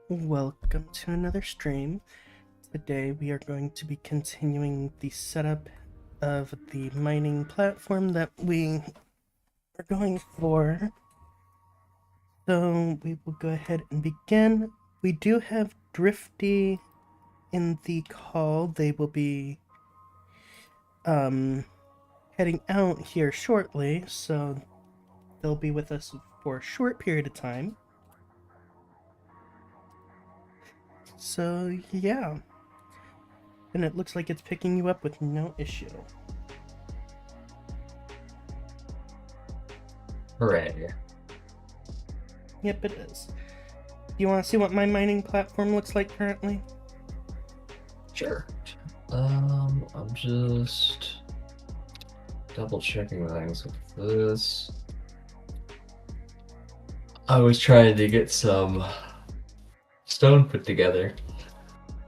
Welcome to another stream. Today we are going to be continuing the setup of the mining platform that we are going for. So we will go ahead and begin. We do have Drifty in the call. They will be heading out here shortly, so they'll be with us for a short period of time. So yeah. And it looks like it's picking you up with no issue. Hooray. Yep, it is. Do you want to see what my mining platform looks like currently? Sure. I'm just double checking things with this. I was trying to get some stone put together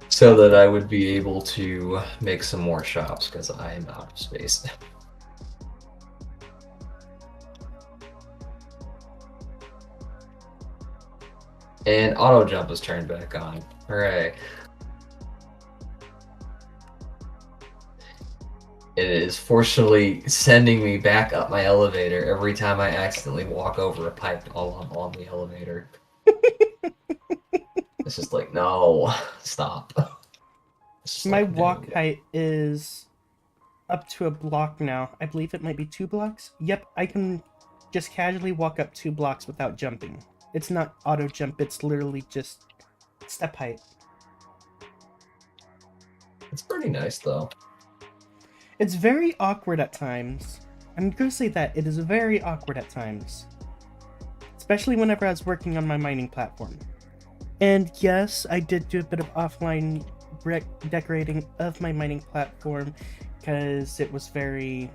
so that I would be able to make some more shops because I am out of space. And auto jump is turned back on. Hooray. It is fortunately sending me back up my elevator every time I accidentally walk over a pipe while I'm on the elevator. It's just like, no, stop. My Like, walk no. height is up to a block now. I believe it might be 2 blocks. Yep, I can just casually walk up 2 blocks without jumping. It's not auto jump, it's literally just step height. It's pretty nice though. It's very awkward at times. I'm gonna say that, it is very awkward at times. Especially whenever I was working on my mining platform. And yes, I did do a bit of offline decorating of my mining platform because it was very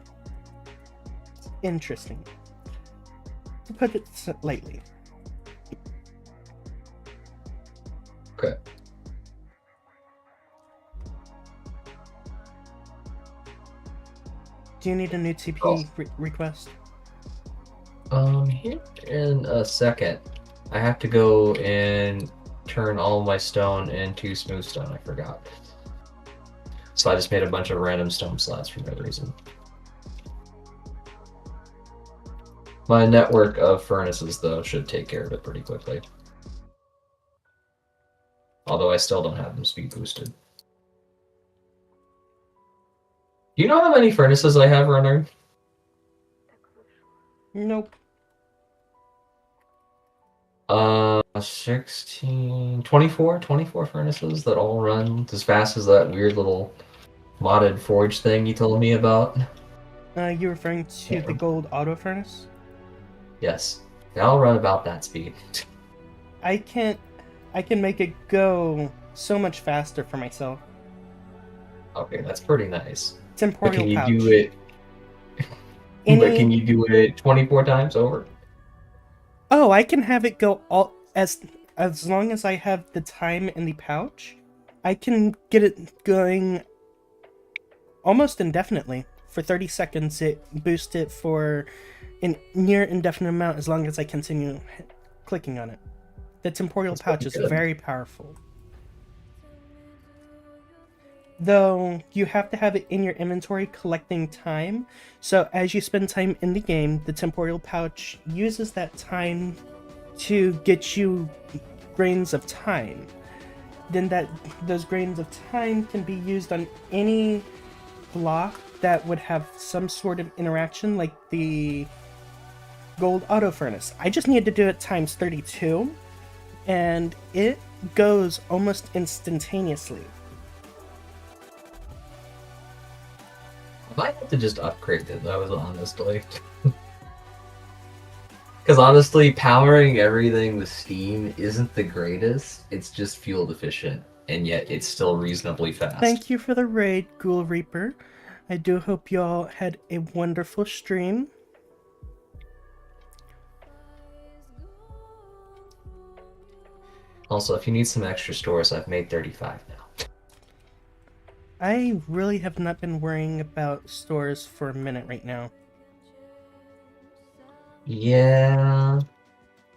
interesting, to put it lightly. Okay. Do you need a new TP request? Here in a second. I have to go and turn all my stone into smooth stone. I forgot. So I just made a bunch of random stone slabs for no reason. My network of furnaces, though, should take care of it pretty quickly. Although I still don't have them speed boosted. Do you know how many furnaces I have running? Nope. 24 furnaces that all run as fast as that weird little modded forge thing you told me about. You referring to the gold auto furnace? Yes. They all run about that speed. I can make it go so much faster for myself. Okay, that's pretty nice. Temporal But can you pouch. do it? But can you do it 24 times over? Oh, I can have it go all as long as I have the time in the pouch. I can get it going almost indefinitely. For 30 seconds, it boosts it for a near indefinite amount as long as I continue clicking on it. The temporal pouch is very powerful. Though, you have to have it in your inventory collecting time, so as you spend time in the game, the temporal pouch uses that time to get you grains of time. Then those grains of time can be used on any block that would have some sort of interaction, like the gold auto furnace. I just need to do it times 32, and it goes almost instantaneously. I might have to just upgrade it, that was honestly. Because honestly, powering everything with steam isn't the greatest. It's just fuel efficient, and yet it's still reasonably fast. Thank you for the raid, Ghoul Reaper. I do hope y'all had a wonderful stream. Also, if you need some extra stores, I've made 35 now. I really have not been worrying about stores for a minute right now. Yeah.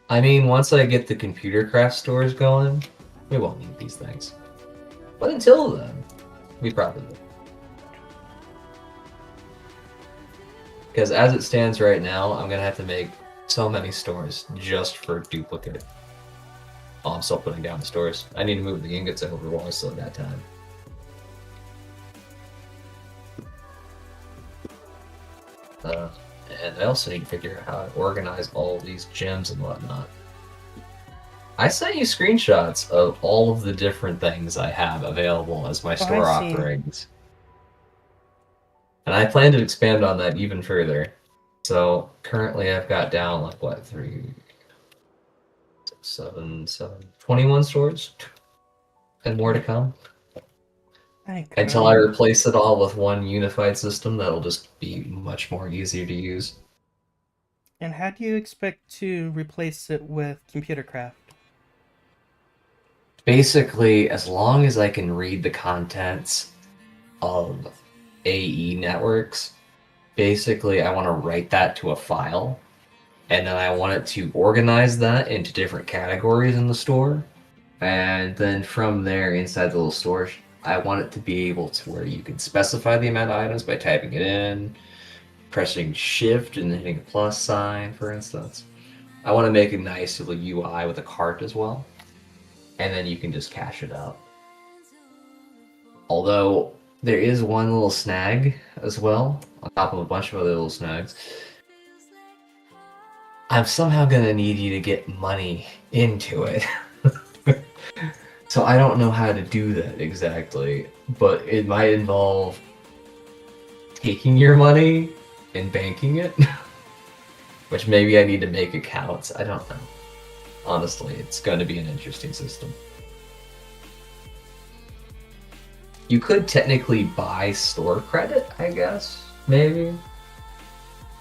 I mean, once I get the computer craft stores going, We won't need these things. But until then, we probably will. Because as it stands right now, I'm gonna have to make so many stores just for duplicate. Oh, I'm still putting down the stores. I need to move the ingots over while I still got time. And I also need to figure out how to organize all these gems and whatnot. I sent you screenshots of all of the different things I have available as my store I see. offerings. And I plan to expand on that even further. So currently I've got down like what, 3, 6, 7, 21 stores? And more to come. Until I replace it all with one unified system that'll just be much more easier to use. And how do you expect to replace it with Computercraft? Basically, as long as I can read the contents of AE networks, basically I want to write that to a file, and then I want it to organize that into different categories in the store. And then from there, inside the little store, I want it to be able to where you can specify the amount of items by typing it in, pressing shift and hitting a plus sign, for instance. I want to make a nice little UI with a cart as well. And then you can just cash it out. Although there is one little snag as well, on top of a bunch of other little snags. I'm somehow gonna need you to get money into it. So I don't know how to do that exactly, but it might involve taking your money and banking it, which maybe I need to make accounts. I don't know. Honestly, it's going to be an interesting system. You could technically buy store credit, I guess, maybe.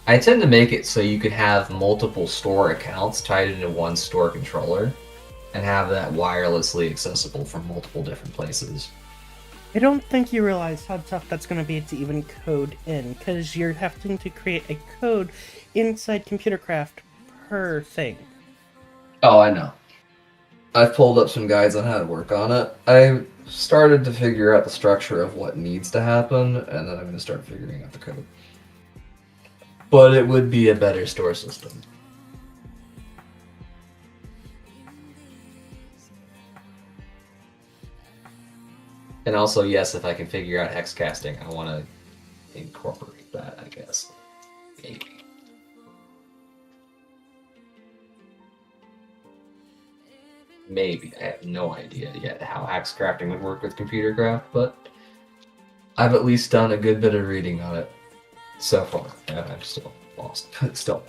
I tend to make it so you could have multiple store accounts tied into one store controller and have that wirelessly accessible from multiple different places. I don't think you realize how tough that's going to be to even code in, because you're having to create a code inside Computercraft per thing. Oh, I know. I've pulled up some guides on how to work on it. I started to figure out the structure of what needs to happen, and then I'm going to start figuring out the code. But it would be a better store system. And also, yes, if I can figure out hex casting, I want to incorporate that, I guess. Maybe. Maybe. I have no idea yet how hex crafting would work with Computercraft, but I've at least done a good bit of reading on it so far. I'm still lost. Still.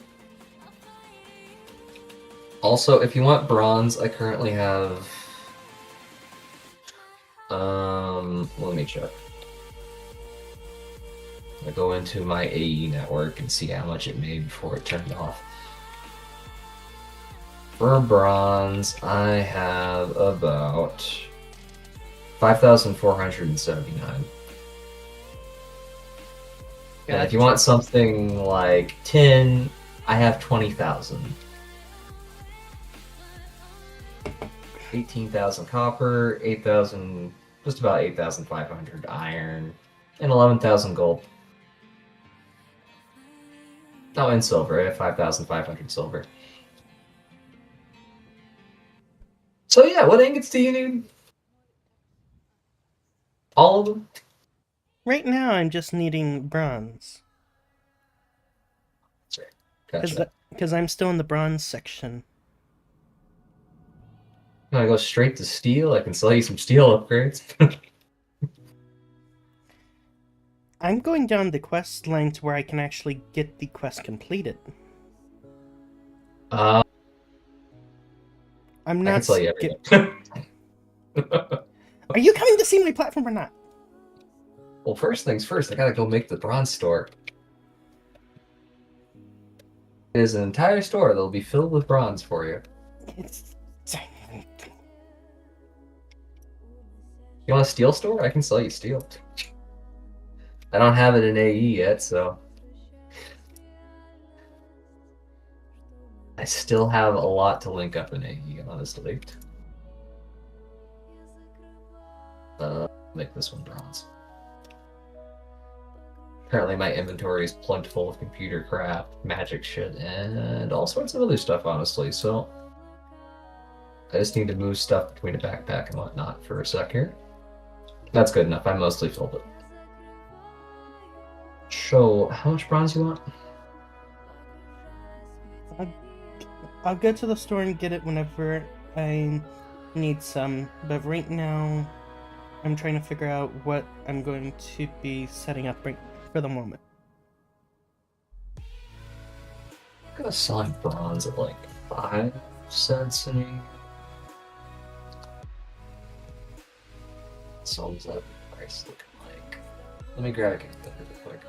Also, if you want bronze, I currently have... let me check. I go into my AE network and see how much it made before it turned off. For bronze, I have about 5,479. And if you want something like tin, I have 20,000. 18,000 copper, 8,000, just about 8,500 iron, and 11,000 gold. Oh, and silver. I have 5,500 silver. So yeah, what ingots do you need? All of them? Right now, I'm just needing bronze. Gotcha. Because I'm still in the bronze section. Can I go straight to steel? I can sell you some steel upgrades. I'm going down the quest line to where I can actually get the quest completed. I'm not. I can sell you everything. Are you coming to see my platform or not? Well, first things first, I gotta go make the bronze store. There's an entire store that'll be filled with bronze for you. You want a steel store? I can sell you steel. I don't have it in AE yet, so... I still have a lot to link up in AE, honestly. Make this one bronze. Apparently my inventory is plugged full of computer crap, magic shit, and all sorts of other stuff, honestly, so I just need to move stuff between a backpack and whatnot for a sec here. That's good enough, I mostly filled it. So, how much bronze you want? I'll go to the store and get it whenever I need some, but right now I'm trying to figure out what I'm going to be setting up right for the moment. I'm gonna selling bronze at like 5 cents an acre. So what's that price looking like? Let me grab a calculator real quick.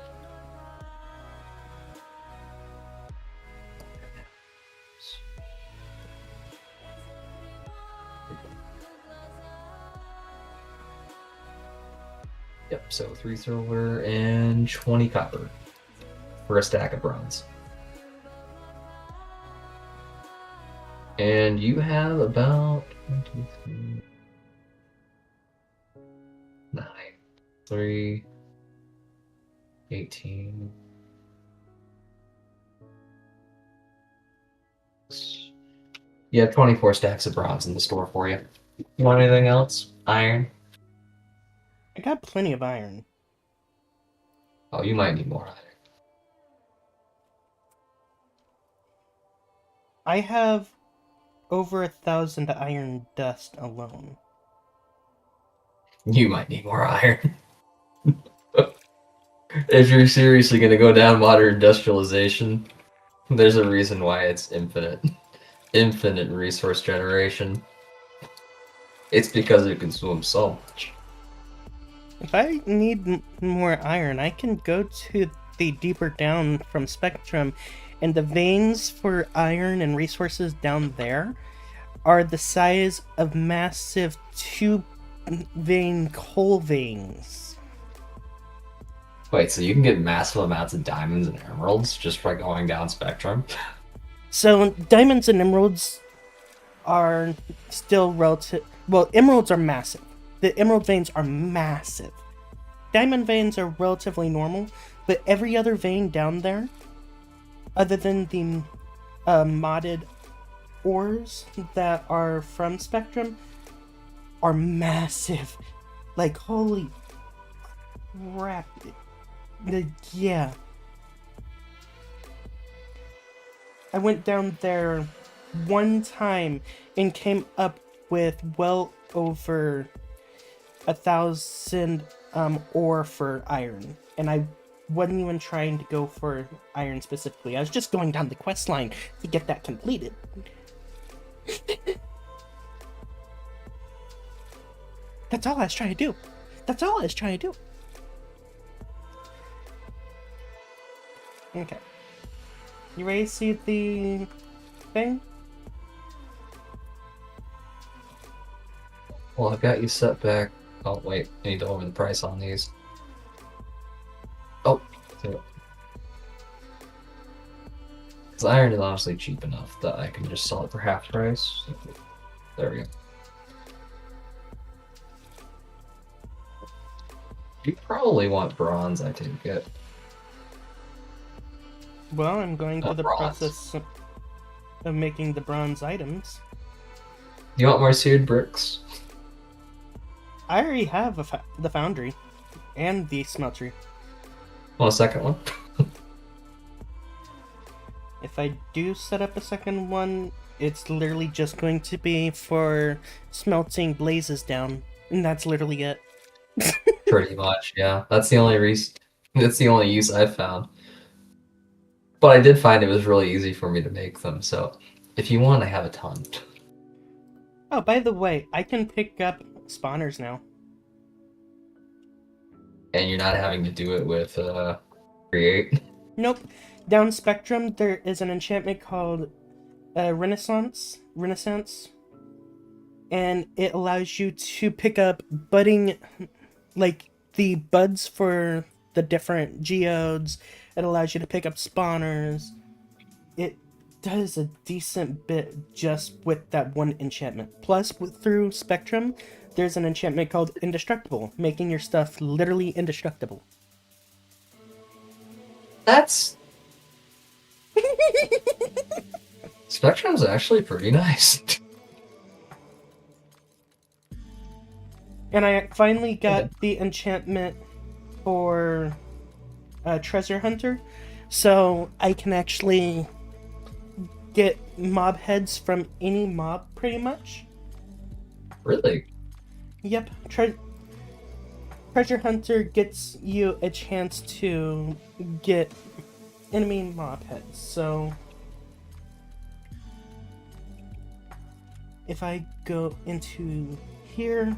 Yep, so 3 silver and 20 copper for a stack of bronze. And you have about 1, 2, 3, 9, 3, 18. You have 24 stacks of bronze in the store for you. You want anything else? Iron? I got plenty of iron. Oh, you might need more iron. I have over 1,000 iron dust alone. You might need more iron. If you're seriously going to go down modern industrialization, there's a reason why it's infinite. Infinite resource generation. It's because it consumes so much. If I need more iron, I can go to the deeper down from Spectrum, and the veins for iron and resources down there are the size of massive 2-vein coal veins. Wait, so you can get massive amounts of diamonds and emeralds just by going down Spectrum? So diamonds and emeralds are still relative. Well, emeralds are massive. The emerald veins are massive. Diamond veins are relatively normal, but every other vein down there, other than the modded ores that are from Spectrum, are massive. Like, holy crap. Yeah. I went down there one time and came up with well over 1,000 ore for iron, and I wasn't even trying to go for iron specifically. I was just going down the quest line to get that completed. That's all I was trying to do. That's all I was trying to do. Okay. You ready to see the thing? Well, I've got you set back. Oh, wait, I need to lower the price on these. Oh, because iron is honestly cheap enough that I can just sell it for half price. There we go. You probably want bronze, I take it. Well, I'm going through the bronze. process of making the bronze items. You want more seared bricks? I already have the foundry and the smeltery. Want a second one? If I do set up a second one, it's literally just going to be for smelting blazes down, and that's literally it. Pretty much, yeah. That's the only reason. That's the only use I've found. But I did find it was really easy for me to make them, so if you want, I have a ton. Oh, by the way, I can pick up spawners now. And you're not having to do it with create. Nope. Down Spectrum, there is an enchantment called Renaissance, and it allows you to pick up budding, like the buds for the different geodes. It allows you to pick up spawners. It does a decent bit just with that one enchantment. Plus, through Spectrum, there's an enchantment called Indestructible, making your stuff literally indestructible. That's Spectrum's actually pretty nice. And I finally got the enchantment for Treasure Hunter, so I can actually get mob heads from any mob, pretty much. Really? Yep, Treasure Hunter gets you a chance to get enemy mob heads, so if I go into here,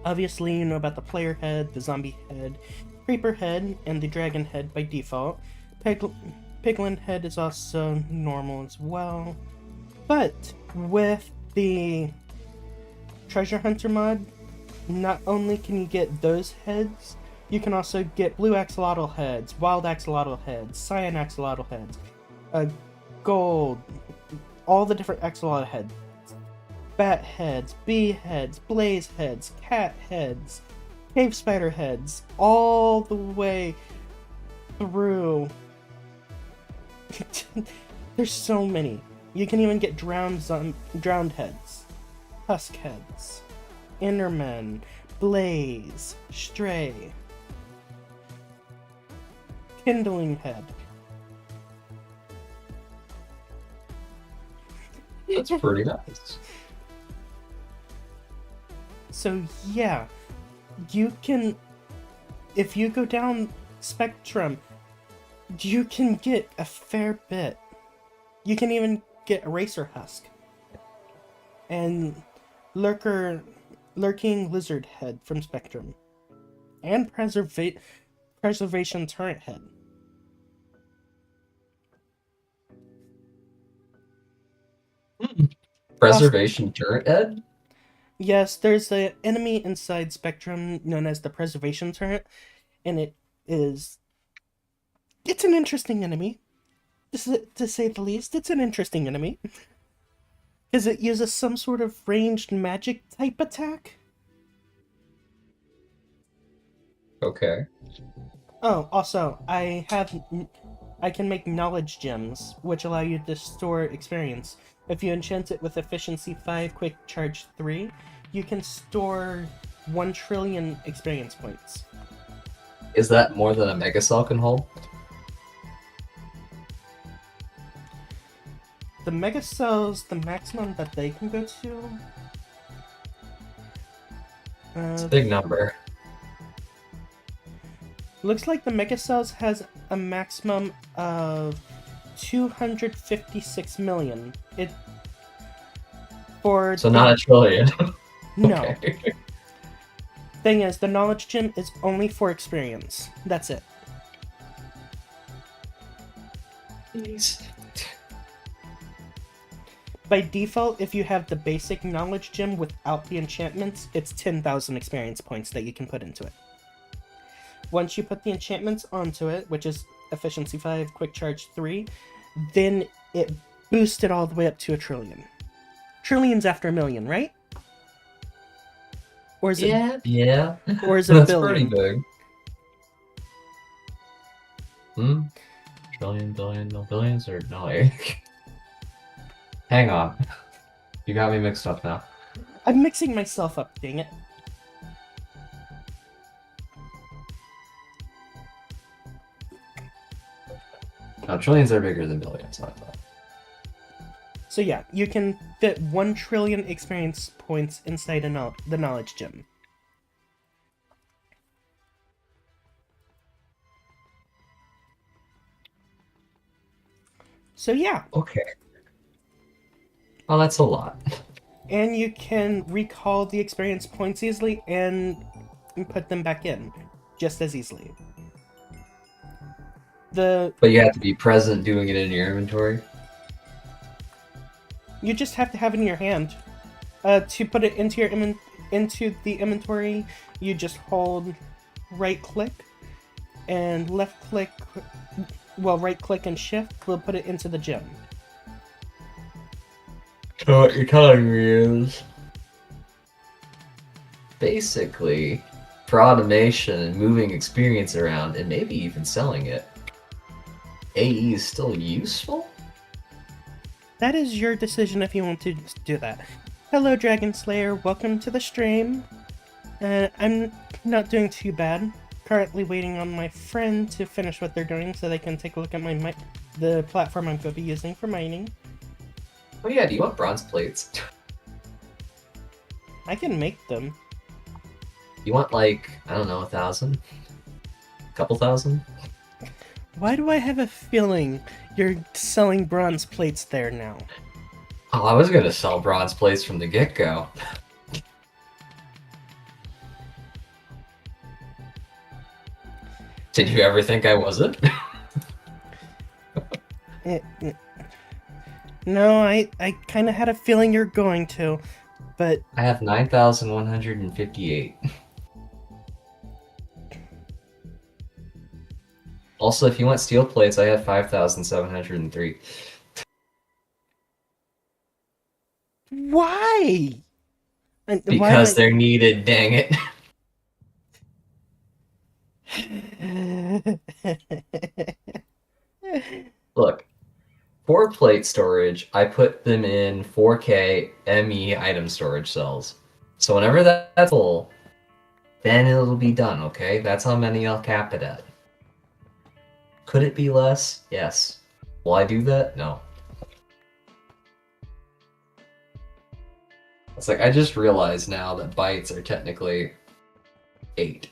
obviously you know about the player head, the zombie head, creeper head, and the dragon head by default. Piglin head is also normal as well, but with the Treasure Hunter mod, not only can you get those heads, you can also get blue axolotl heads, wild axolotl heads, cyan axolotl heads, gold, all the different axolotl heads, bat heads, bee heads, blaze heads, cat heads, cave spider heads, all the way through. There's so many. You can even get drowned heads, husk heads, Enderman, Blaze, Stray, Kindling Head. That's pretty nice. So yeah, you can, if you go down Spectrum, you can get a fair bit. You can even get Eraser Husk and Lurking Lizard Head from Spectrum, and Preservation Turret Head. Preservation turret head? Yes, there's an enemy inside Spectrum known as the Preservation Turret, and it's an interesting enemy, to say the least. It's an interesting enemy. Because it uses some sort of ranged magic type attack. Okay. Oh, also, I can make knowledge gems, which allow you to store experience. If you enchant it with efficiency 5, quick charge 3, you can store 1 trillion experience points. Is that more than a Mega Cell can hold? The Mega Cells, the maximum that they can go to... It's a big number. Looks like the Mega Cells has a maximum of 256 million. So not a trillion. No. Okay. Thing is, the knowledge gem is only for experience. That's it. By default, if you have the basic knowledge gem without the enchantments, it's 10,000 experience points that you can put into it. Once you put the enchantments onto it, which is efficiency 5, quick charge 3, then it boosts it all the way up to 1 trillion. Trillions after 1 million, right? Or is it? Yeah. Or is it That's billion? pretty big. Trillion, billion, no billions, or no? Hang on. You got me mixed up now. I'm mixing myself up, dang it. No, trillions are bigger than billions, I thought. So yeah, you can fit 1 trillion experience points inside the knowledge gem. So yeah. Okay. Well, that's a lot. And you can recall the experience points easily and put them back in just as easily. But you have to be present doing it in your inventory? You just have to have it in your hand. To put it into the inventory, you just hold right click and left click well, right click and shift will put it into the gem. So what you're telling me is basically for automation and moving experience around and maybe even selling it, AE is still useful? That is your decision if you want to do that. Hello, Dragon Slayer. Welcome to the stream. I'm not doing too bad. Currently waiting on my friend to finish what they're doing so they can take a look at the platform I'm going to be using for mining. Oh yeah, do you want bronze plates? I can make them. You want like, I don't know, 1,000? Couple thousand? Why do I have a feeling you're selling bronze plates there now? Oh, I was gonna sell bronze plates from the get-go. Did you ever think I wasn't? No, I kind of had a feeling you're going to, but... I have 9,158. Also, if you want steel plates, I have 5,703. Why? Because they're needed, dang it. Look, for plate storage, I put them in 4K ME item storage cells. So whenever that's full, then it'll be done, okay? That's how many I'll cap it at. Could it be less? Yes. Will I do that? No. It's like, I just realized now that bytes are technically 8.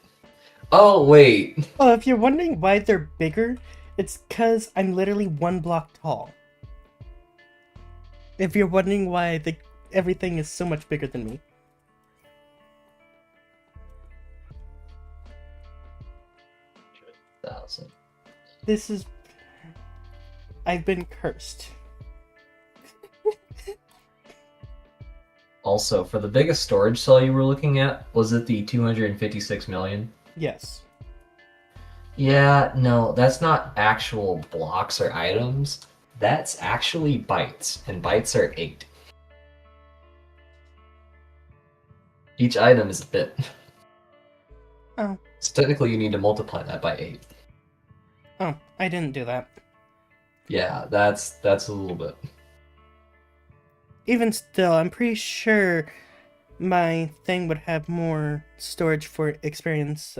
Oh, wait! Oh, if you're wondering why they're bigger, it's because I'm literally 1 block tall. If you're wondering why everything is so much bigger than me. This is... I've been cursed. Also, for the biggest storage cell you were looking at, was it the 256 million? Yes. Yeah, no, that's not actual blocks or items. That's actually bytes, and bytes are 8. Each item is a bit. Oh. So technically you need to multiply that by 8. Oh, I didn't do that. Yeah, that's a little bit. Even still, I'm pretty sure my thing would have more storage for experience.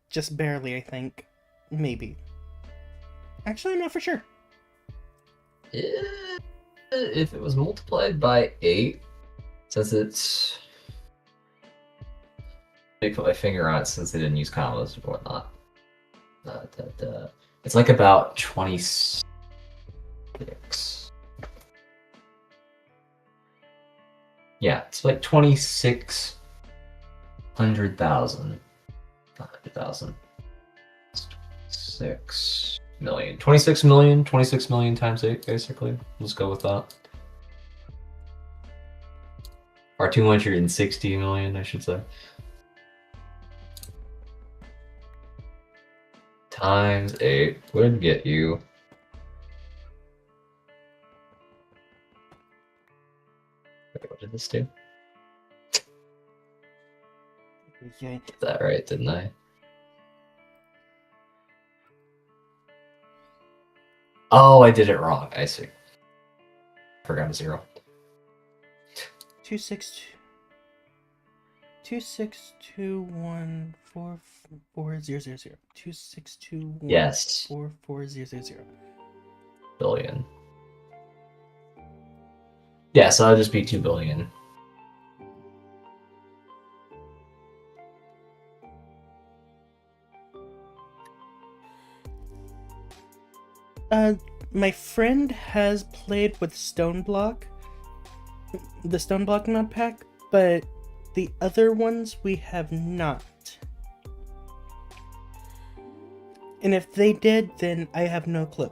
Just barely, I think. Maybe. Actually, I'm not for sure. If it was multiplied by 8, since it's... Let me put my finger on it since they didn't use commas or whatnot. It's like about 26. Yeah, it's like 26,000. 500,000. 6 million. 26 million. 26 million times 8, basically. Let's go with that. Or 260 million, I should say. Times 8 would get you. Wait, what did this do? Okay. Did that right, didn't I? Oh, I did it wrong. I see. Forgot a 0. 262144000. 262144000. Yes. 44000. Billion. Yeah, so that'll just be 2 billion. My friend has played with Stone Block, the Stone Block mod pack, but the other ones we have not. And if they did, then I have no clue.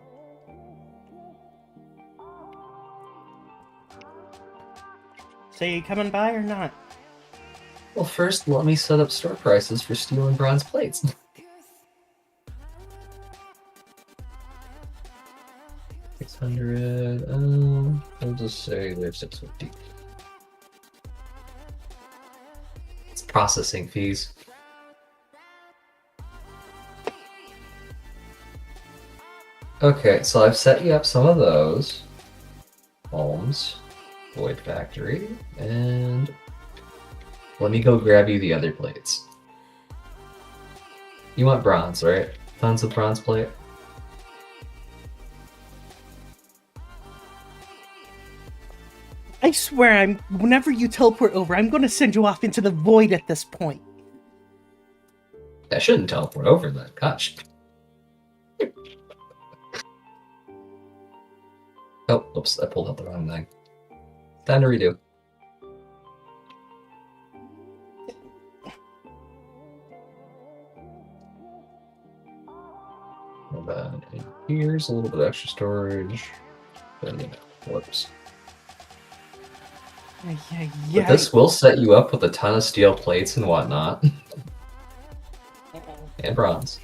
So you coming by or not? Well, first, let me set up store prices for steel and bronze plates. 600. I'll just say they're 650. It's processing fees. Okay, so I've set you up some of those. Homes, Void Factory, and let me go grab you the other plates. You want bronze, right? Tons of bronze plate? I swear, whenever you teleport over, I'm going to send you off into the void at this point. I shouldn't teleport over then. Gosh. Oh, oops, I pulled out the wrong thing. Time to redo. And then here's a little bit of extra storage. Then, whoops. Yeah. But this will set you up with a ton of steel plates and whatnot. And bronze.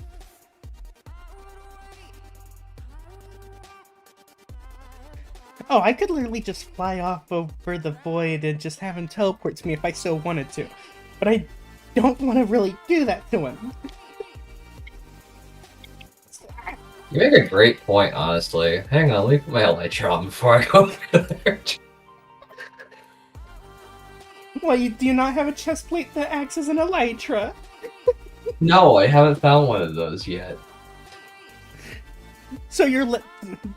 Oh, I could literally just fly off over the void and just have him teleport to me if I so wanted to. But I don't want to really do that to him. You make a great point, honestly. Hang on, let me put my elytra on before I go over there. Why, do you not have a chest plate that acts as an elytra? No, I haven't found one of those yet. So do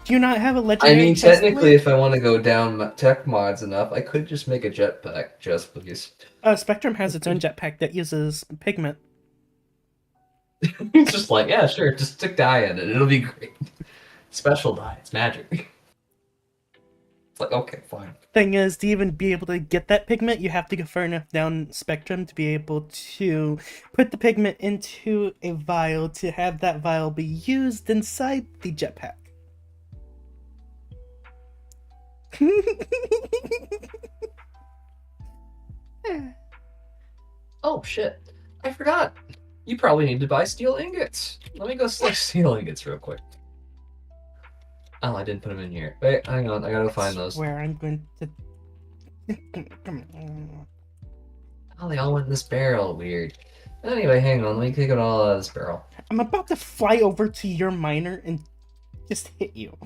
you not have a I legendary mean, chest technically, plate? if I want to go down tech mods enough, I could just make a jetpack, just please. Spectrum has its own jetpack that uses pigment. It's just like, yeah, sure, just stick dye in it, it'll be great. Special dye, it's magic. It's like, okay, fine. Thing is, to even be able to get that pigment, you have to go far enough down Spectrum to be able to put the pigment into a vial to have that vial be used inside the jetpack. Oh, shit. I forgot. You probably need to buy steel ingots. Let me go select steel ingots real quick. Oh, I didn't put them in here. Wait, hang on. I gotta find those. Where I'm going to... Oh, they all went in this barrel. Weird. Anyway, hang on. Let me take it all out of this barrel. I'm about to fly over to your miner and just hit you.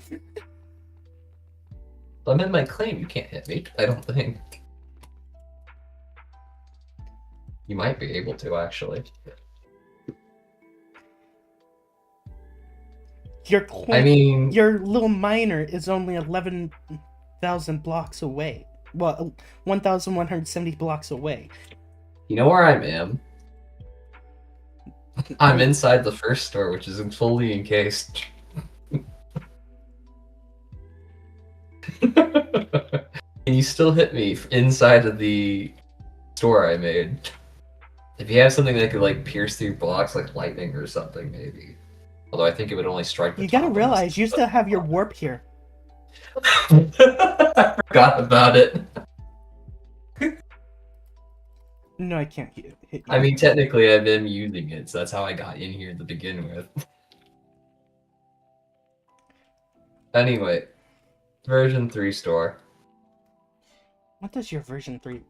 I'm in my claim. You can't hit me. I don't think. You might be able to, actually. I mean, your little miner is only 11,000 blocks away. Well, 1,170 blocks away. You know where I am? I'm inside the first store, which is fully encased. And you still hit me inside of the store I made. If you have something that could like pierce through blocks like lightning or something, maybe. Although I think it would only strike the You top gotta of realize you still have your warp here. I forgot about it. No, I can't hit you. I mean, technically I've been using it, so that's how I got in here to begin with. Anyway, version 3 store. What does your version 3...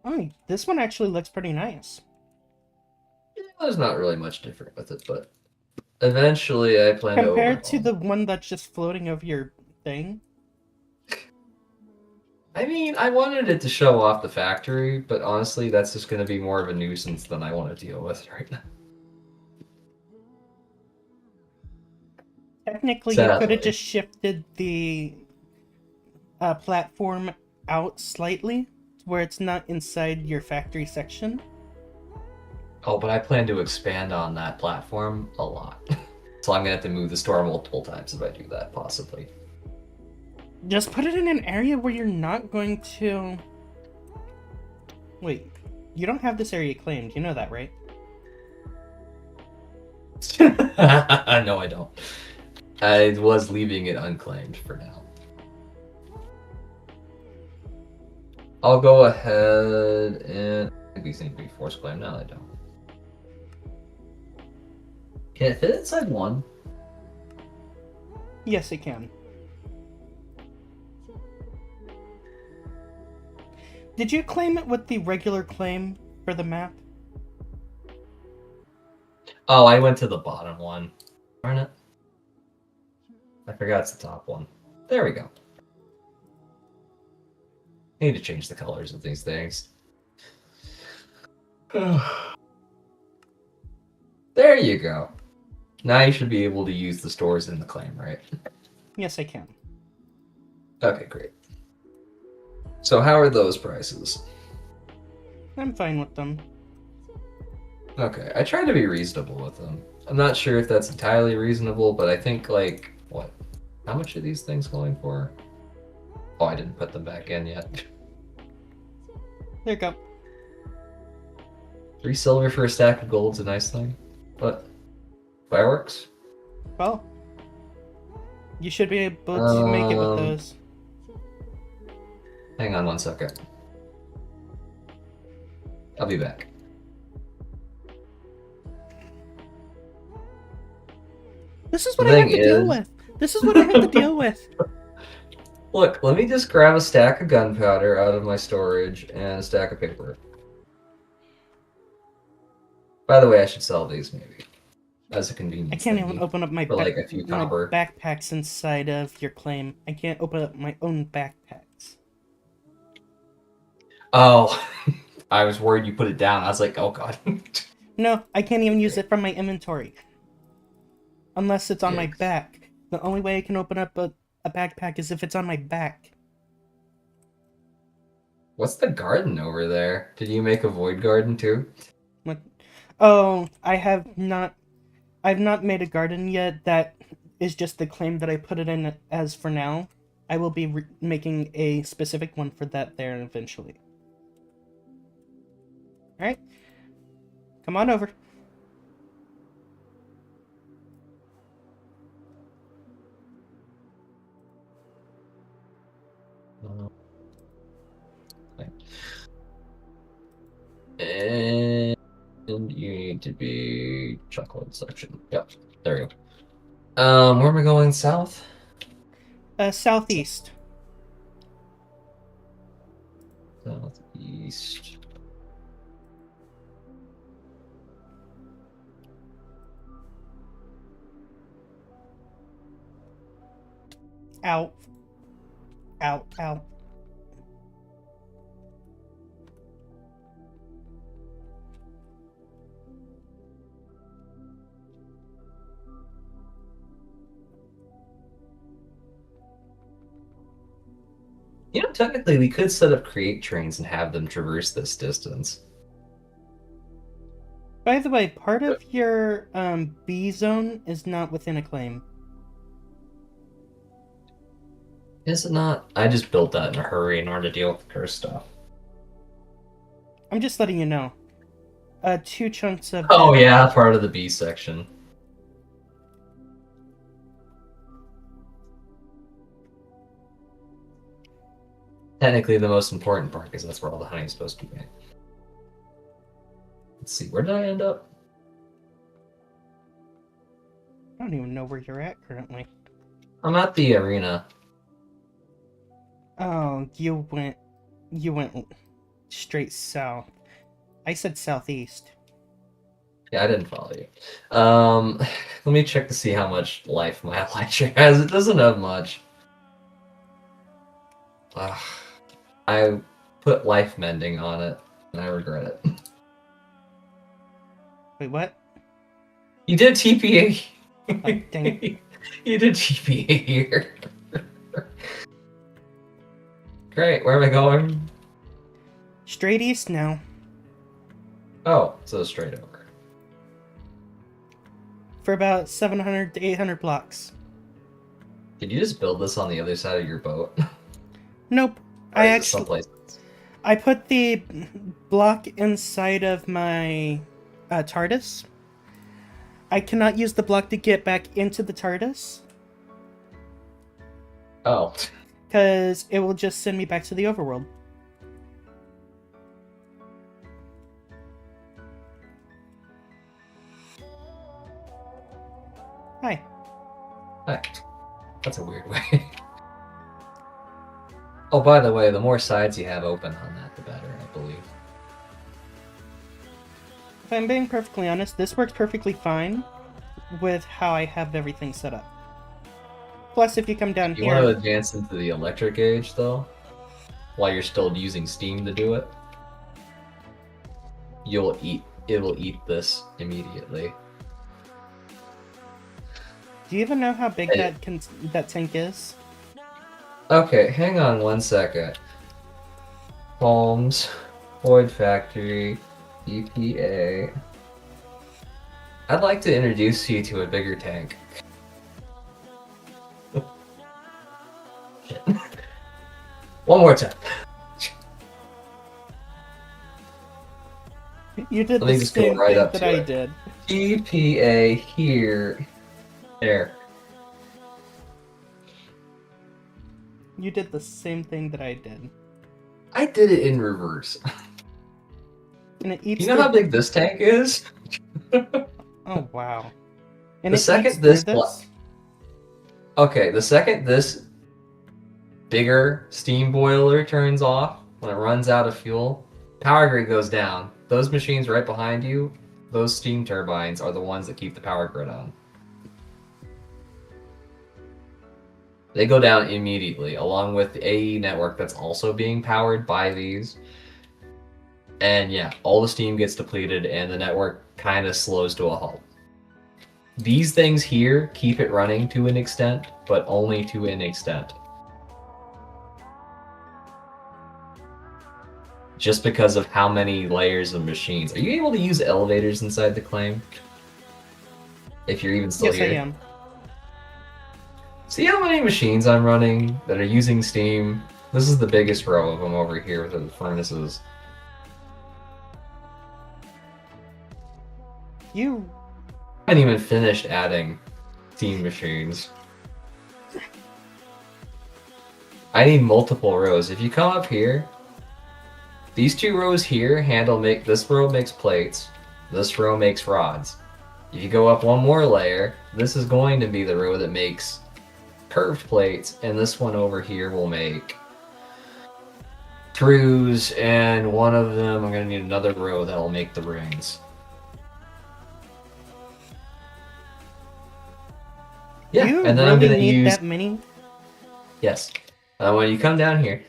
Oh, this one actually looks pretty nice. Yeah, there's not really much different with it, but eventually I plan Compared to to the one that's just floating over your thing. I mean, I wanted it to show off the factory, but honestly, that's just going to be more of a nuisance than I want to deal with right now. Technically, you could have just shifted the platform out slightly, where it's not inside your factory section. Oh, but I plan to expand on that platform a lot. So I'm going to have to move the store multiple times if I do that, possibly. Just put it in an area where you're not going to... Wait, you don't have this area claimed, you know that, right? No, I don't. I was leaving it unclaimed for now. I'll go ahead and... I think these need to be force claimed. No, I don't. Can it fit inside one? Yes, it can. Did you claim it with the regular claim for the map? Oh, I went to the bottom one. Darn it. I forgot it's the top one. There we go. I need to change the colors of these things. There you go. Now you should be able to use the stores in the claim, right? Yes, I can. Okay, great. So how are those prices? I'm fine with them. Okay, I try to be reasonable with them. I'm not sure if that's entirely reasonable, but I think, like, what? How much are these things going for? Oh, I didn't put them back in yet. There you go. 3 silver for a stack of gold's a nice thing. What? Fireworks? Well, you should be able to make it with those. Hang on one second. I'll be back. This is what I have to deal with. This is what I have to deal with. Look, let me just grab a stack of gunpowder out of my storage and a stack of paper. By the way, I should sell these maybe as a convenience. I can't thingy even open up my, for like a few my copper. backpacks inside of your claim. I can't open up my own backpacks. Oh, I was worried you put it down. I was like, oh god. No, I can't even use it from my inventory. Unless it's on my back. The only way I can open up a backpack is if it's on my back. What's the garden over there? Did you make a void garden too? What? Oh, I've not made a garden yet. That is just the claim that I put it in as for now. I will be making a specific one for that there eventually. Alright. Come on over. And you need to be chocolate section. Yep, there you go. Where am I going? South? Southeast. Southeast. Out. Out, out. You know, technically, we could set up create trains and have them traverse this distance. By the way, part of your B zone is not within a claim. Is it not? I just built that in a hurry in order to deal with the curse stuff. I'm just letting you know. 2 chunks of... Oh yeah, part of the B section. Technically, the most important part, because that's where all the honey is supposed to be made. Let's see, where did I end up? I don't even know where you're at currently. I'm at the arena. Oh, you went straight south. I said southeast. Yeah, I didn't follow you. Let me check to see how much life my Elytra has. It doesn't have much. I put life mending on it, and I regret it. Wait, what? You did TPA. Oh, dang it. You did TPA here. Great, where am I going? Straight east now. Oh, so straight over. For about 700 to 800 blocks. Did you just build this on the other side of your boat? Nope. Or is it someplace else? I put the block inside of my TARDIS. I cannot use the block to get back into the TARDIS. Oh. Because it will just send me back to the overworld. Hi. Hi. That's a weird way. Oh, by the way, the more sides you have open on that, the better. If I'm being perfectly honest, this works perfectly fine with how I have everything set up. Plus, if you come down You here... want to advance into the electric age, though? While you're still using steam to do it? It will eat this immediately. Do you even know how big Hey. that tank is? Okay, hang on 1 second. Holmes, Void Factory, EPA. I'd like to introduce you to a bigger tank. Shit. One more time. You did Let me the just go same right thing up that to I it. did. EPA here. There. You did the same thing that I did. I did it in reverse. And it eats You know how big this tank is? Oh, wow. And The it second eats through this this? Okay, the second this bigger steam boiler turns off, when it runs out of fuel, power grid goes down. Those machines right behind you, those steam turbines are the ones that keep the power grid on. They go down immediately, along with the AE network that's also being powered by these. And yeah, all the steam gets depleted and the network kind of slows to a halt. These things here keep it running to an extent, but only to an extent. Just because of how many layers of machines. Are you able to use elevators inside the claim? If you're even still Yes, here? I am. See how many machines I'm running that are using steam? This is the biggest row of them over here with the furnaces. You... I haven't even finished adding steam machines. I need multiple rows. If you come up here, these 2 rows here this row makes plates, this row makes rods. If you go up one more layer, this is going to be the row that makes curved plates, and this one over here will make screws, and one of them I'm going to need another row that'll make the rings. Yeah, you and then really I'm going to need use... that many? Yes. When you come down here,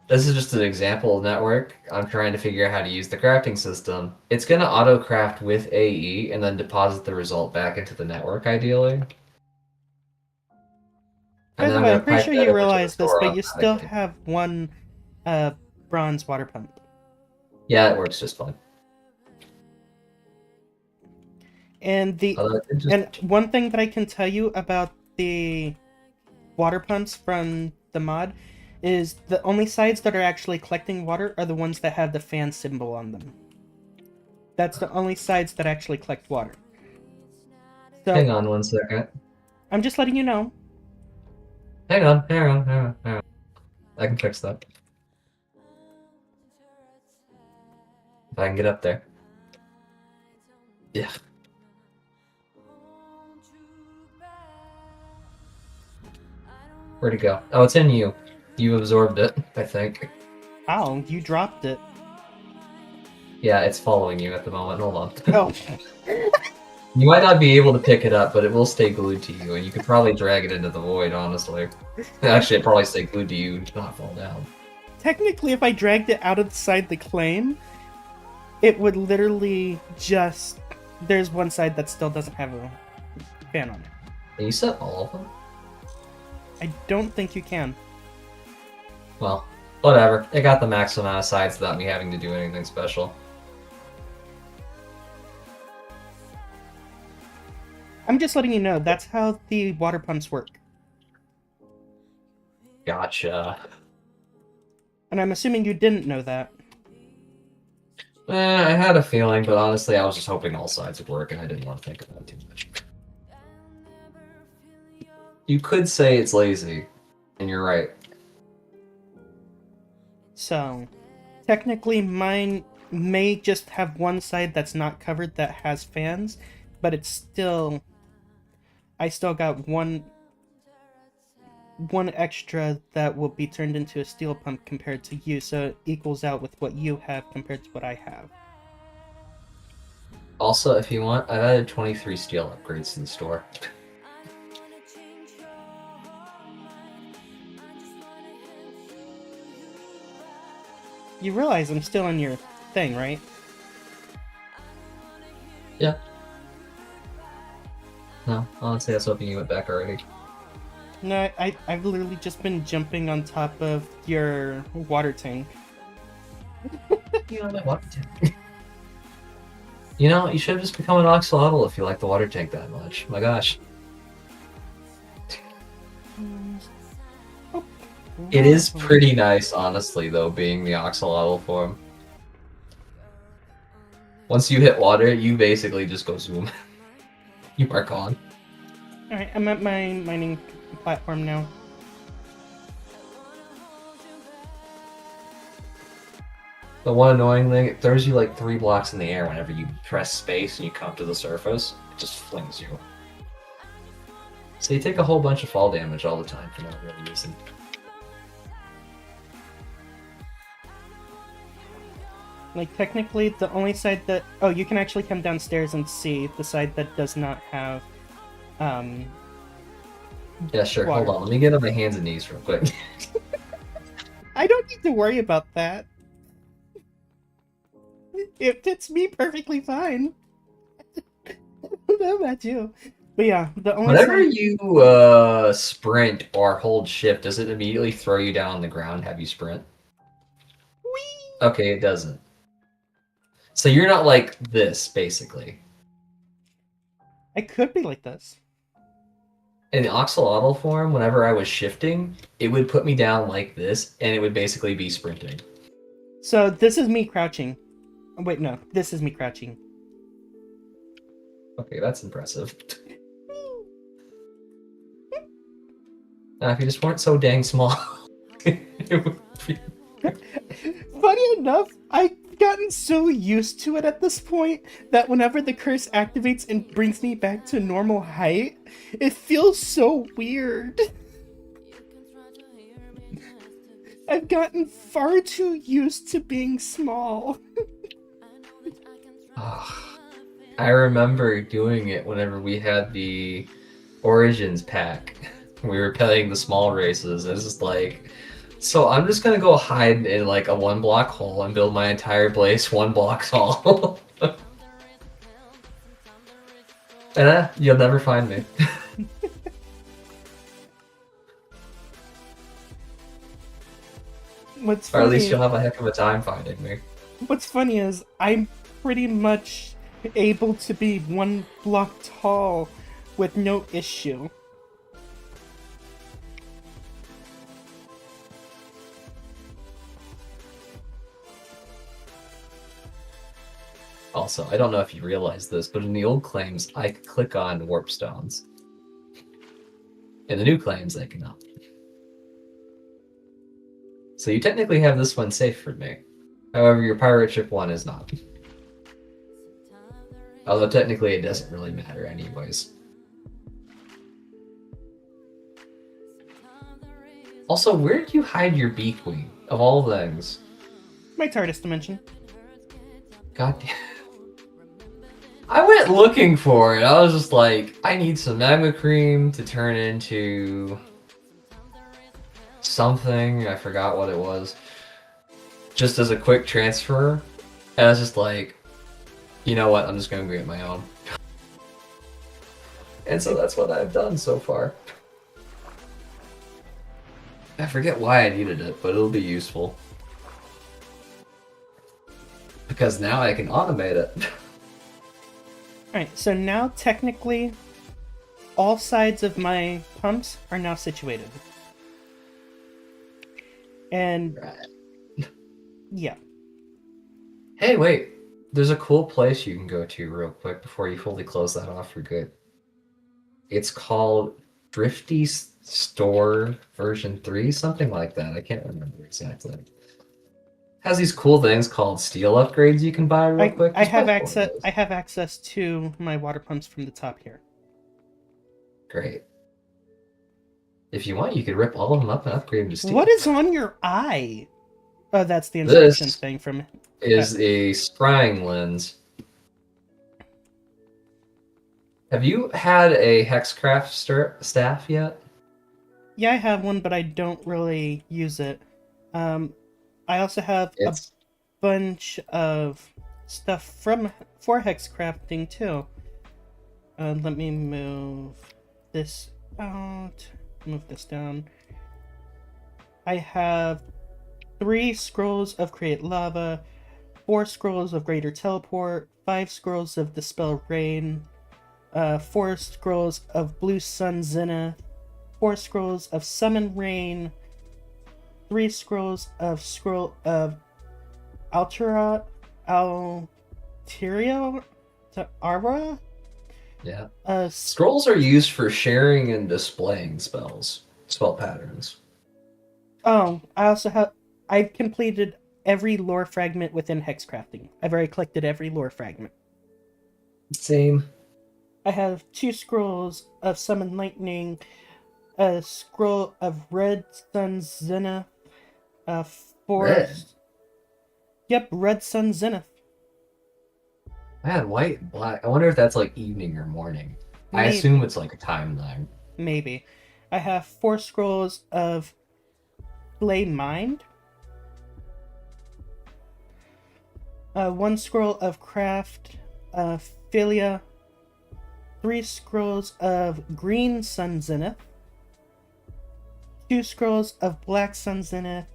this is just an example network. I'm trying to figure out how to use the crafting system. It's going to auto-craft with AE and then deposit the result back into the network, ideally. By the I'm way, going I'm to pretty pipe sure that you over to the realize this, store but you still automatically. have one bronze water pump. Yeah, it works just fine. And one thing that I can tell you about the water pumps from the mod is the only sides that are actually collecting water are the ones that have the fan symbol on them. That's the only sides that actually collect water. So, Hang on 1 second. I'm just letting you know. Hang on. I can fix that. If I can get up there. Yeah. Where'd it go? Oh, it's in you. You absorbed it, I think. Ow, you dropped it. Yeah, it's following you at the moment. Hold on. Oh. You might not be able to pick it up, but it will stay glued to you, and you could probably drag it into the void, honestly. Actually, it'd probably stay glued to you, not fall down. Technically, if I dragged it outside the claim, it would literally just... There's one side that still doesn't have a fan on it. Can you set all of them? I don't think you can. Well, whatever. It got the max amount of sides without me having to do anything special. I'm just letting you know, that's how the water pumps work. Gotcha. And I'm assuming you didn't know that. I had a feeling, but honestly, I was just hoping all sides would work, and I didn't want to think about it too much. You could say it's lazy, and you're right. So, technically mine may just have one side that's not covered that has fans, but it's still... I still got one extra that will be turned into a steel pump compared to you, so it equals out with what you have compared to what I have. Also, if you want, I've added 23 steel upgrades to the store. You realize I'm still in your thing, right? Yeah. No, honestly, I was hoping you went back already. No, I've literally just been jumping on top of your water tank. You know, my water tank. You know, you should have just become an axolotl if you like the water tank that much. My gosh. It is pretty nice, honestly, though, being the axolotl form. Once you hit water, you basically just go zoom. You are gone. Alright, I'm at my mining platform now. The one annoying thing, it throws you like 3 blocks in the air whenever you press space and you come to the surface. It just flings you. So you take a whole bunch of fall damage all the time for no real reason. Like, technically, the only side that... Oh, you can actually come downstairs and see the side that does not have, Yeah, sure, water. hold on. Let me get on my hands and knees real quick. I don't need to worry about that. It fits me perfectly fine. I don't know about you. But yeah, the only Whenever side... you sprint or hold shift, does it immediately throw you down on the ground, have you sprint? Whee! Okay, it doesn't. So you're not like this, basically. I could be like this. In the axolotl form, whenever I was shifting, it would put me down like this, and it would basically be sprinting. So this is me crouching. Oh, wait, no. This is me crouching. Okay, that's impressive. Now, if you just weren't so dang small, it would be... Funny enough, I've gotten so used to it at this point that whenever the curse activates and brings me back to normal height, it feels so weird. I've gotten far too used to being small. I remember doing it whenever we had the Origins pack. We were playing the small races. It's just like, so I'm just gonna go hide in like a 1-block hole and build my entire base 1 block tall. And you'll never find me. What's Or funny, at least you'll have a heck of a time finding me. what's funny is I'm pretty much able to be 1 block tall with no issue. Also, I don't know if you realize this, but in the old claims, I could click on warp stones. In the new claims, I cannot. So you technically have this one safe for me. However, your pirate ship one is not. Although technically it doesn't really matter anyways. Also, where did you hide your beak wing? Of all things. My TARDIS dimension. God damn. I went looking for it. I was just like, I need some magma cream to turn into something. I forgot what it was. Just as a quick transfer. And I was just like, you know what? I'm just going to get my own. And so that's what I've done so far. I forget why I needed it, but it'll be useful. Because now I can automate it. Alright, so now technically all sides of my pumps are now situated. And Right. yeah. Hey, wait. There's a cool place you can go to real quick before you fully close that off for good. It's called Drifty Store version 3, something like that. I can't remember exactly. Has these cool things called steel upgrades you can buy real quick. I Just have buy 4 of access. those. I have access to my water pumps from the top here. Great. If you want, you could rip all of them up and upgrade them to steel. What is on your eye? Oh, that's the inspection This thing from. is a scrying lens. Have you had a Hexcraft staff yet? Yeah, I have one, but I don't really use it. Um, I also have a It's bunch of stuff for hex crafting too. Let me move this out. Move this down. I have 3 scrolls of Create Lava, 4 scrolls of Greater Teleport, 5 scrolls of Dispel Rain, 4 scrolls of Blue Sun Zenith, 4 scrolls of Summon Rain, 3 scrolls of Scroll of Altera Alterio to Aura. yeah. Uh, Scrolls are used for sharing and displaying spell patterns. oh, I also have. I've completed every lore fragment within hexcrafting. I've already collected every lore fragment. Same. I have 2 scrolls of Summon Lightning, a scroll of Red Sun Zenith, a four. Red. Yep, Red Sun Zenith. I had white and black. I wonder if that's like evening or morning. I Maybe. assume it's like a timeline. Maybe. I have 4 scrolls of Flay Mind, 1 scroll of Craft Philia, 3 scrolls of Green Sun Zenith, 2 scrolls of Black Sun Zenith,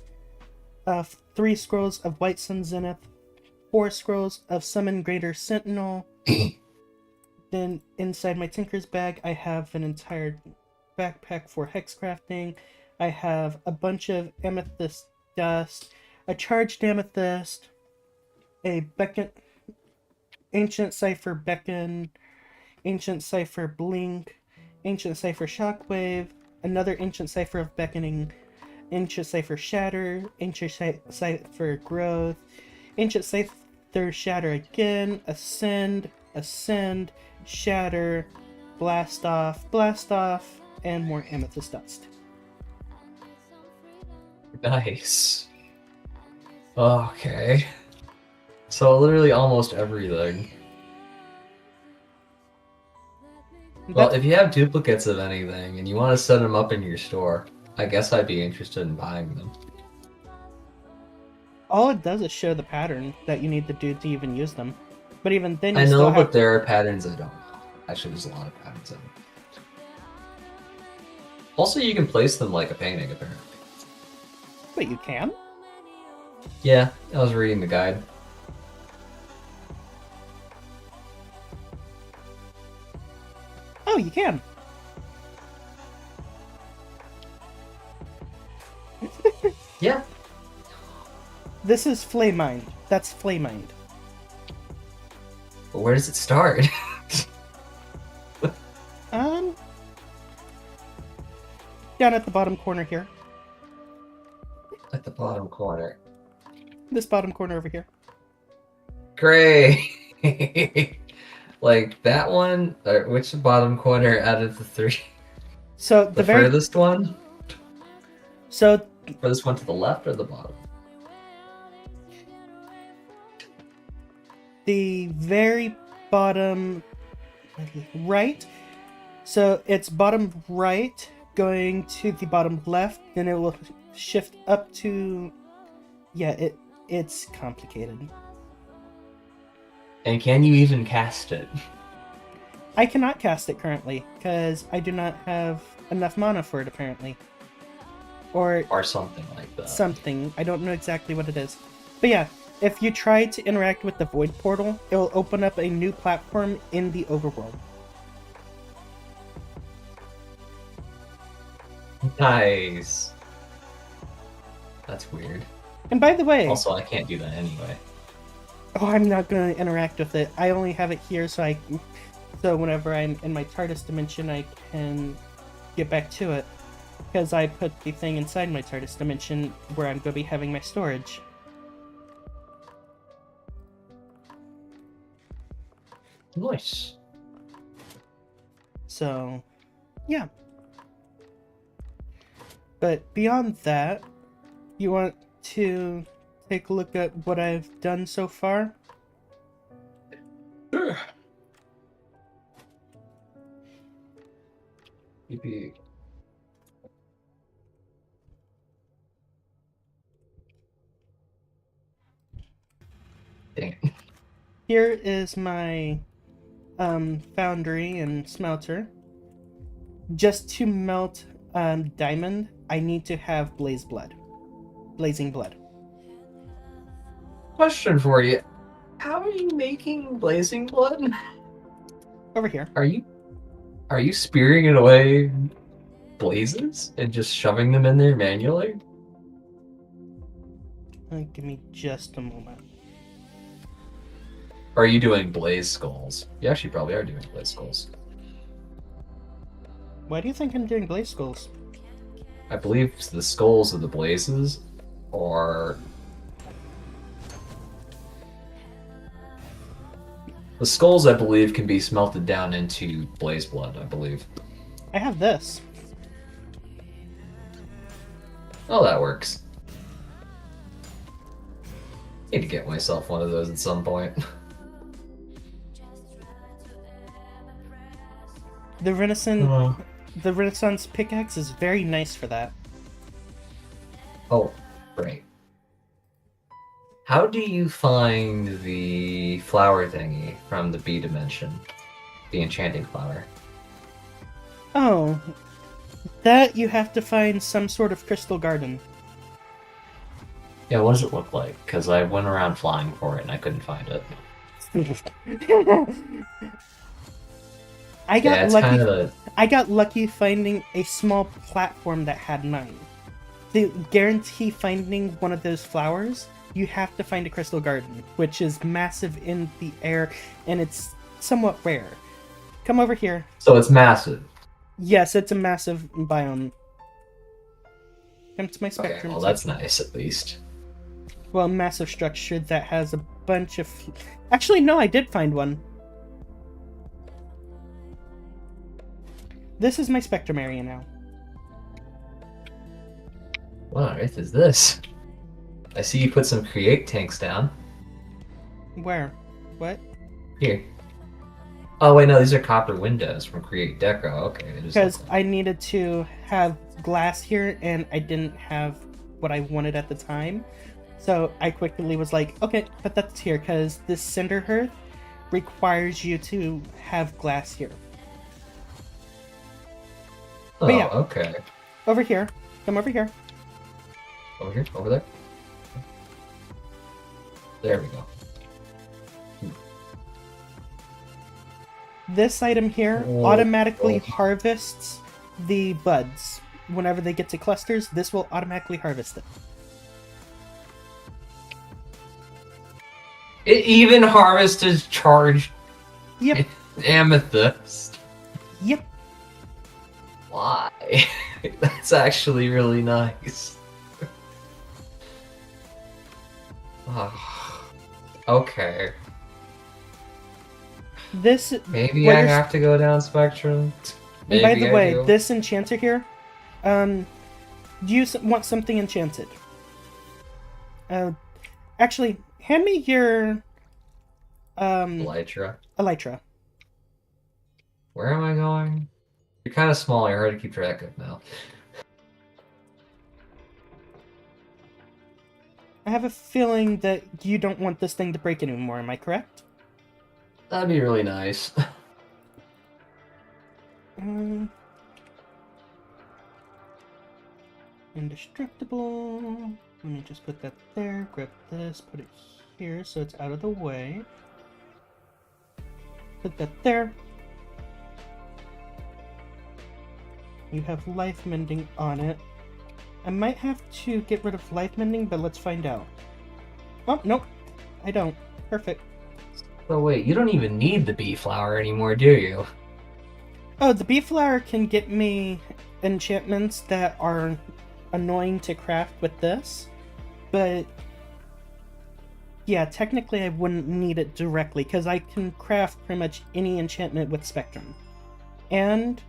3 scrolls of White Sun Zenith, 4 scrolls of Summon Greater Sentinel. Then inside my Tinker's bag, I have an entire backpack for hexcrafting. I have a bunch of amethyst dust, a charged amethyst, a beacon, ancient cipher beacon, ancient cipher blink, ancient cipher shockwave, another ancient cipher of beckoning, ancient cipher shatter, ancient cipher growth, ancient cipher shatter again, ascend, shatter, blast off, and more amethyst dust. Nice. Okay. So literally almost everything. Well, if you have duplicates of anything and you want to set them up in your store, I guess I'd be interested in buying them. All it does is show the pattern that you need to do to even use them. But even then, you I know, still but have. there are patterns I don't know. Actually, there's a lot of patterns I don't know. Also, you can place them like a painting, apparently. Wait, you can? Yeah, I was reading the guide. Oh, you can. Yeah. This is Flay Mind. That's Flay Mind. But where does it start? Down at the bottom corner here. At the bottom corner. This bottom corner over here. Great! Like that one? Or which bottom corner out of the 3? So The furthest one? So Furthest one to the left or the bottom? the very bottom right. So it's bottom right going to the bottom left, then it will shift up to. Yeah, it's complicated. And can you even cast it? I cannot cast it currently because I do not have enough mana for it apparently. Or something like that. something. I don't know exactly what it is. But yeah, if you try to interact with the Void Portal, it will open up a new platform in the overworld. Nice. That's weird. And by the way, Also, I can't do that anyway. oh, I'm not going to interact with it. I only have it here so whenever I'm in my TARDIS dimension, I can get back to it. Because I put the thing inside my TARDIS dimension where I'm going to be having my storage. Nice. So, yeah. But beyond that, you want to take a look at what I've done so far? Sure. Maybe. Dang it. Here is my foundry and smelter. Just to melt diamond, I need to have blazing blood. Question for you. How are you making blazing blood? Over here. Are you spearing it away blazes and just shoving them in there manually? Give me just a moment. Or are you doing blaze skulls? You actually probably are doing blaze skulls. Why do you think I'm doing blaze skulls? I believe the skulls of the blazes are... The skulls, I believe, can be smelted down into blaze blood, I believe. I have this. Oh, that works. Need to get myself one of those at some point. The Renaissance pickaxe is very nice for that. Oh, right. How do you find the flower thingy from the B dimension? The enchanting flower. Oh, that you have to find some sort of crystal garden. Yeah, what does it look like? Because I went around flying for it and I couldn't find it. I got Yeah, it's lucky. kind of I got lucky finding a small platform that had none. To guarantee finding one of those flowers, you have to find a crystal garden, which is massive in the air, and it's somewhat rare. Come over here. So it's massive. Yes, it's a massive biome. Come to my Okay, spectrum. well that's nice at least. Well, massive structure that has a bunch of... Actually, no, I did find one. This is my spectrum area now. What on earth is this? I see you put some create tanks down. Where? What? Here. Oh wait, no, these are copper windows from Create Deco. Okay. Because I needed to have glass here, and I didn't have what I wanted at the time. So I quickly was like, okay, put that here, because this cinder hearth requires you to have glass here. Oh, But yeah. okay. Over here. Come over here. Over here? Over there? There we go. This item here automatically harvests the buds. Whenever they get to clusters, this will automatically harvest it. It even harvests charged Yep. amethyst. Yep. Why? That's actually really nice. Oh, okay. This... Maybe I have to go down Spectrum. And by Maybe the I way, do. this enchanter here, do you want something enchanted? Actually, hand me your, Elytra. elytra. Where am I going? You're kind of small. You're hard to keep track of now. I have a feeling that you don't want this thing to break anymore, am I correct? That'd be really nice. Indestructible. Let me just put that there, grab this, put it here so it's out of the way. Put that there. You have life mending on it. I might have to get rid of life mending, but let's find out. Oh, nope. I don't. Perfect. Oh wait, you don't even need the bee flower anymore, do you? Oh, the bee flower can get me enchantments that are annoying to craft with this, but yeah, technically I wouldn't need it directly because I can craft pretty much any enchantment with Spectrum. And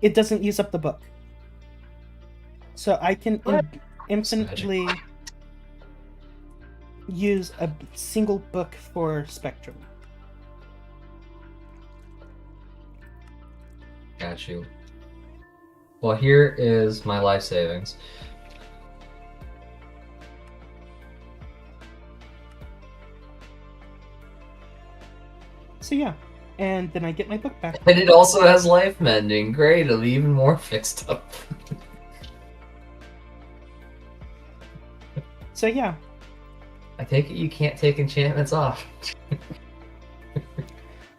it doesn't use up the book. So I can infinitely use a single book for Spectrum. Got you. Well, here is my life savings. So yeah, and then I get my book back. And it also has life mending. Great, it'll be even more fixed up. So yeah. I take it you can't take enchantments off.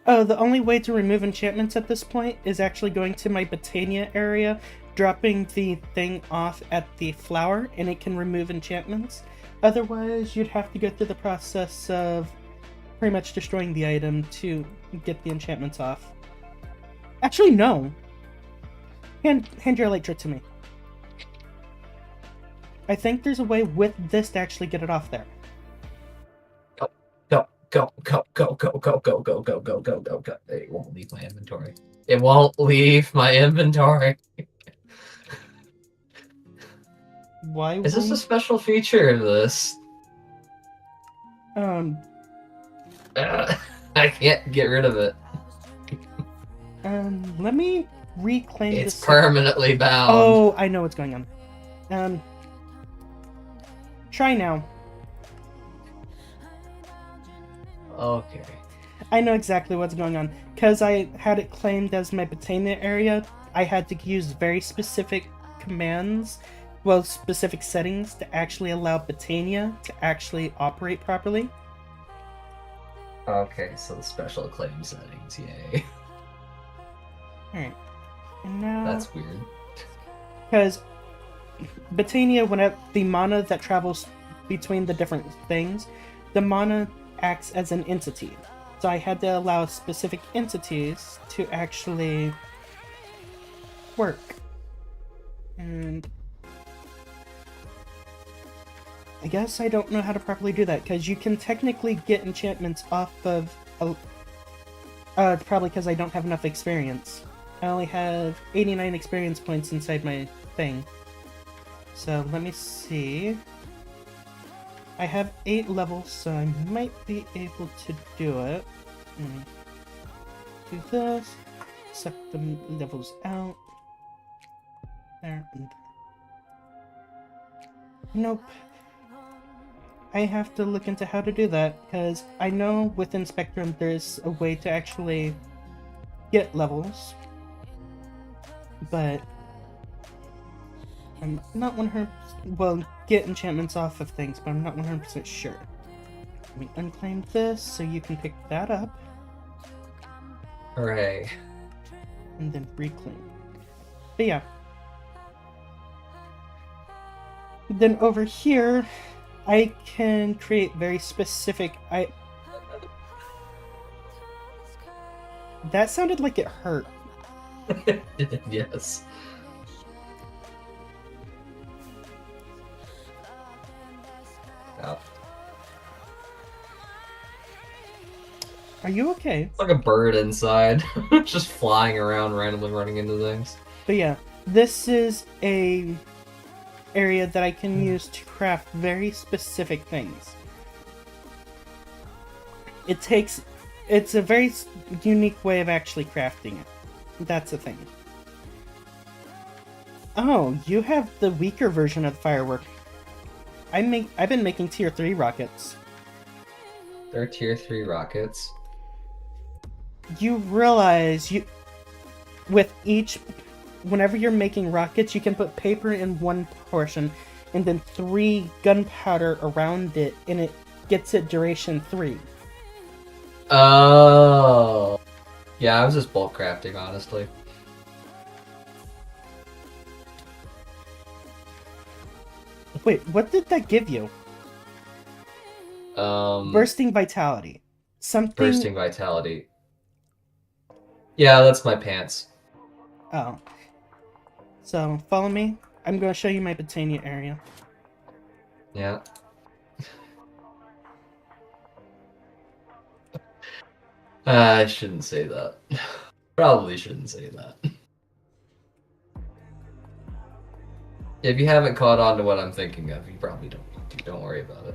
Oh, the only way to remove enchantments at this point is actually going to my Botania area, dropping the thing off at the flower, and it can remove enchantments. Otherwise, you'd have to go through the process of pretty much destroying the item to get the enchantments off. Actually, no. Hand your Elytra to me. I think there's a way with this to actually get it off there. Go. It won't leave my inventory. It won't leave my inventory. Why? Is this a special feature of this? I can't get rid of it. Let me reclaim this. It's permanently bound. Oh, I know what's going on. Try now. Okay. I know exactly what's going on. Because I had it claimed as my Botania area, I had to use very specific commands, well, specific settings to actually allow Botania to actually operate properly. Okay, so the special claim settings, yay. Alright. And now... That's weird. Because Botania, when the mana that travels between the different things, the mana acts as an entity. So I had to allow specific entities to actually work. And I guess I don't know how to properly do that, because you can technically get enchantments off of... probably because I don't have enough experience. I only have 89 experience points inside my thing. So let me see. I have 8 levels, so I might be able to do it. Do this. Suck the levels out. There and there. Nope. I have to look into how to do that, because I know within Spectrum there's a way to actually get levels. But I'm not 100%... Well, get enchantments off of things, but I'm not 100% sure. Let me unclaim this so you can pick that up. Hooray. And then reclaim. But yeah. Then over here, I can create very specific... That sounded like it hurt. Yes. Oh. Are you okay? It's like a bird inside, just flying around, randomly running into things. But yeah, this is a area that I can use to craft very specific things. It's a very unique way of actually crafting it. That's the thing. Oh, you have the weaker version of the firework. I've been making tier 3 rockets. They're tier 3 rockets. You realize whenever you're making rockets, you can put paper in one portion and then 3 gunpowder around it, and it gets it duration 3. Oh. Yeah, I was just bulk crafting, honestly. Wait, what did that give you? Bursting vitality. Something. Bursting vitality. Yeah, that's my pants. Oh. So, follow me. I'm going to show you my Botania area. Yeah. I shouldn't say that. Probably shouldn't say that. If you haven't caught on to what I'm thinking of, you probably don't need to. Don't worry about it.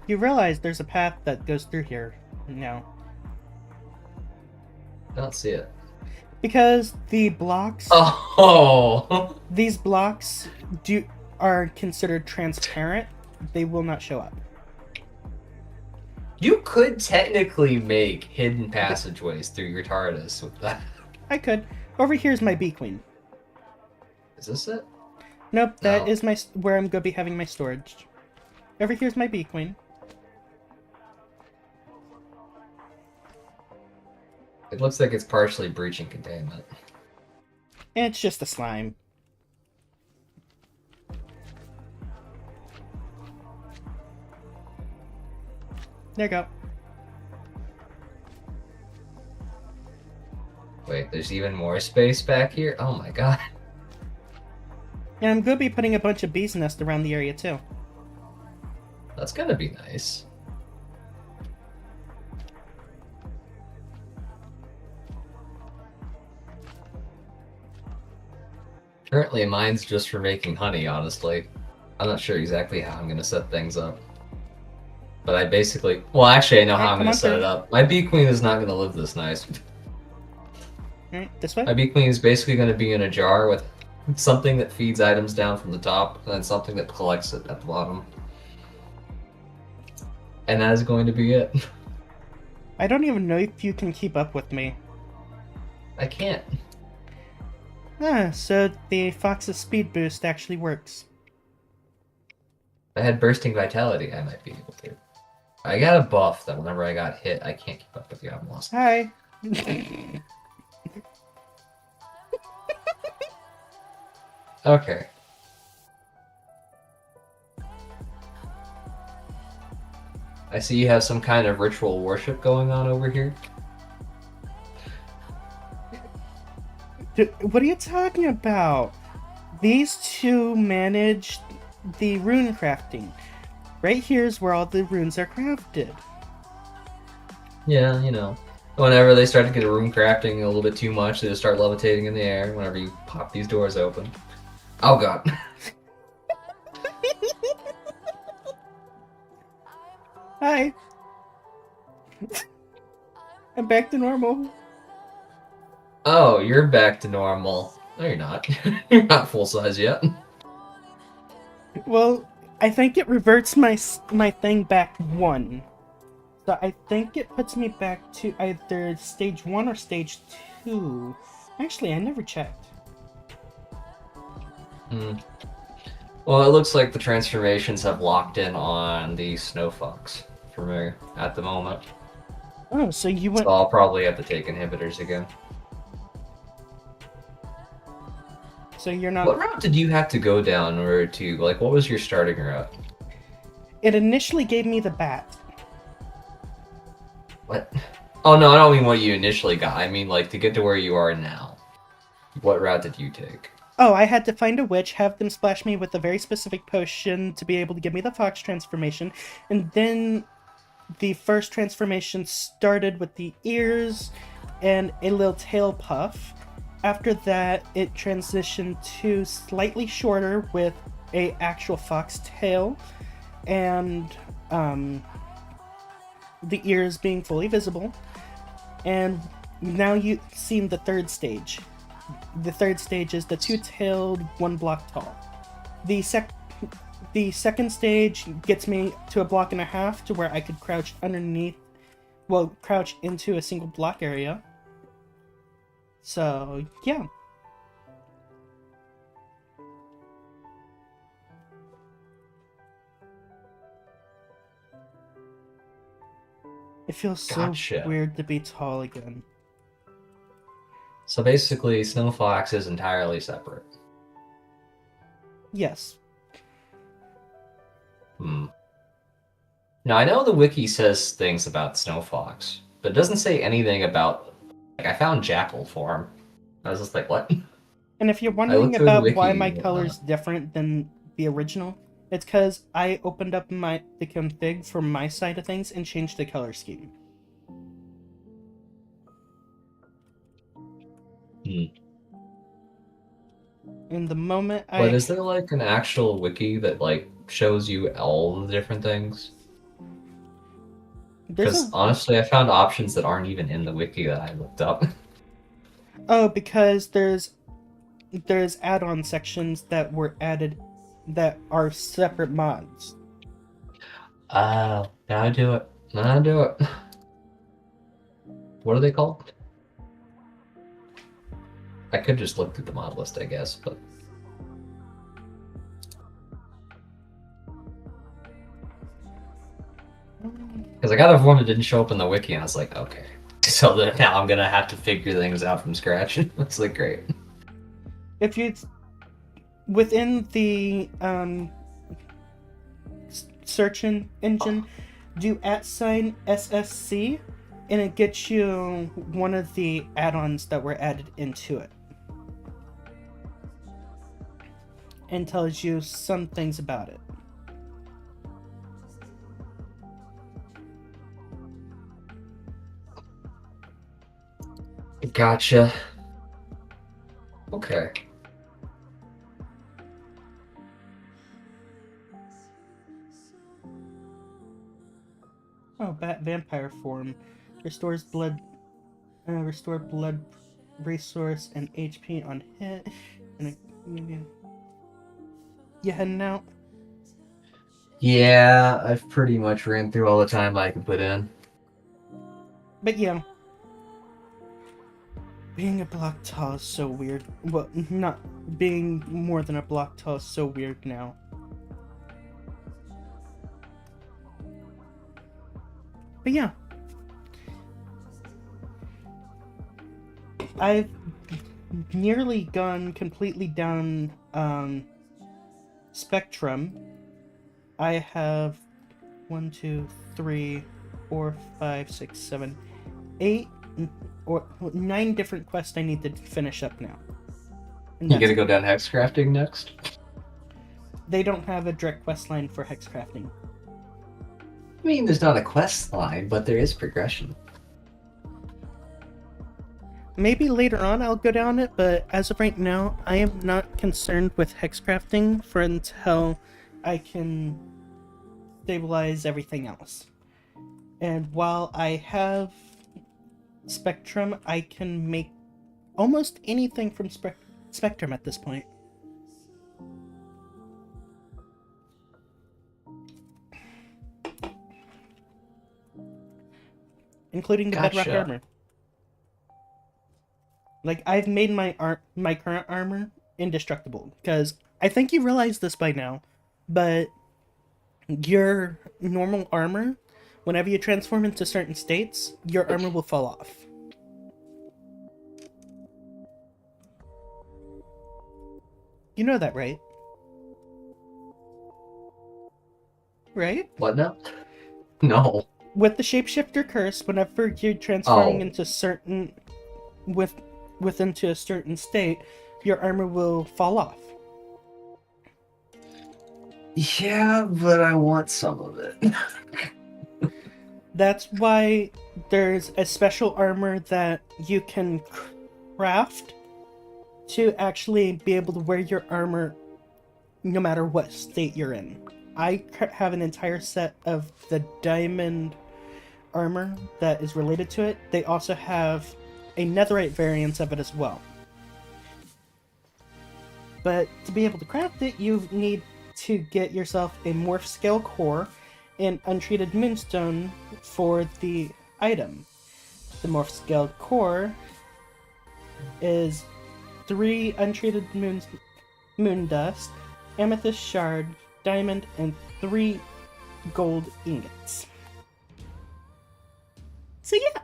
You realize there's a path that goes through here now. I don't see it. Because the blocks, Oh! these blocks are considered transparent. They will not show up. You could technically make hidden passageways through your TARDIS with that. I could. Over here's my bee queen. Is this it? Nope, that No. is where I'm gonna be having my storage. Over here's my bee queen. It looks like it's partially breaching containment. And it's just a slime. There you go. Wait, there's even more space back here? Oh my god. And I'm gonna be putting a bunch of bees' nests around the area too. That's gonna be nice. Currently, mine's just for making honey, honestly. I'm not sure exactly how I'm gonna set things up. But I basically... Well, actually, I know how I'm gonna set it up. My bee queen is not gonna live this nice. Alright, this way? My bee queen is basically gonna be in a jar with something that feeds items down from the top, and then something that collects it at the bottom. And that is going to be it. I don't even know if you can keep up with me. I can't. Ah, so the Fox's speed boost actually works. If I had bursting vitality, I might be able to. I got a buff that whenever I got hit, I can't keep up with you. I'm lost. Hi. Okay. I see you have some kind of ritual worship going on over here. What are you talking about? These two manage the rune crafting. Right here's where all the runes are crafted. Yeah, you know. Whenever they start to get a room crafting a little bit too much, they just start levitating in the air whenever you pop these doors open. Oh god. Hi. I'm back to normal. Oh, you're back to normal. No, you're not. You're not full size yet. Well, I think it reverts my thing back 1. So I think it puts me back to either stage 1 or stage 2. Actually, I never checked. Hmm. Well, it looks like the transformations have locked in on the Snow Fox for me at the moment. Oh, so you went... So I'll probably have to take inhibitors again. So you're not... What route did you have to go down in order to, like, what was your starting route? It initially gave me the bat. What? Oh no, I don't mean what you initially got. I mean, like, to get to where you are now. What route did you take? Oh, I had to find a witch, have them splash me with a very specific potion to be able to give me the fox transformation, and then the first transformation started with the ears and a little tail puff. After that, it transitioned to slightly shorter with a actual fox tail, and the ears being fully visible. And now you've seen the third stage. The third stage is the two-tailed, 1 block tall. The second stage gets me to a block and a half to where I could crouch underneath, well, crouch into a single block area. So, yeah. It feels so Gotcha. weird to be tall again. So basically, Snow Fox is entirely separate. Yes. Hmm. Now, I know the wiki says things about Snow Fox, but it doesn't say anything about... Like, I found Jackal form. I was just like, what? And if you're looked wondering through the about wiki why my and color's different than the original, it's because I opened up the config for my side of things and changed the color scheme. Hmm. And the moment But is there, like, an actual wiki that, like, shows you all the different things? Because, honestly, I found options that aren't even in the wiki that I looked up. Oh, because there's add-on sections that were added that are separate mods. Oh, now I do it. Now I do it. What are they called? I could just look through the mod list, I guess, but because I got a form that didn't show up in the wiki, and I was like, okay. So then now I'm gonna have to figure things out from scratch. It's like great. If you within the search engine, do @SSC, and it gets you one of the add-ons that were added into it, and tells you some things about it. Gotcha. Okay. Oh, vampire form restore blood resource and HP on hit. And you heading out? Yeah, I've pretty much ran through all the time I can put in. But yeah, being a block tall is so weird. Well, not being more than a block tall is so weird now. But yeah, I've nearly gone completely down Spectrum. I have 1, 2, 3, 4, 5, 6, 7, 8 or 9 different quests I need to finish up now. And You that's gonna it. go down hex crafting next? They don't have a direct quest line for hex crafting. I mean, there's not a quest line, but there is progression. Maybe later on I'll go down it, but as of right now, I am not concerned with hex crafting for until I can stabilize everything else. And while I have Spectrum, I can make almost anything from Spectrum at this point. Including the bedrock Gotcha. armor. Like, I've made my current armor indestructible, because I think you realize this by now, but your normal armor, whenever you transform into certain states, your armor will fall off. You know that, right? Right? What now? No. With the shapeshifter curse, whenever you're transforming Oh. into certain into a certain state, your armor will fall off. Yeah, but I want some of it. That's why there's a special armor that you can craft to actually be able to wear your armor no matter what state you're in. I have an entire set of the diamond armor that is related to it. They also have a netherite variant of it as well. But to be able to craft it, you need to get yourself a morph scale core and untreated moonstone for the item. The morph scale core is 3 untreated moon dust, amethyst shard, diamond, and 3 gold ingots. So yeah.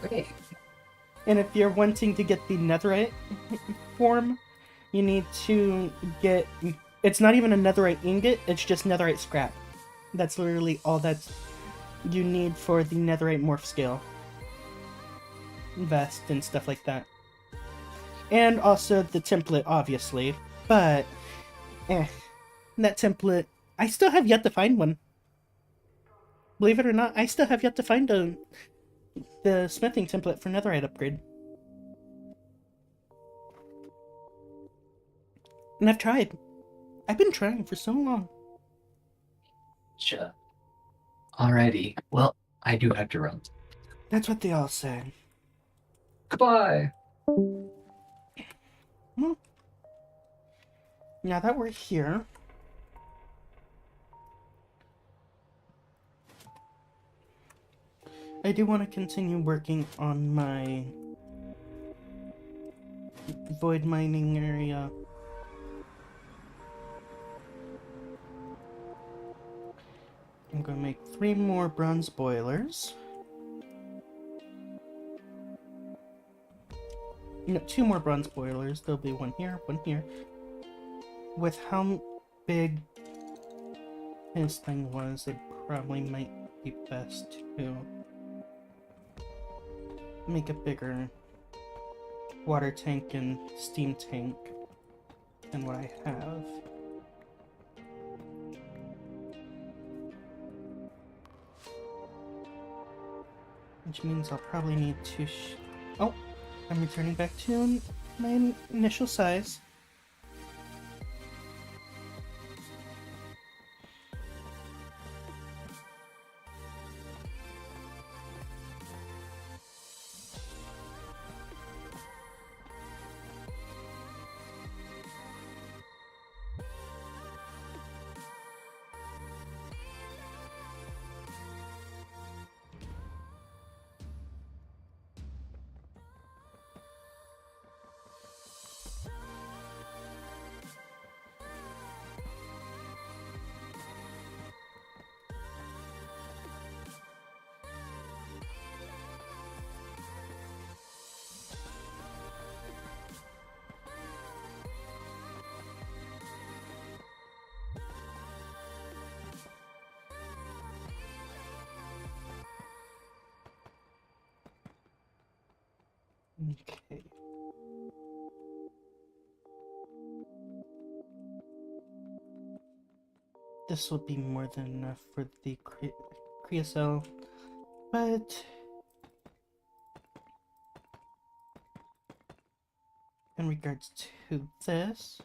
Okay. And if you're wanting to get the netherite form, you need to get... It's not even a netherite ingot, it's just netherite scrap. That's literally all that you need for the netherite morph scale. Vest and stuff like that. And also the template, obviously. But, that template... I still have yet to find one. Believe it or not, I still have yet to find the smithing template for netherite upgrade. And I've tried. I've been trying for so long. Sure. Alrighty. Well, I do have to run. That's what they all said. Goodbye. Well, now that we're here, I do want to continue working on my void mining area. I'm going to make 3 more bronze boilers. No, 2 more bronze boilers. There'll be one here, one here. With how big his thing was, it probably might be best to make a bigger water tank and steam tank than what I have. Which means I'll probably need to oh, I'm returning back to my initial size. Okay. This will be more than enough for the creosote, but in regards to this,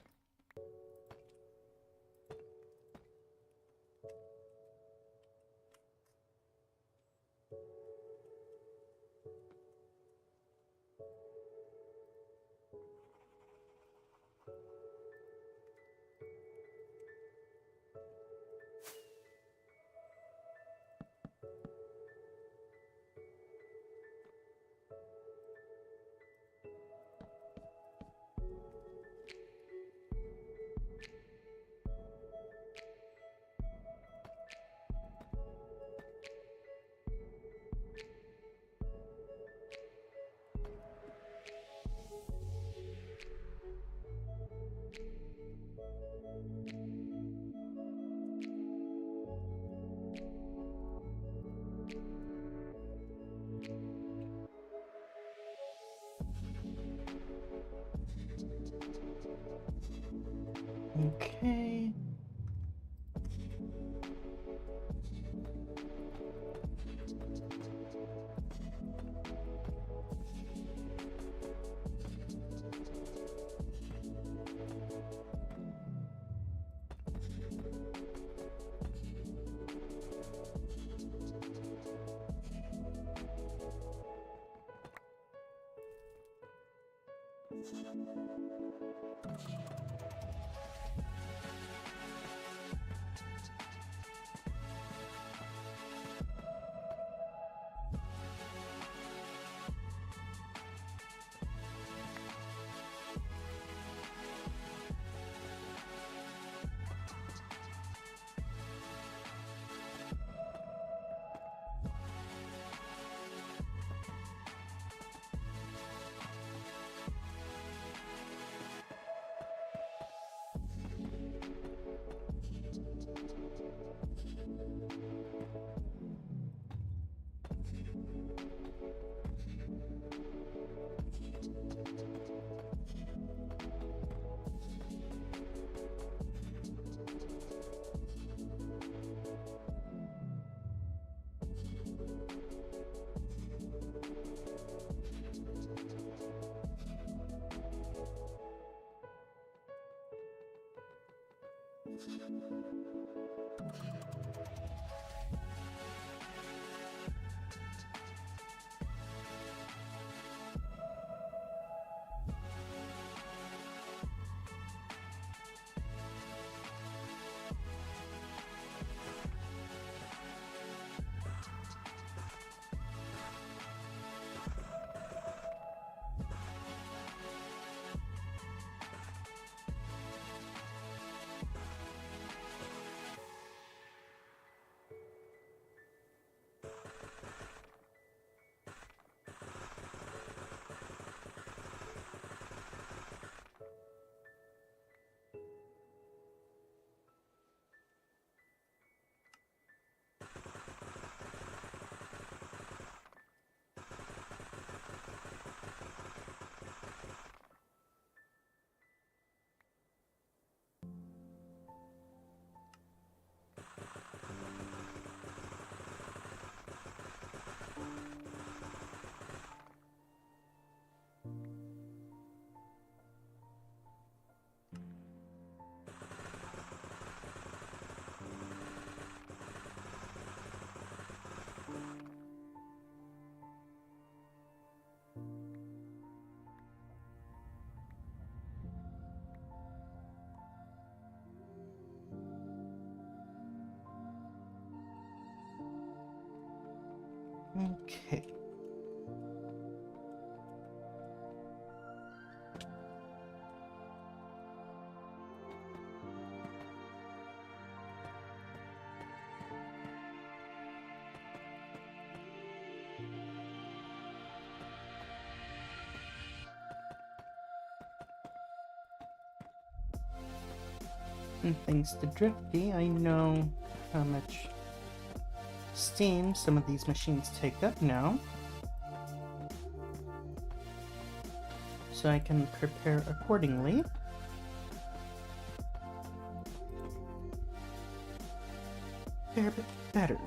okay. Okay. And thanks to Drifty, I know how much steam some of these machines take up now. So I can prepare accordingly. Fair bit better.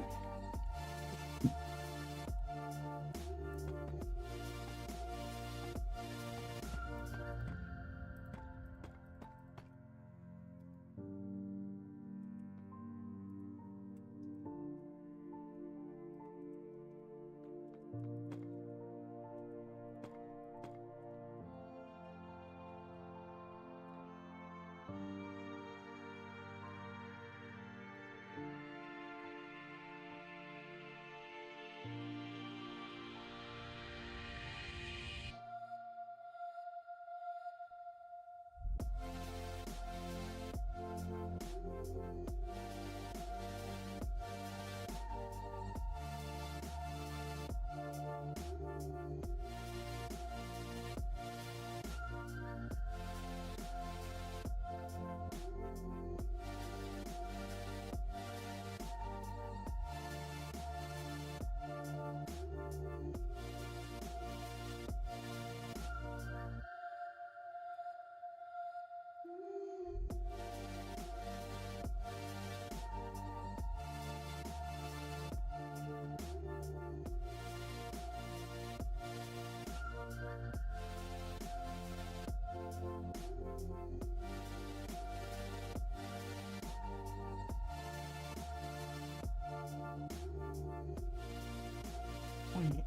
Wait.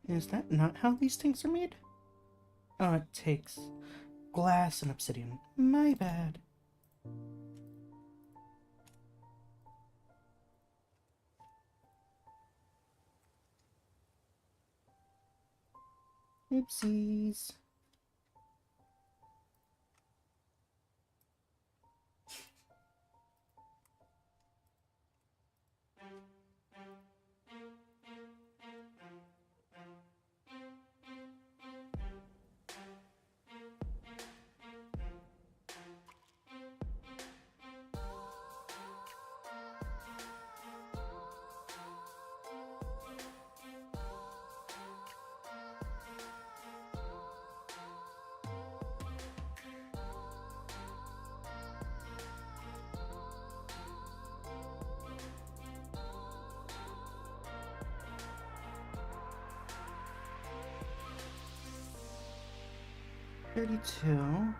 Is that not how these things are made? Oh, it takes glass and obsidian. My bad. Oopsies. $32.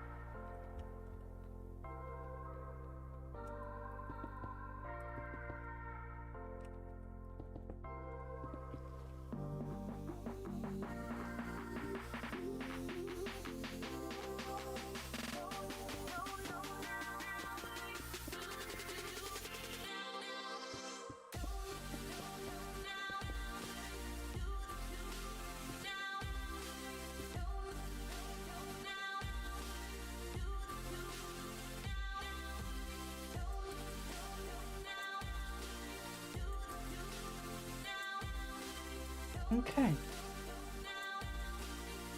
Okay.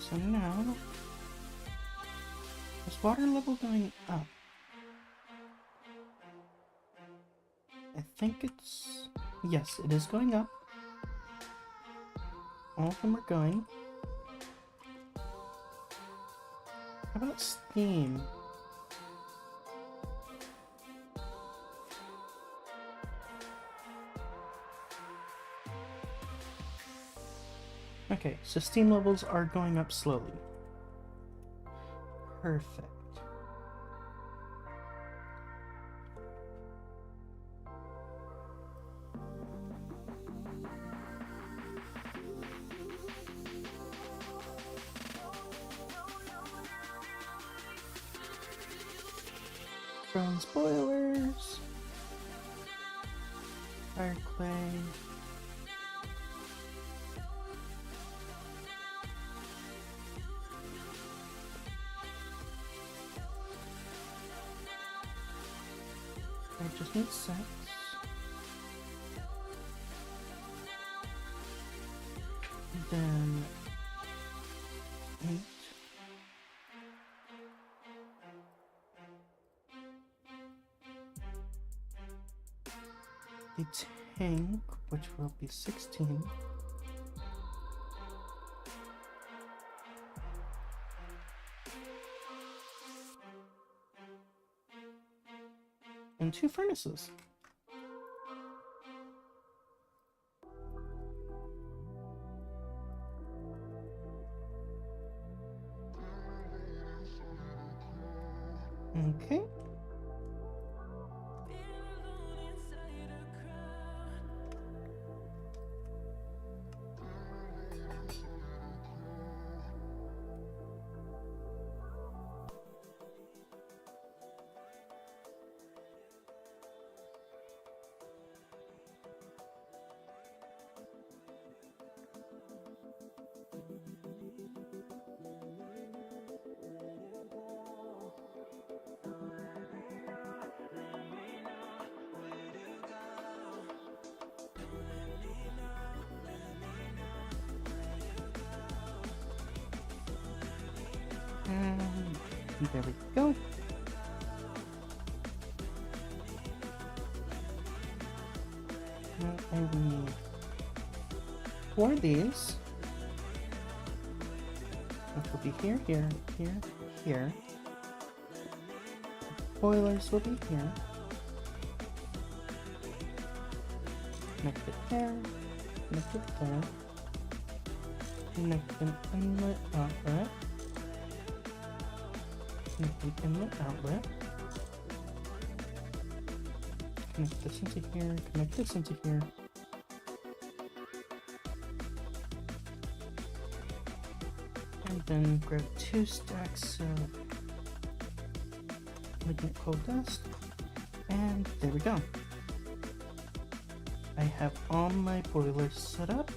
So now, is water level going up? I think it's... Yes, it is going up. All of them are going. How about steam? Okay, so steam levels are going up slowly. Perfect. Bronze boilers. fire clay. I just need 6. Then 8. The tank, which will be 16. And 2 furnaces. Okay. And there we go. Now I need 4 of these. Which will be here, here, here, here. Boilers will be here. Connect it there. Connect it there. Connect an inlet outlet. Connect an inlet outlet. Connect this into here. Connect this into here. And then grab 2 stacks of lignite coal dust. And there we go. I have all my boilers set up.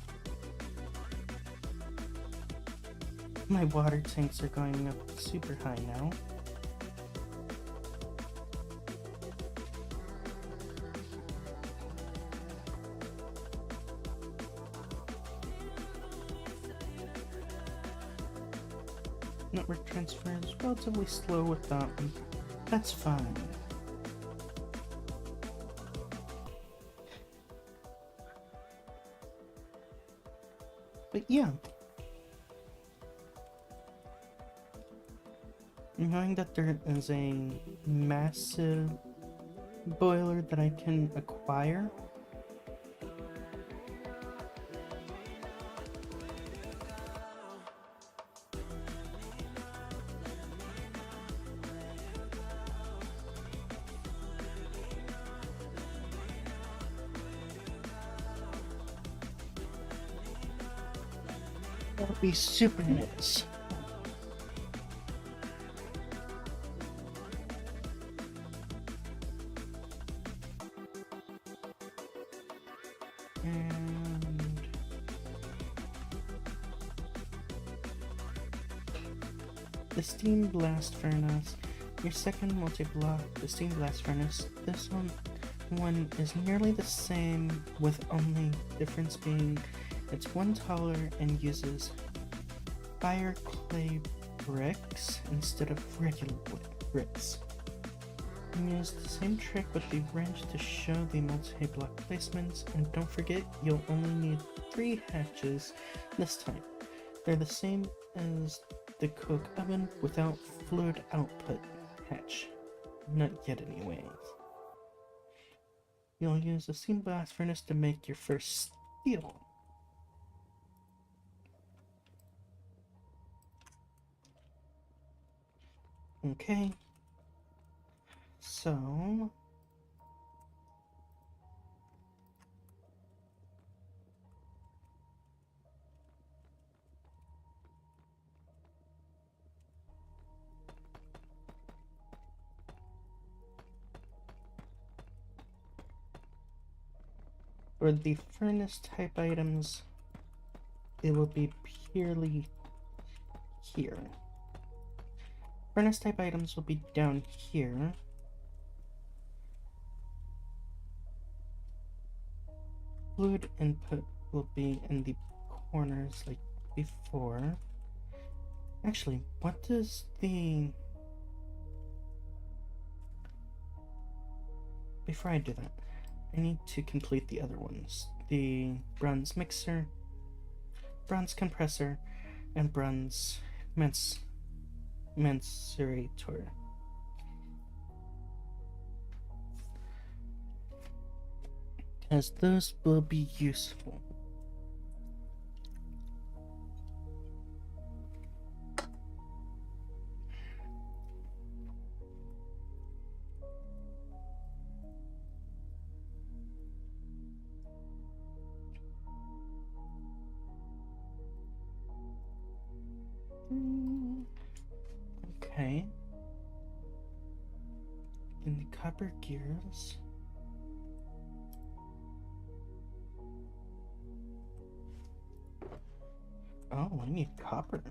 My water tanks are going up super high now. Network transfer is relatively slow with that one. That's fine. But yeah. Knowing that there is a massive boiler that I can acquire, that would be super nice. And the steam blast furnace, your second multi-block, the steam blast furnace, this one is nearly the same, with only difference being it's 1 taller and uses fire clay bricks instead of regular wood bricks. Use the same trick with the wrench to show the multi-block placements, and don't forget you'll only need 3 hatches this time. They're the same as the coke oven without fluid output hatch. Not yet anyways. You'll use a steam blast furnace to make your first steel. Okay. So For the furnace type items, it will be purely here. Furnace type items will be down here. Fluid input will be in the corners like before. Actually, what does the... Before I do that, I need to complete the other ones. The bronze mixer, bronze compressor, and bronze mensurator. As those will be useful. Okay. In the copper gears. Oh, I need copper.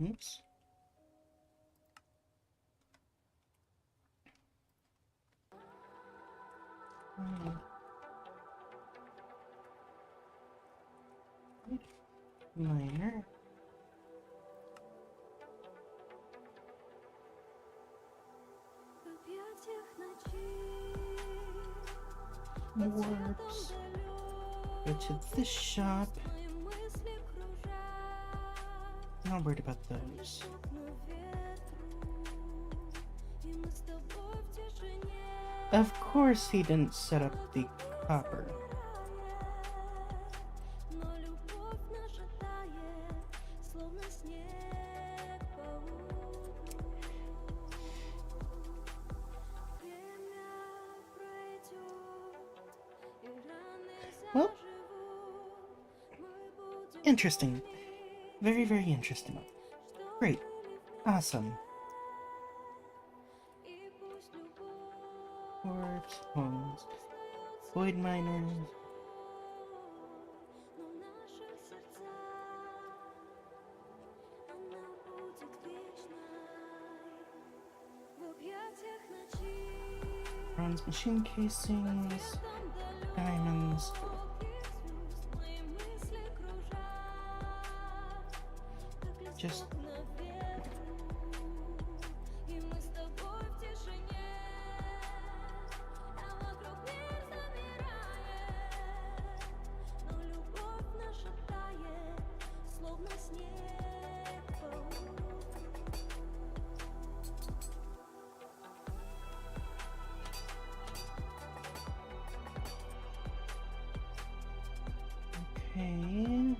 Oops. Miner. Warps. Go to this shop. Not worried about those. Of course he didn't set up the copper. Well, interesting. Very, very interesting. Great. Awesome. Orbs, homes, void miners. Bronze machine casings, diamonds. Just okay.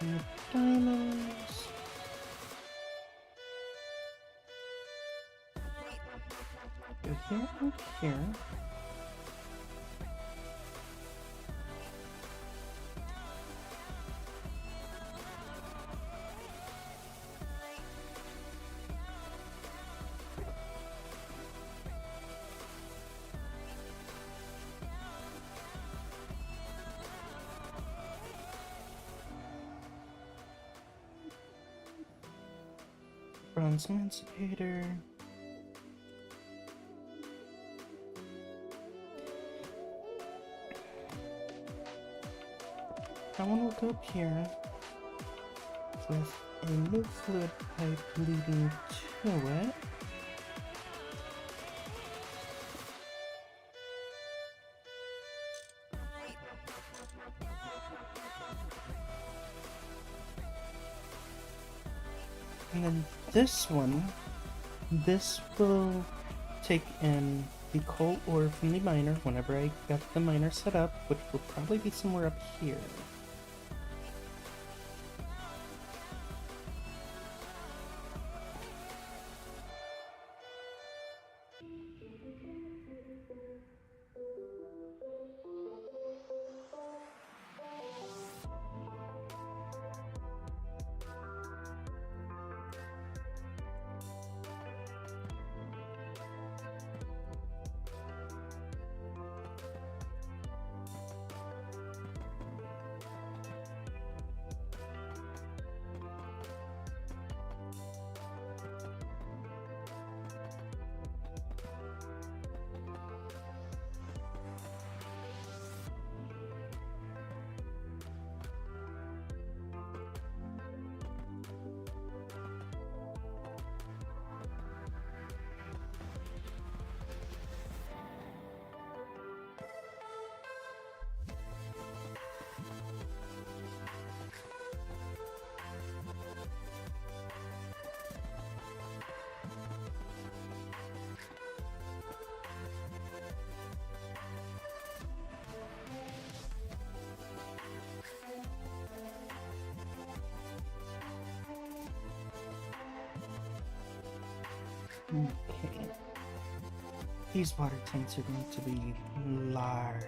And the dinos. Go here and here. Bronze Emancipator. That one will go up here with a new fluid pipe leading to it. And then this one, this will take in the coal ore from the miner whenever I got the miner set up, which will probably be somewhere up here. Okay. These water tanks are going to be large.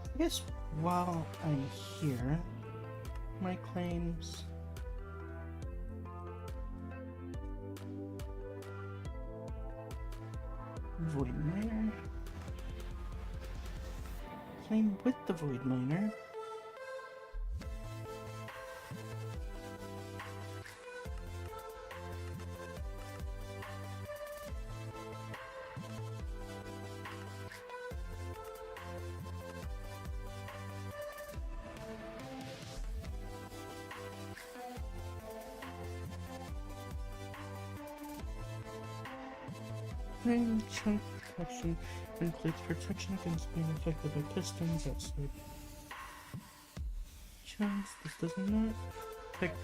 I guess while I'm here, my claims. Void Miner. Claim with the Void Miner. Chunk protection includes protection against being affected by pistons outside chunks. This does not affect.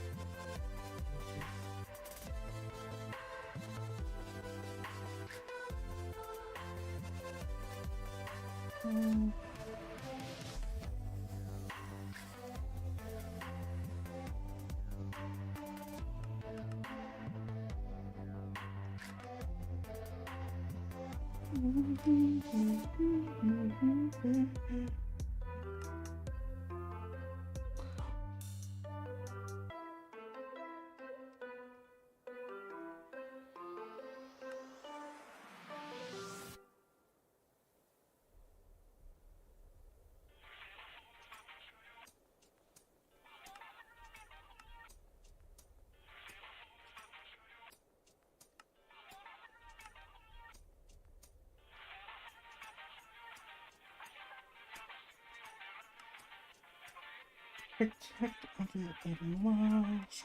Protect other walls.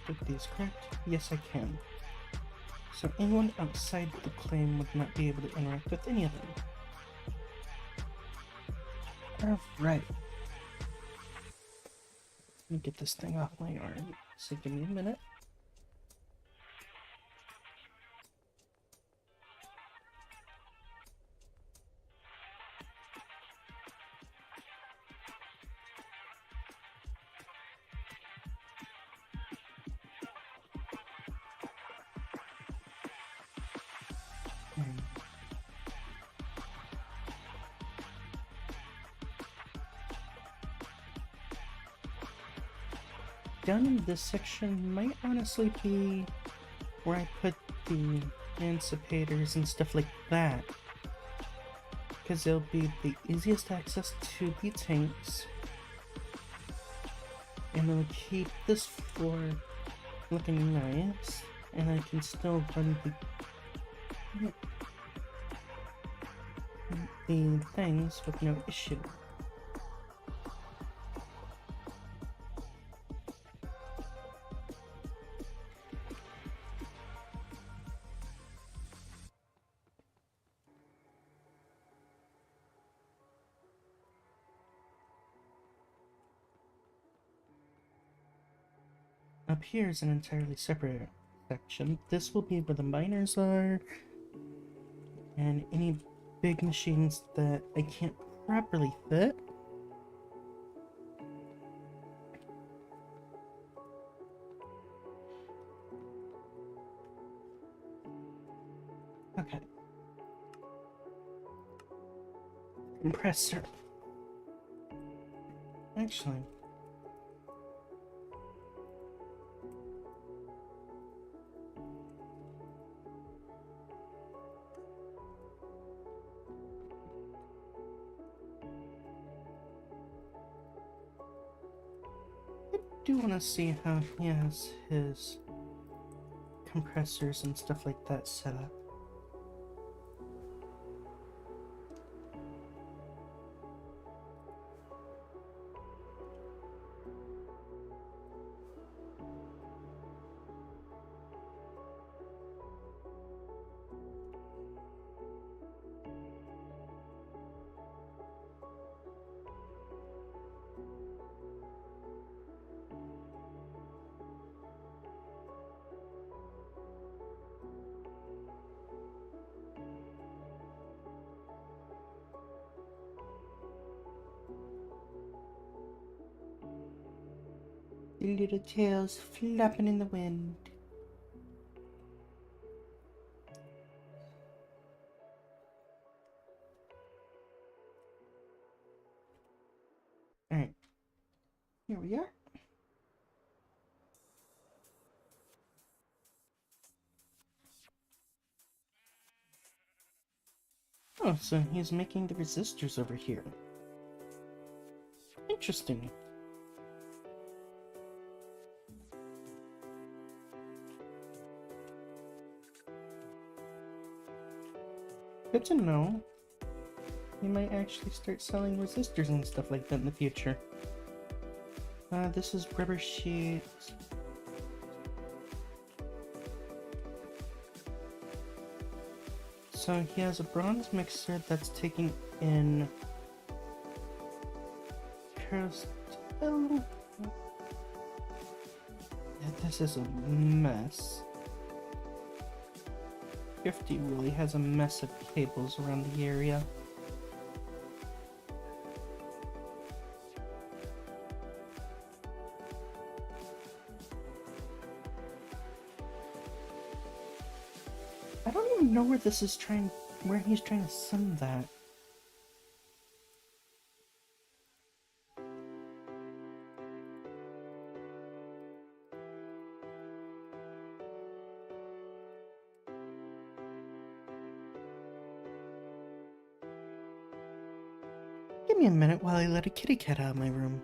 with these, correct? Yes, I can. So anyone outside the claim would not be able to interact with any of them. Alright. Let me get this thing off my arm. So give me a minute. Down in this section might honestly be where I put the emancipators and stuff like that. Because it'll be the easiest access to the tanks. And it'll keep this floor looking nice. And I can still run the things with no issue. Up here is an entirely separate section. This will be where the miners are, and any big machines that I can't properly fit. Okay. Compressor. Actually, I do want to see how he has his compressors and stuff like that set up. The little tails flapping in the wind. Alright. Here we are. Oh, so he's making the resistors over here. Interesting. Good to know. We might actually start selling resistors and stuff like that in the future. This is rubber sheets. So he has a bronze mixer that's taking in Oh, this is a mess. 50 really has a mess of cables around the area. I don't even know where this is where he's trying to send that. Give me a minute while I let a kitty cat out of my room.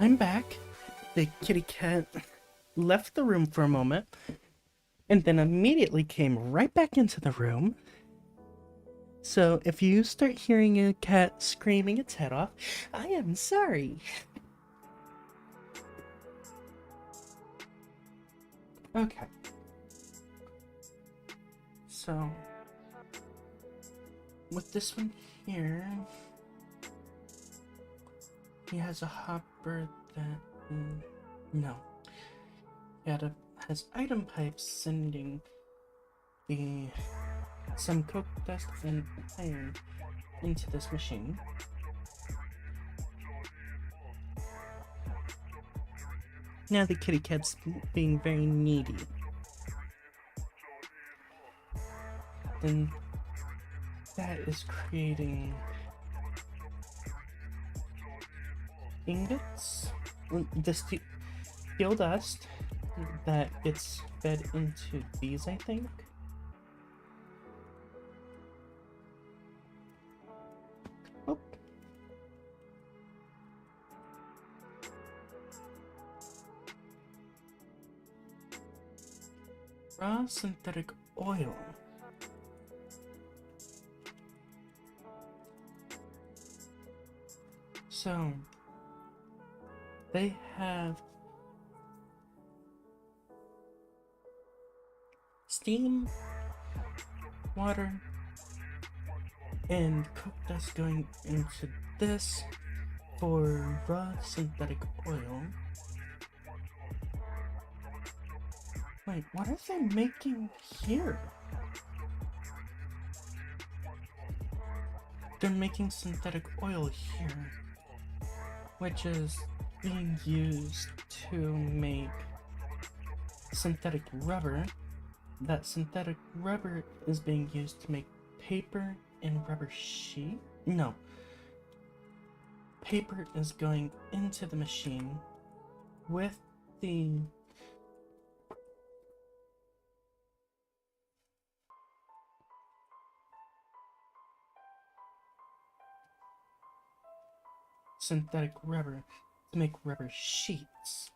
I'm back. The kitty cat left the room for a moment and then immediately came right back into the room. So if you start hearing a cat screaming its head off, I am sorry. Okay. So with this one here, he has a hopper that no. Has item pipes sending some coke dust and iron into this machine. Now the kitty cat's being very needy. Then that is creating ingots, the steel dust that gets fed into these, I think. Oh. Raw synthetic oil. So they have steam, water, and coke dust going into this for raw synthetic oil. Wait, what are they making here? They're making synthetic oil here, which is being used to make synthetic rubber. That synthetic rubber is being used to make paper and rubber sheet? No. Paper is going into the machine with the synthetic rubber to make rubber sheets.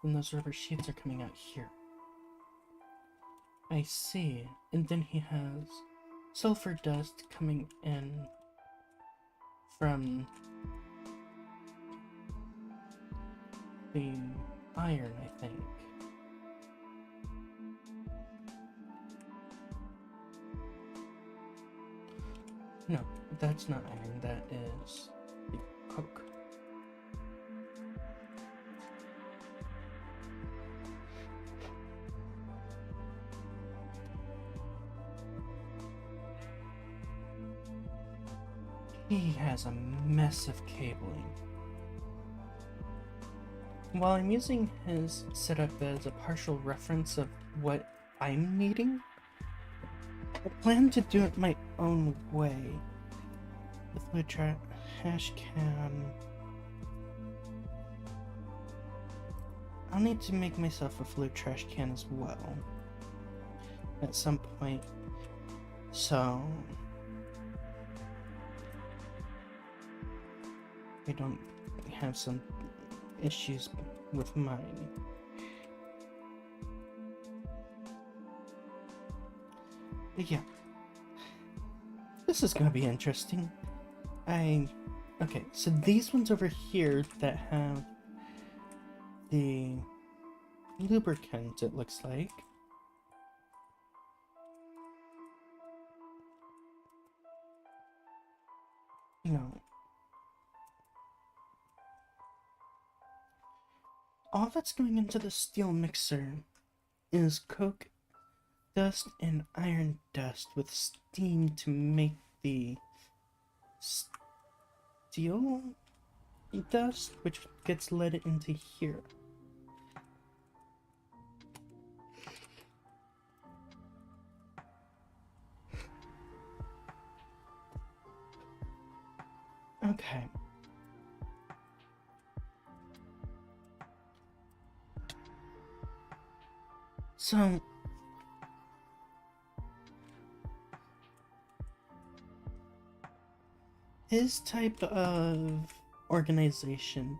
And those rubber sheets are coming out here. I see. And then he has sulfur dust coming in from the iron, I think. No, that's not iron, that is the coke. He has a mess of cabling. While I'm using his setup as a partial reference of what I'm needing, I plan to do it my own way. The fluid trash can. I'll need to make myself a fluid trash can as well at some point. So I don't have some issues with mine. But yeah, this is gonna be interesting. Okay, so these ones over here that have the lubricant, it looks like. No. All that's going into the steel mixer is coke dust and iron dust with steam to make the steel dust, which gets let into here. Okay. So his type of organization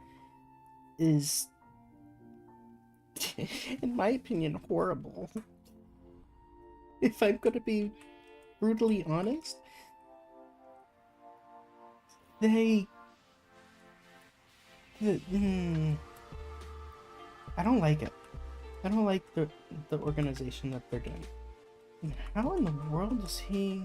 is, in my opinion, horrible. If I'm gonna be brutally honest, they... I don't like it. I don't like the organization that they're doing. And how in the world is he...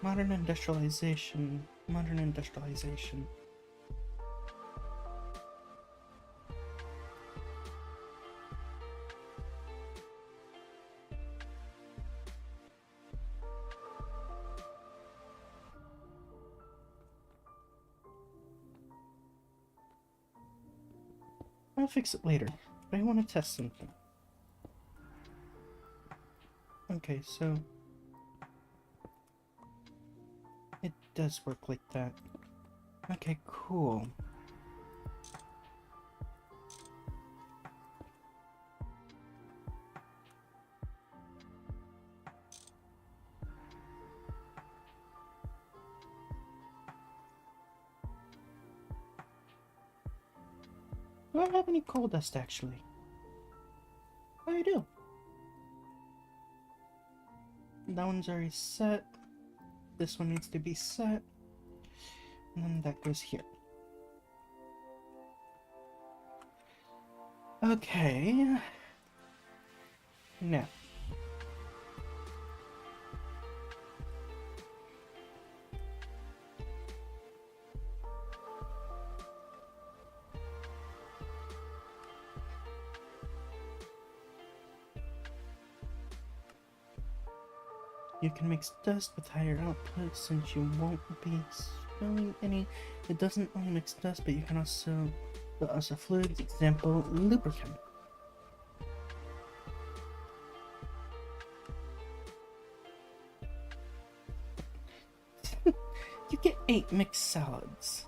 Modern industrialization. Modern industrialization. I'll fix it later, but I want to test something. Okay, so... it does work like that. Okay, cool. Do I have any coal dust, actually? Oh, I do. That one's already set. This one needs to be set. And then that goes here. Okay. Now. You can mix dust with higher output since you won't be spilling any. It doesn't only mix dust, but you can also put also fluids, example, lubricant. You get 8 mixed salads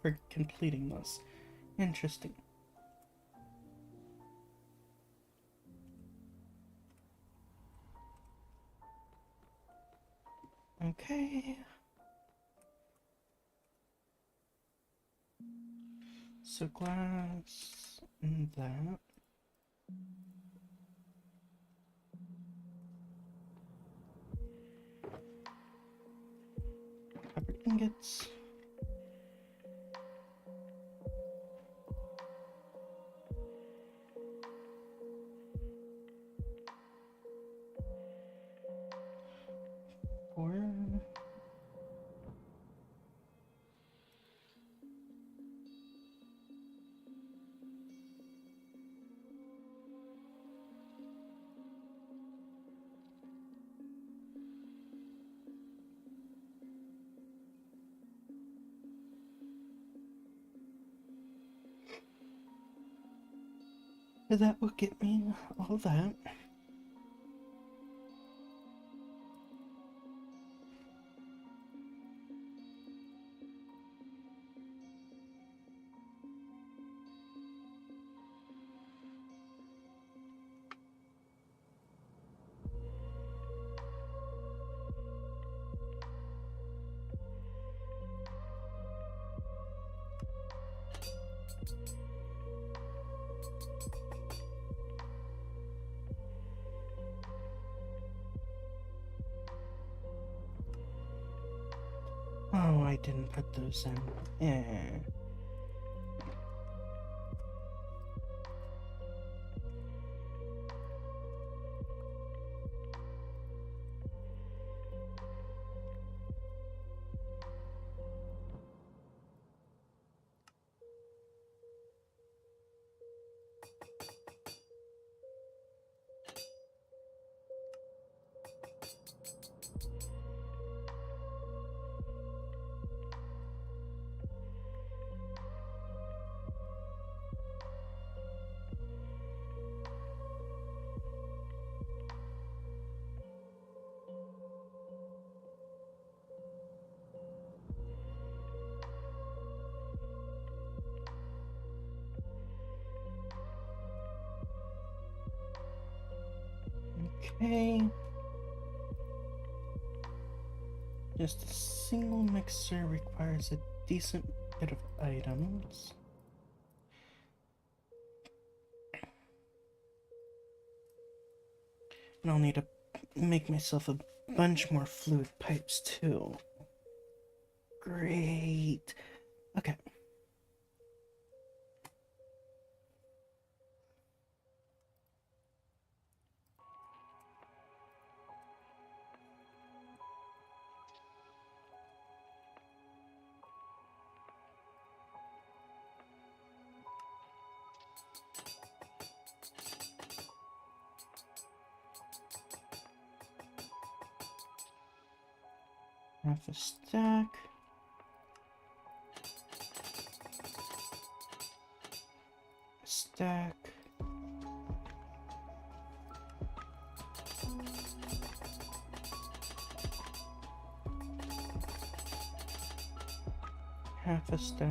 for completing this. Interesting. Okay. So glass and that. Copper ingots. Four. That will get me all that. Oh, I didn't put those in. Eh. Okay. Just a single mixer requires a decent bit of items. And I'll need to make myself a bunch more fluid pipes too. Great. Okay. Half a stack. A stack. Half a stack.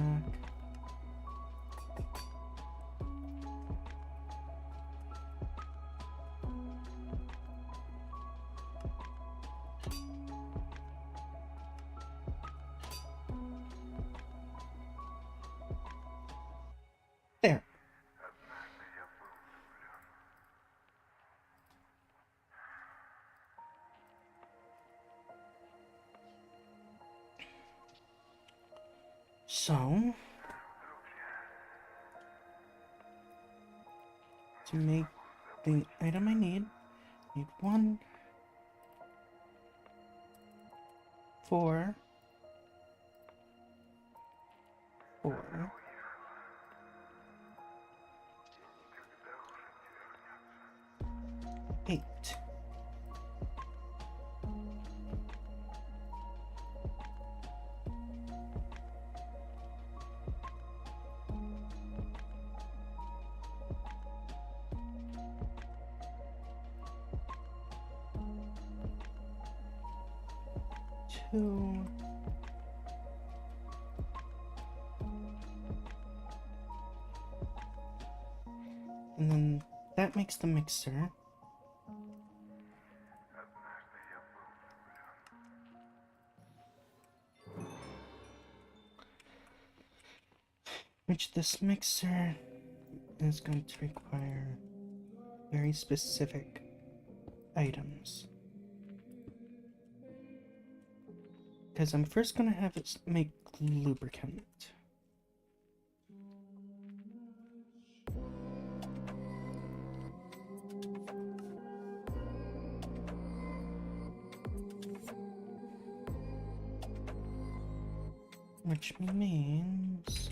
There. So, to make the item I need 1, 4, 4, 8. Two. And then that makes the mixer. Which this mixer is going to require very specific items. Because I'm first going to have it make lubricant. Which means...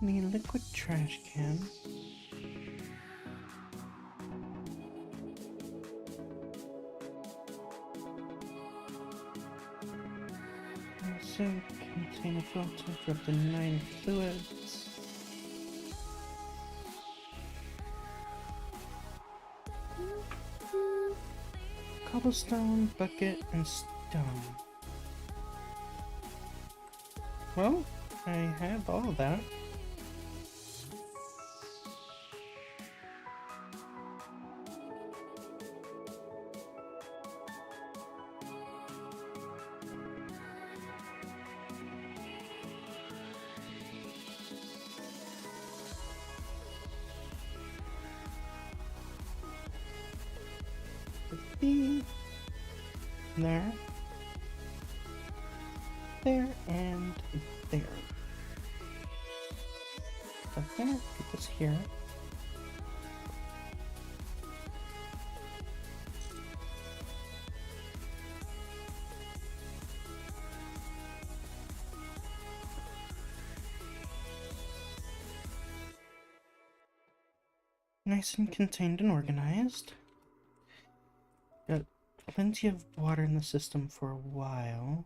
The liquid trash can. Also contain a filter for up to 9 fluids. Cobblestone, bucket, and stone. Well, I have all of that. There. There and there. Okay, put this here. Nice and contained and organized. Got plenty of water in the system for a while.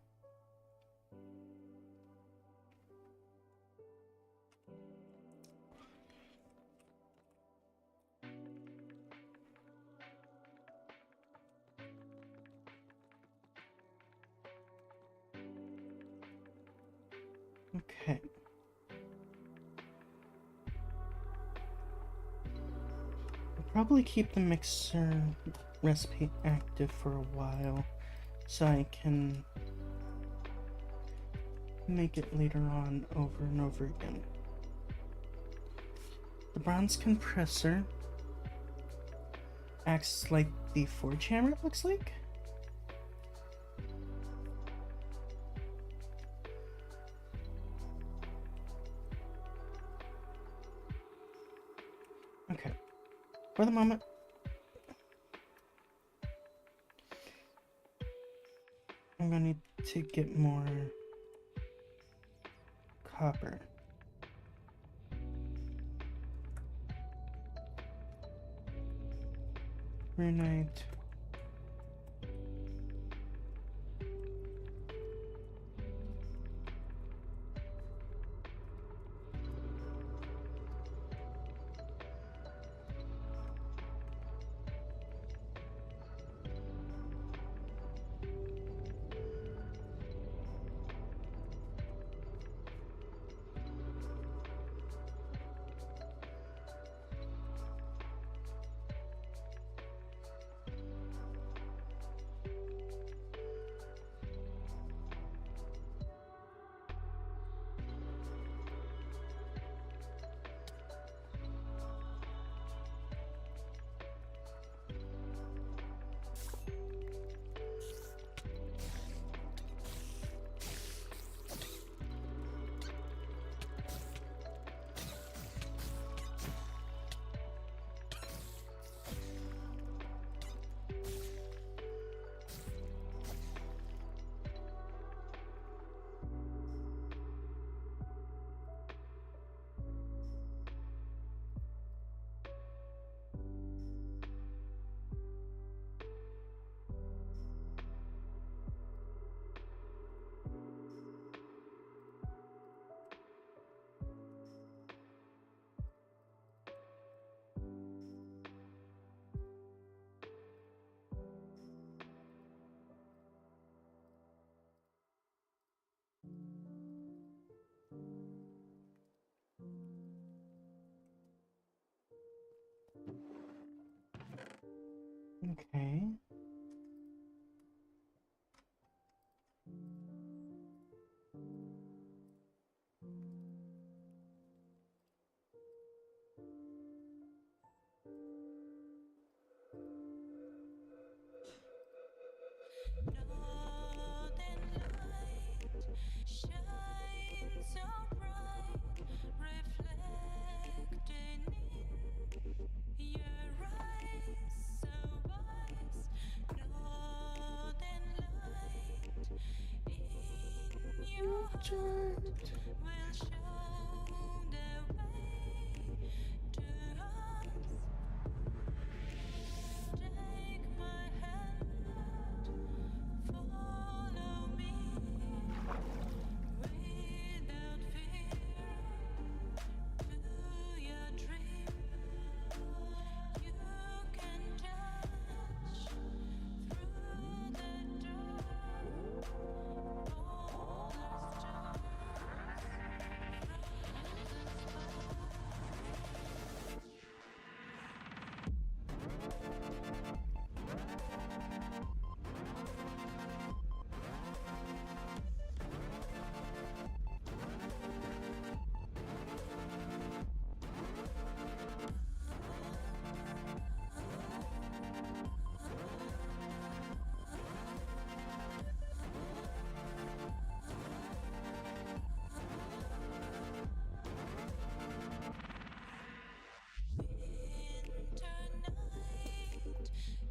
Okay. I'll probably keep the mixer recipe active for a while so I can make it later on over and over again. The bronze compressor acts like the forge hammer, it looks like. Okay, for the moment, I'm gonna need to get more copper. Runite. Okay.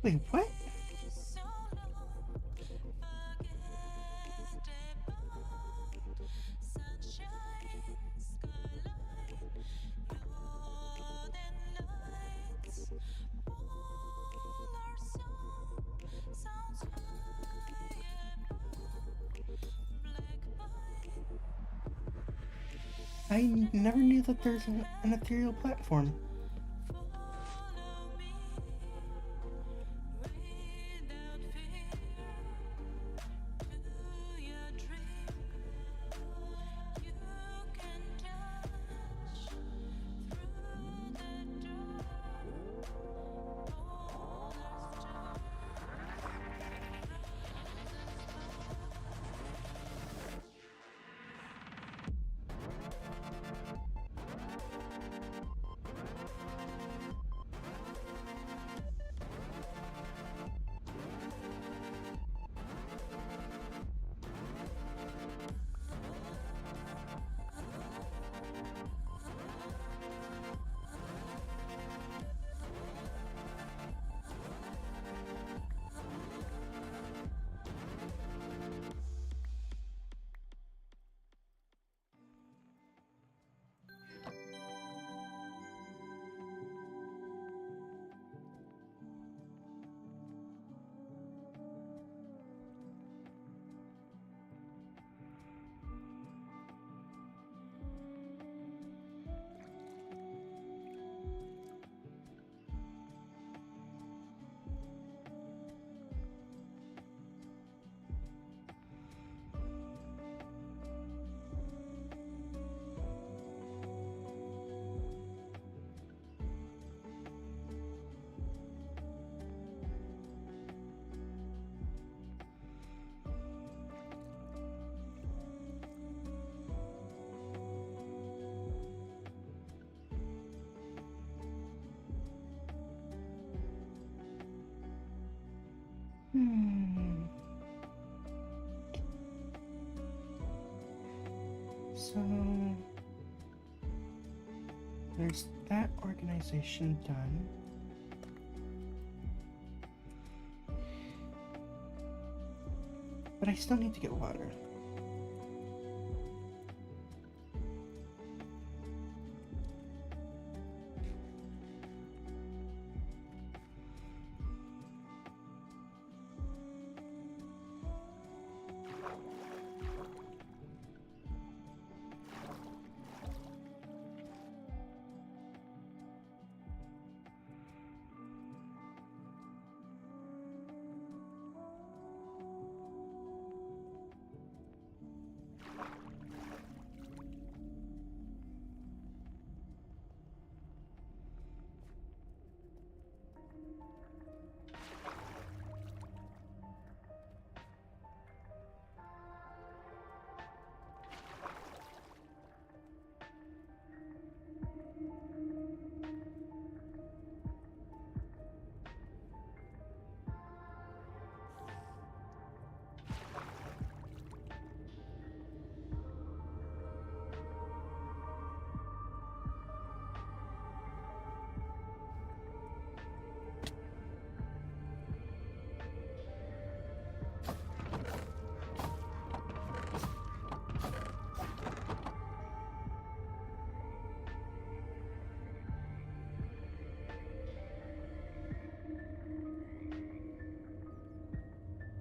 Wait, what? I never knew that there's an ethereal platform. Hmm. So there's that organization done. But I still need to get water.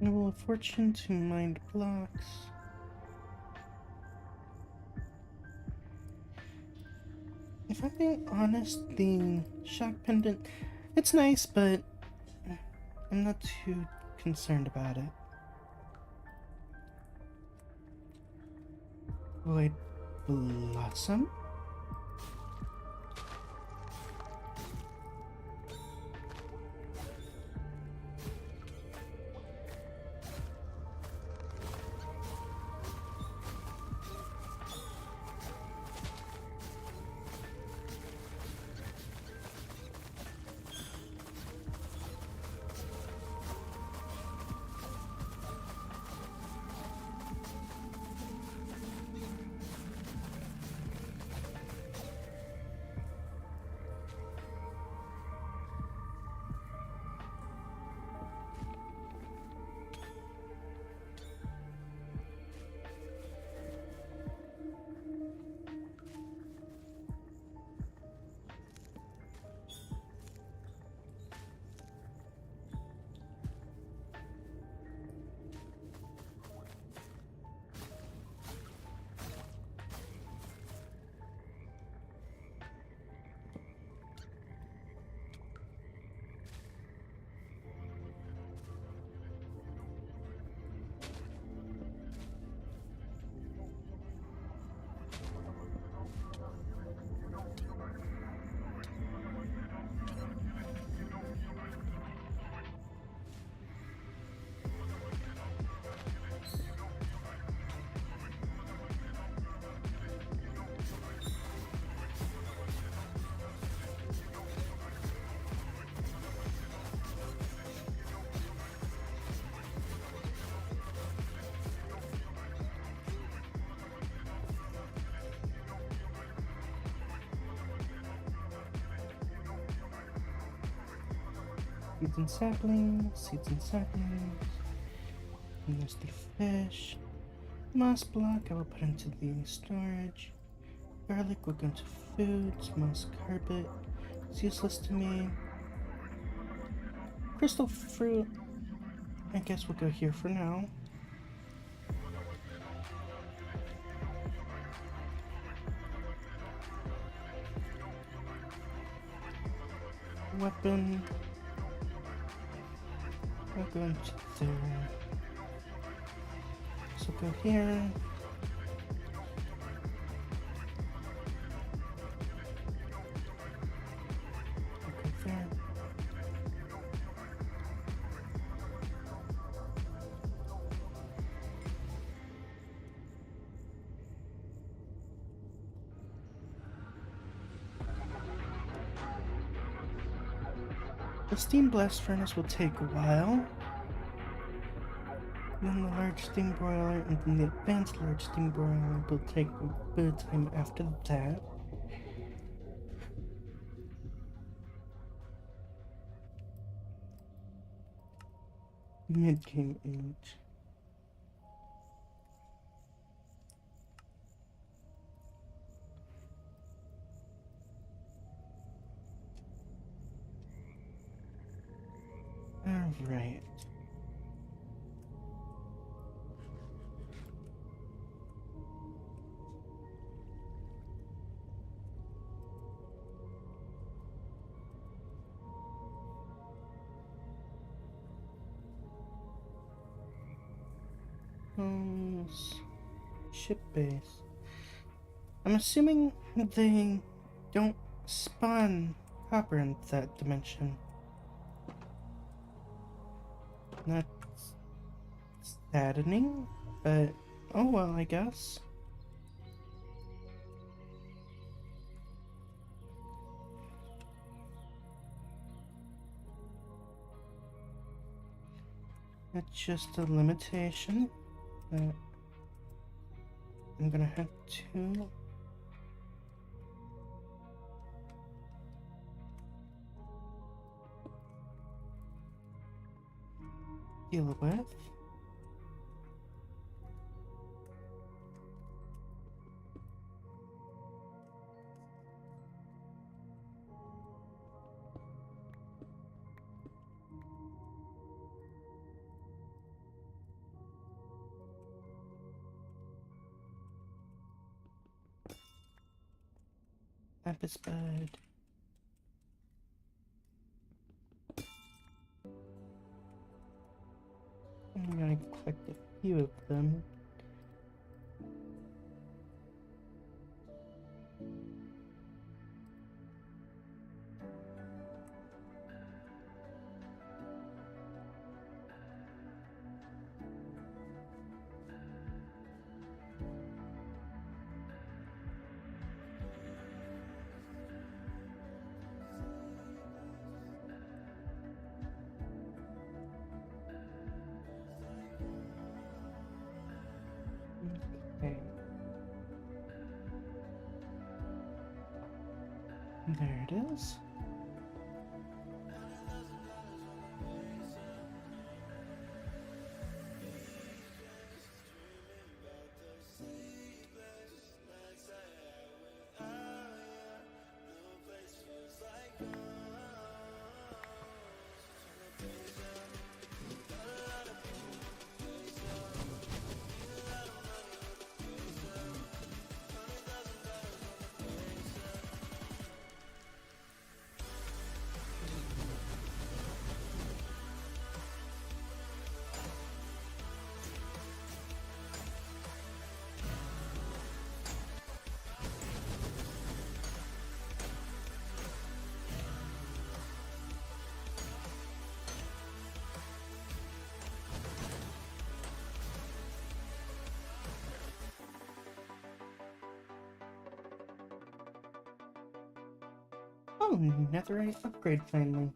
Noble of Fortune to mind blocks. If I'm being honest, the shock pendant, it's nice, but I'm not too concerned about it. Void Blossom? Seeds and saplings, seeds and saplings. And there's the fish. Moss block I will put into the storage. Garlic will go into foods. Moss carpet. It's useless to me. Crystal fruit. I guess we'll go here for now. Weapon. I'll go into there. So go here. I'll go there. The steam blast furnace will take a while. Then the large steam broiler and then the advanced large steam broiler will take a bit of time after that. Mid-game age. Alright. Ship base. I'm assuming they don't spawn copper in that dimension. That's saddening, but oh well, I guess. It's just a limitation that I'm gonna have to deal with. Lapis bud. I'm gonna collect a few of them. Okay. There it is. Oh, netherite upgrade finally.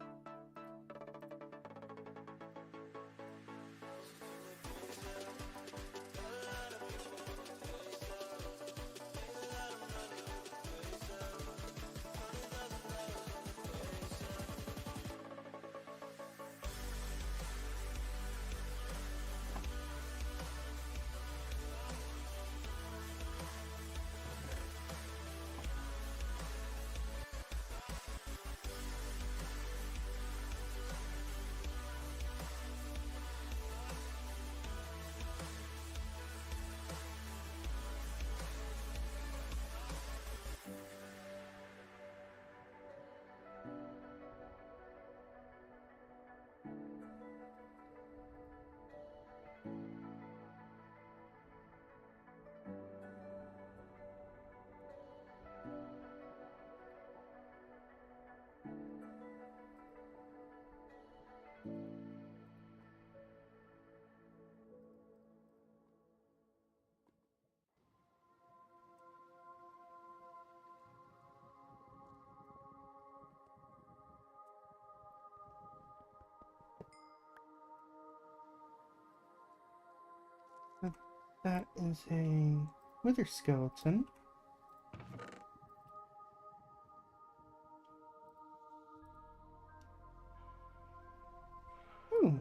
That is a wither skeleton. Ooh.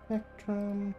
Spectrum.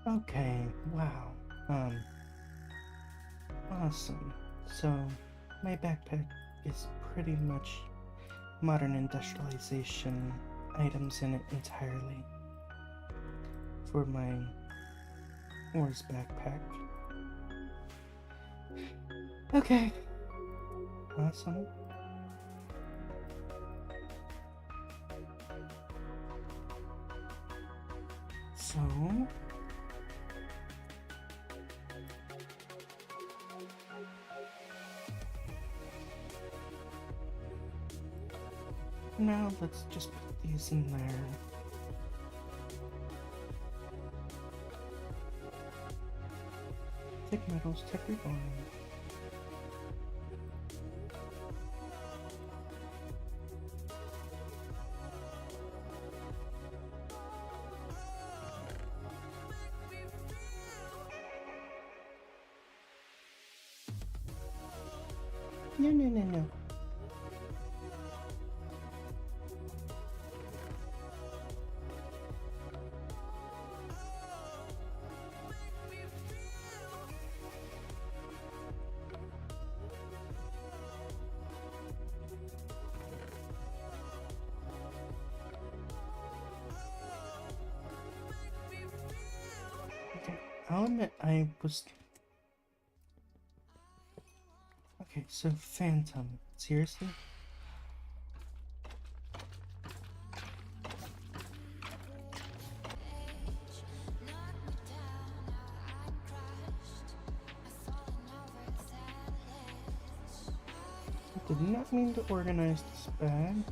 Okay, wow. Awesome. So, my backpack is pretty much modern industrialization items in it entirely for my ores backpack. Okay. Awesome. So, now let's just put these in there. Thick metals, tech reborn. No. Okay, I'll admit I was... Okay, so Phantom. Seriously? I did not mean to organize this bad.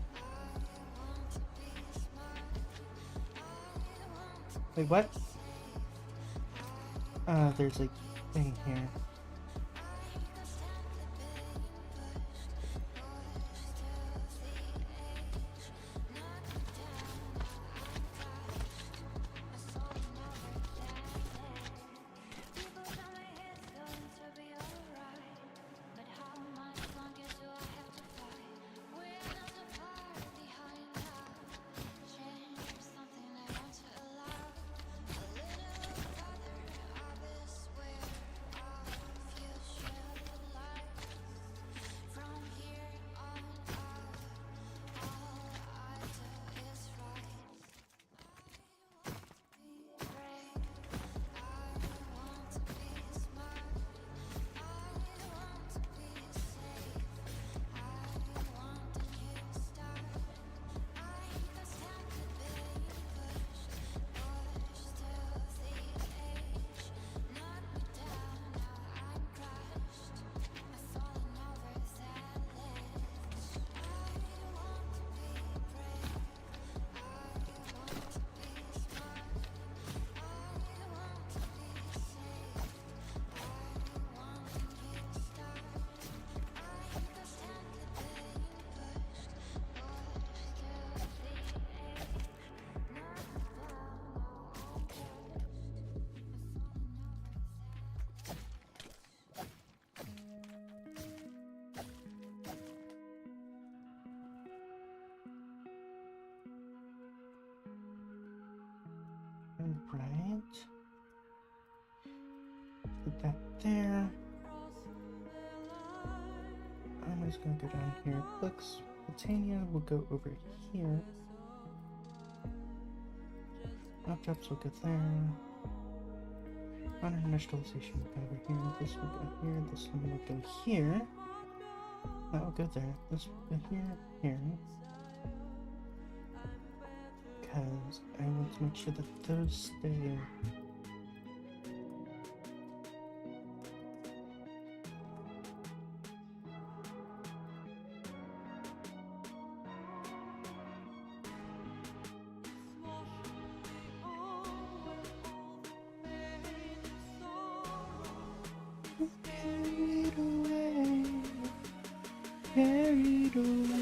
Wait, what? There's a thing here. Alright. Put that there. I'm just gonna go down here. Books. Botania will go over here. Laptops will go there. Modern industrialization will go over here. This will go here. This one will go here. That will go there. This will go here. Here. Because I want to make sure that those stay. Carried away, carried away.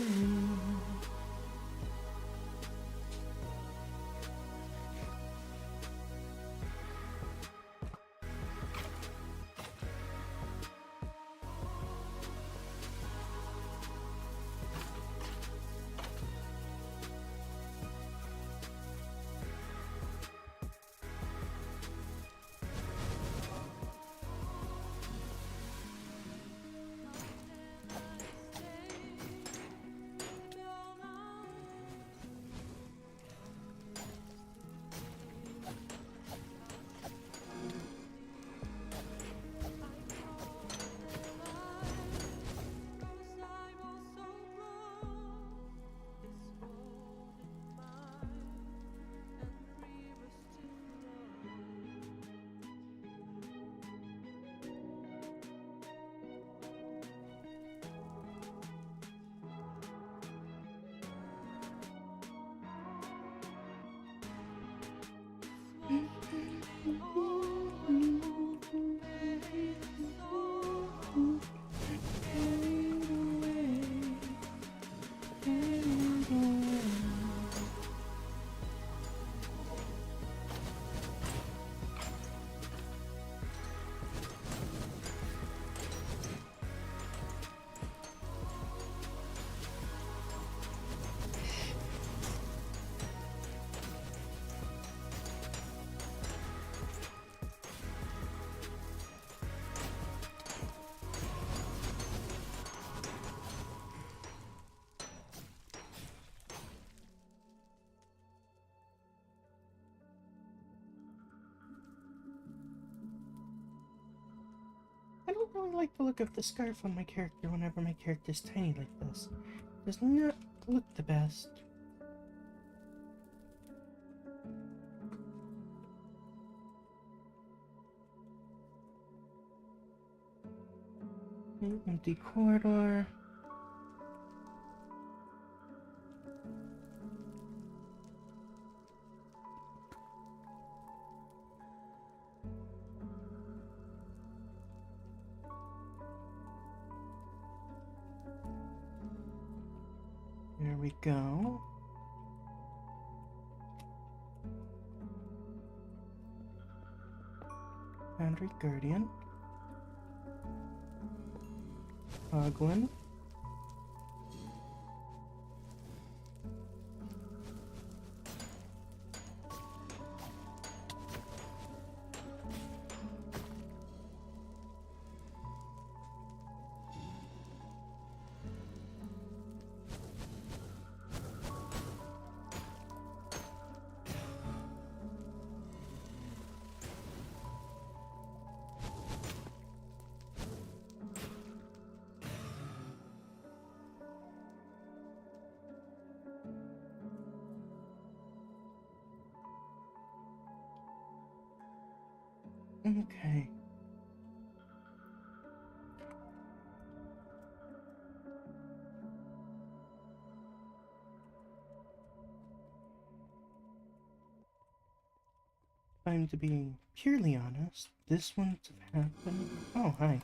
I don't really like the look of the scarf on my character whenever my character's tiny like this. Does not look the best. Empty corridor. There we go. Foundry Guardian. Ogwin. Okay. If I'm to be purely honest, this wouldn't have happened. Oh, hi.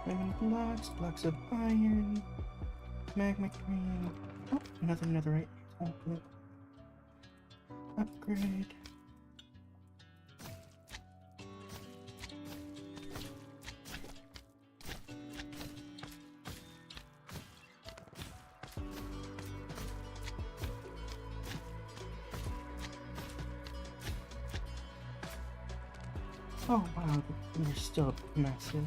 Diamond blocks, blocks of iron, magma cream. Oh, another netherite. Upgrade. Oh wow, they're still massive.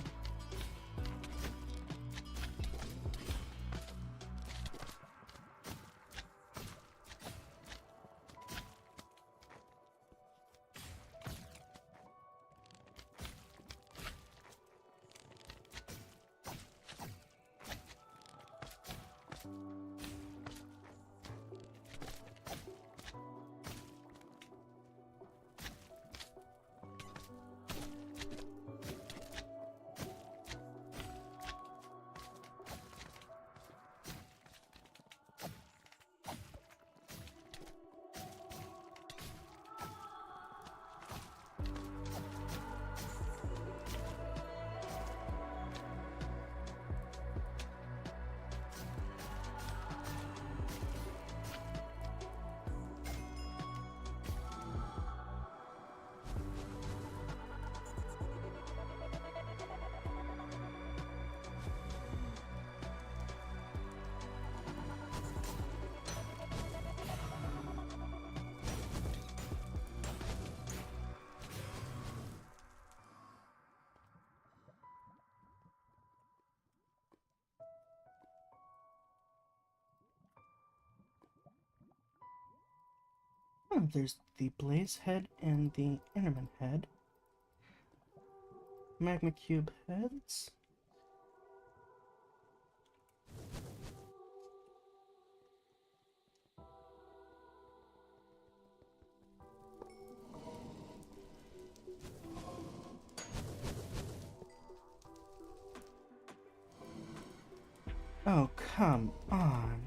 Oh, there's the Blaze head and the Enderman head. Magma cube heads. Oh, come on.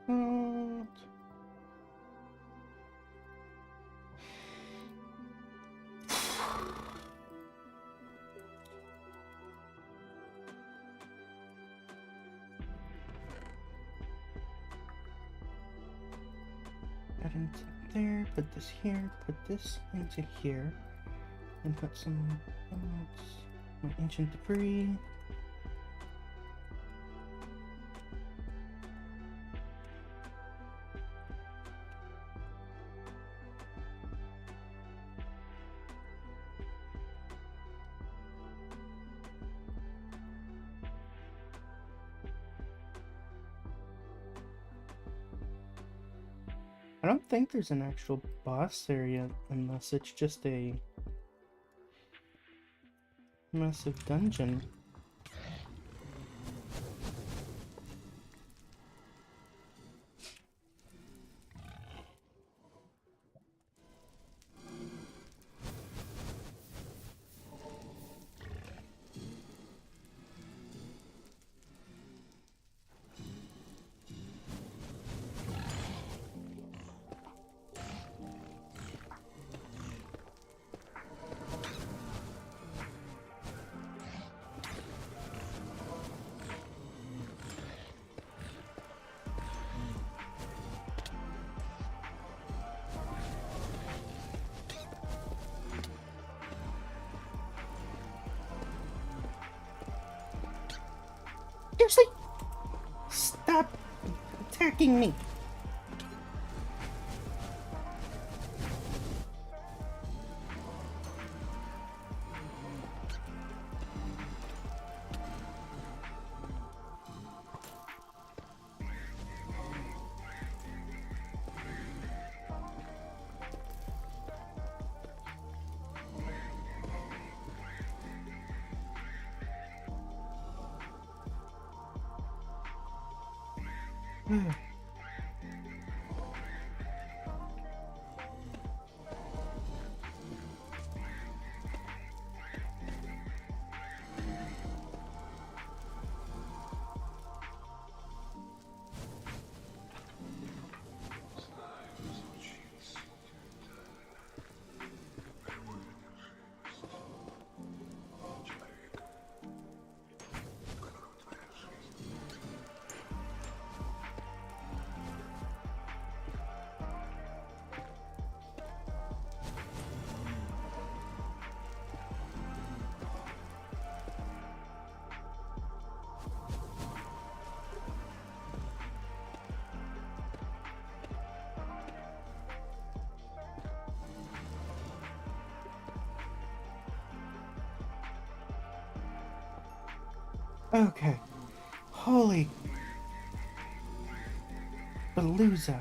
What? That into there, put this here, put this into here, and put some my ancient debris. I don't think there's an actual boss area unless it's just a massive dungeon. Seriously? Stop attacking me. Okay. Holy Palooza.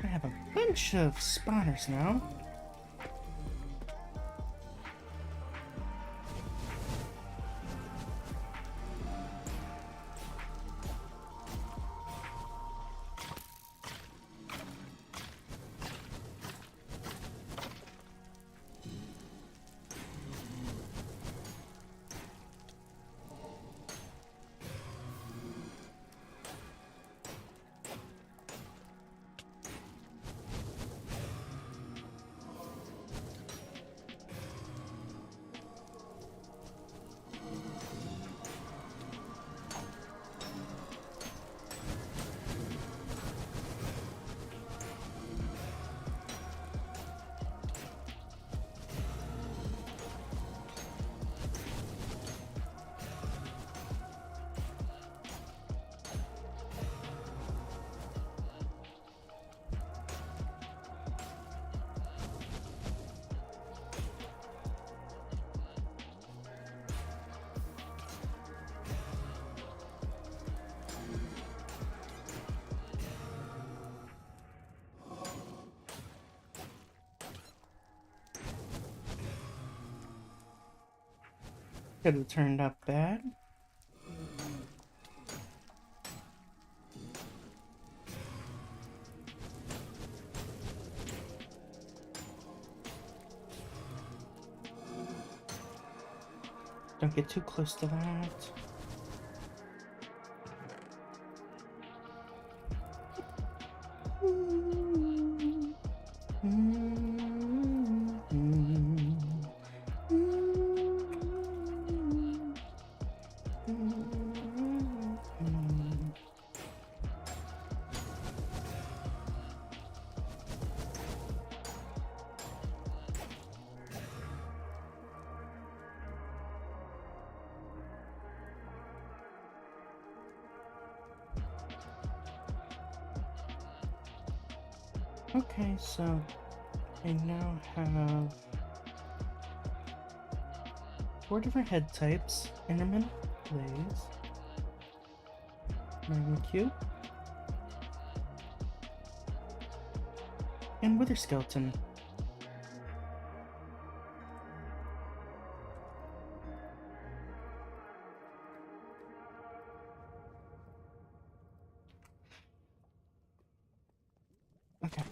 I have a bunch of spawners now. Could have turned up bad. Don't get too close to that. Okay, so I now have 4 different head types: Enderman, Blaze, Magma Cube, and Wither Skeleton. Okay.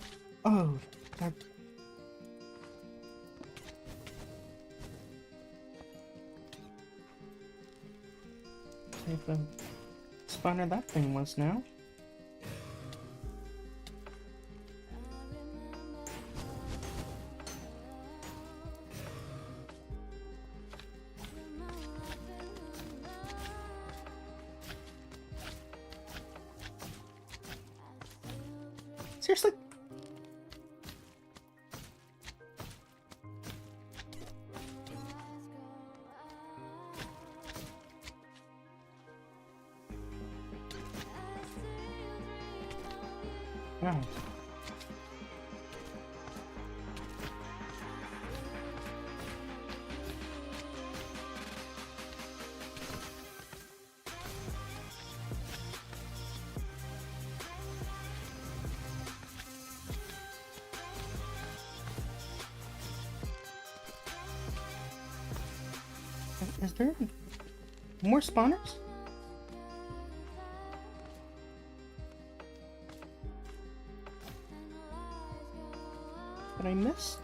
Oh, that. Type of spawner that thing was now. Seriously? Wow. Is there more spawners? That I missed?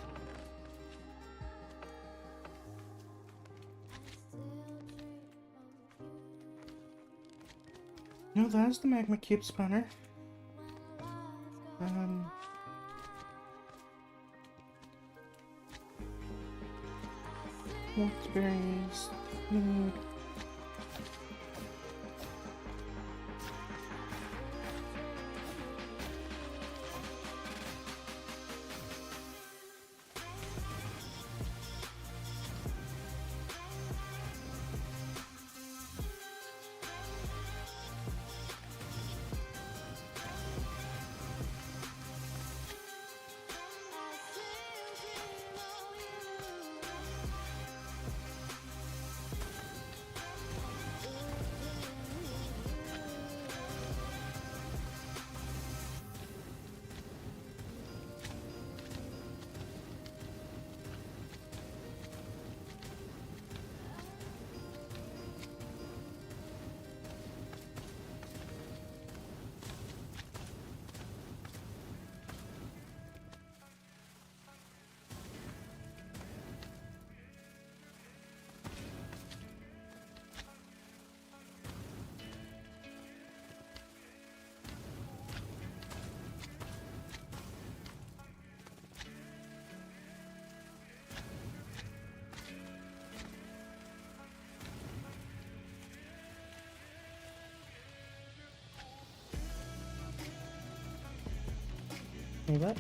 No, that's the magma cube spawner. Berries. What?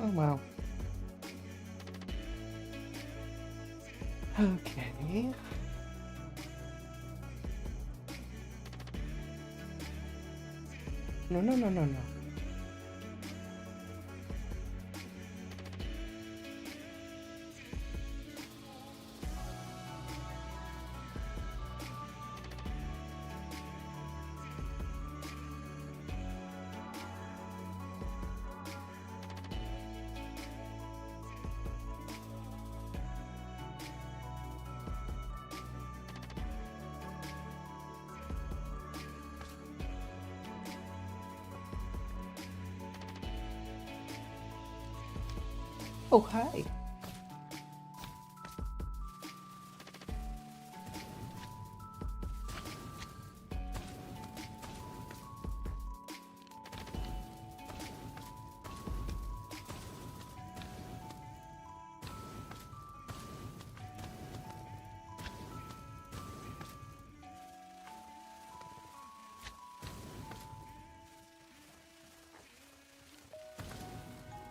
Oh, wow. Okay. No, no, no, no, no. Oh, hi.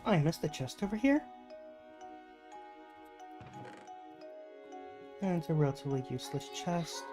I missed a chest over here. And it's a relatively useless chest.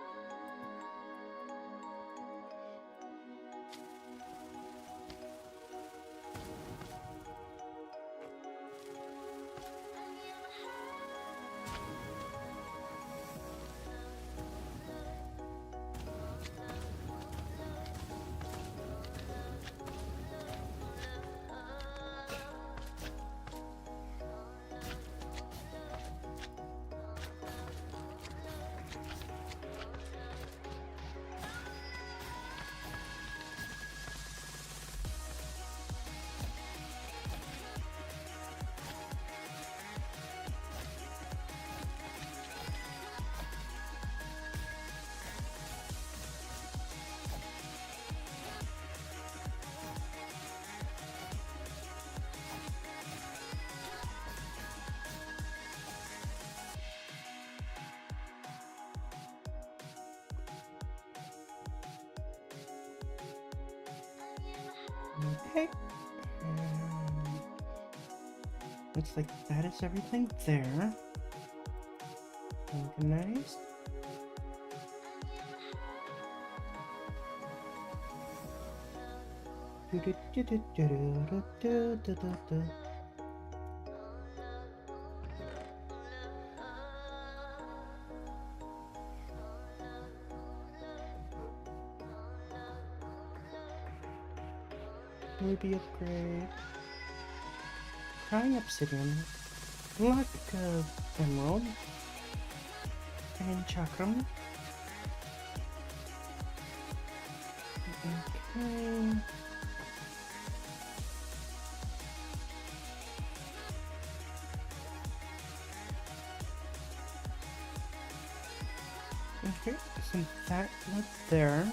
Okay. Looks like that is everything there. Organized. Ruby upgrade. Crying obsidian. Block of emerald. And chakram. Okay. Okay, so that went there.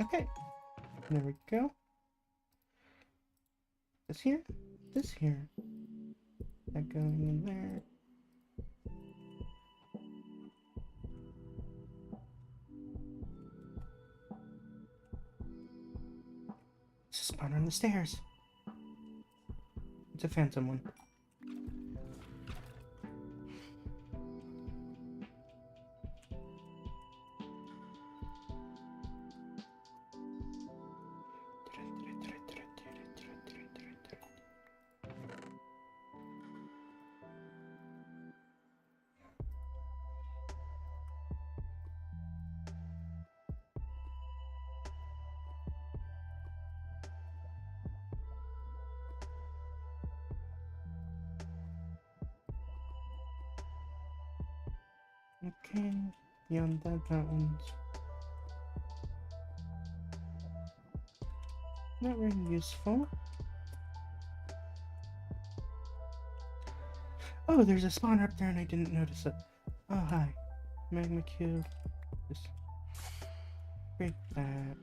Okay, there we go. This here, this here. That going in there. It's a spawner on the stairs. It's a phantom one. Okay, beyond that one's not very useful. Oh, there's a spawner up there and I didn't notice it. Oh, hi. Magma cube. Just break that.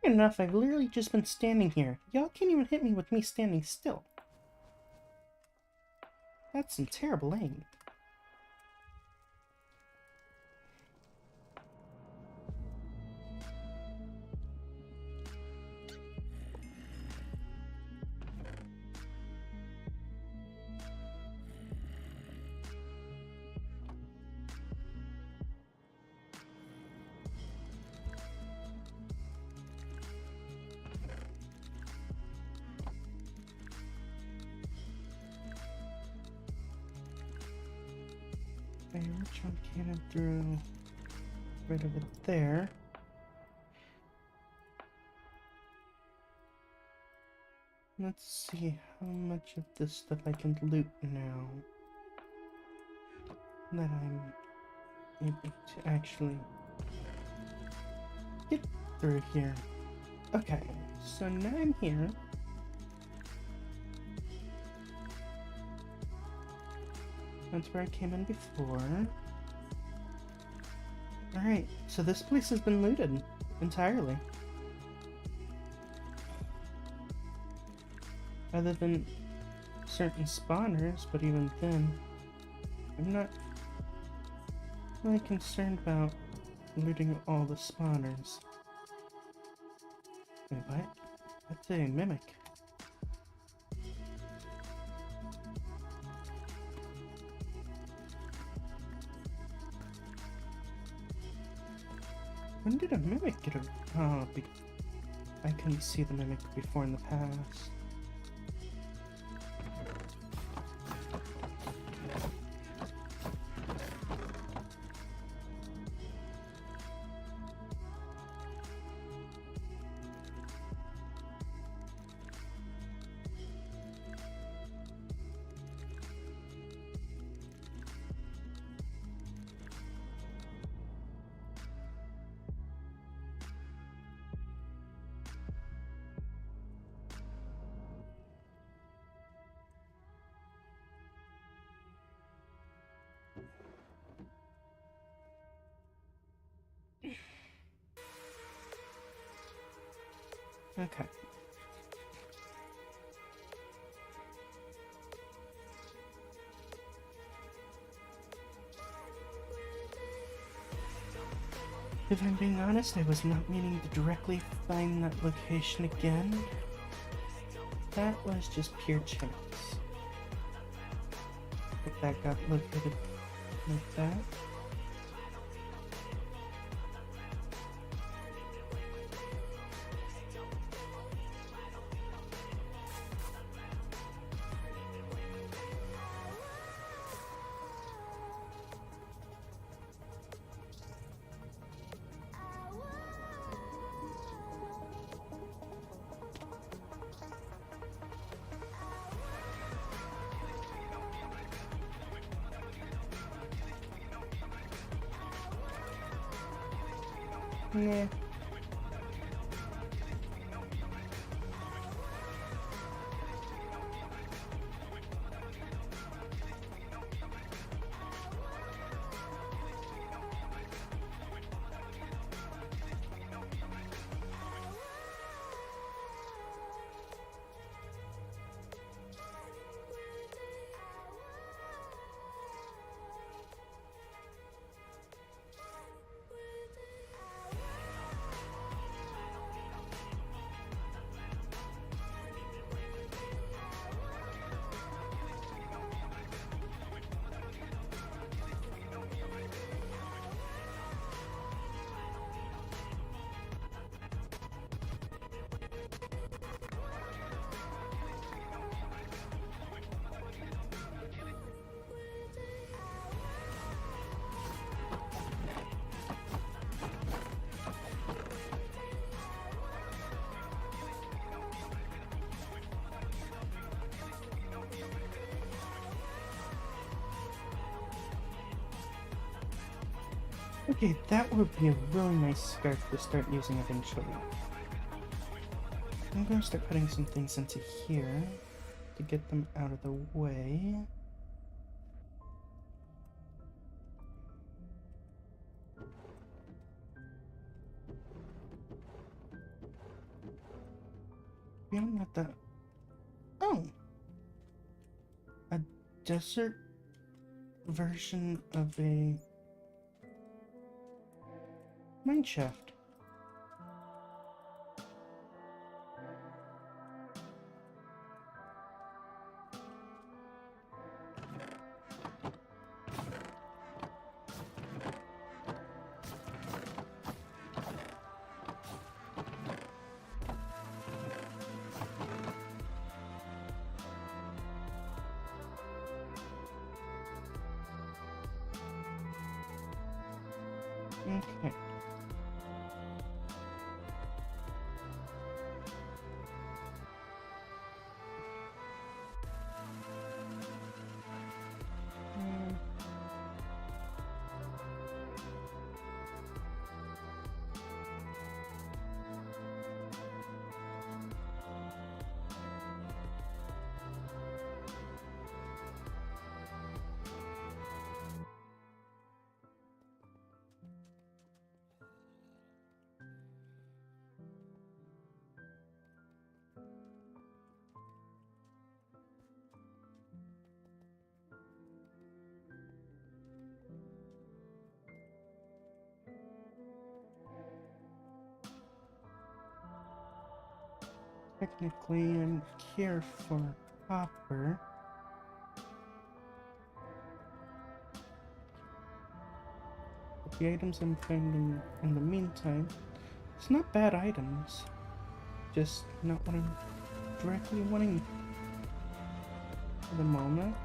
Enough, I've literally just been standing here. Y'all can't even hit me with me standing still. That's some terrible aim. We're truncated through right over there. Let's see how much of this stuff I can loot now. that I'm able to actually get through here. Okay, so now I'm here. That's where I came in before. Alright, so this place has been looted entirely. Other than certain spawners, but even then, I'm not really concerned about looting all the spawners. Wait, what? That's a mimic. When did a mimic get a... Oh, I couldn't see the mimic before in the past. Okay. If I'm being honest, I was not meaning to directly find that location again. That was just pure chance. If that got located like that. Yeah. Okay, that would be a really nice scarf to start using eventually. I'm gonna start putting some things into here to get them out of the way. Beyond that, oh! A desert version of a mine shaft. Okay. Technically, I'm here for copper. But the items I'm finding in the meantime, it's not bad items. Just not what I'm directly wanting for the moment.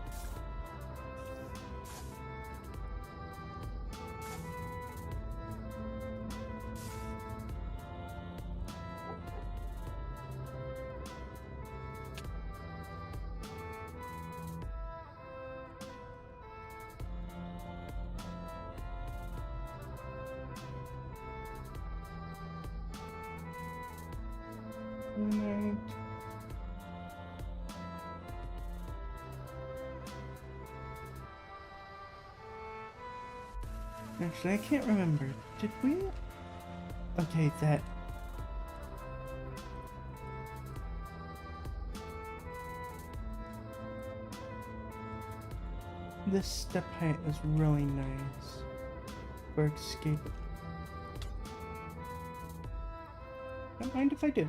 Right. Actually, I can't remember. Did we? Okay, that. This step height is really nice for escape. Don't mind if I do.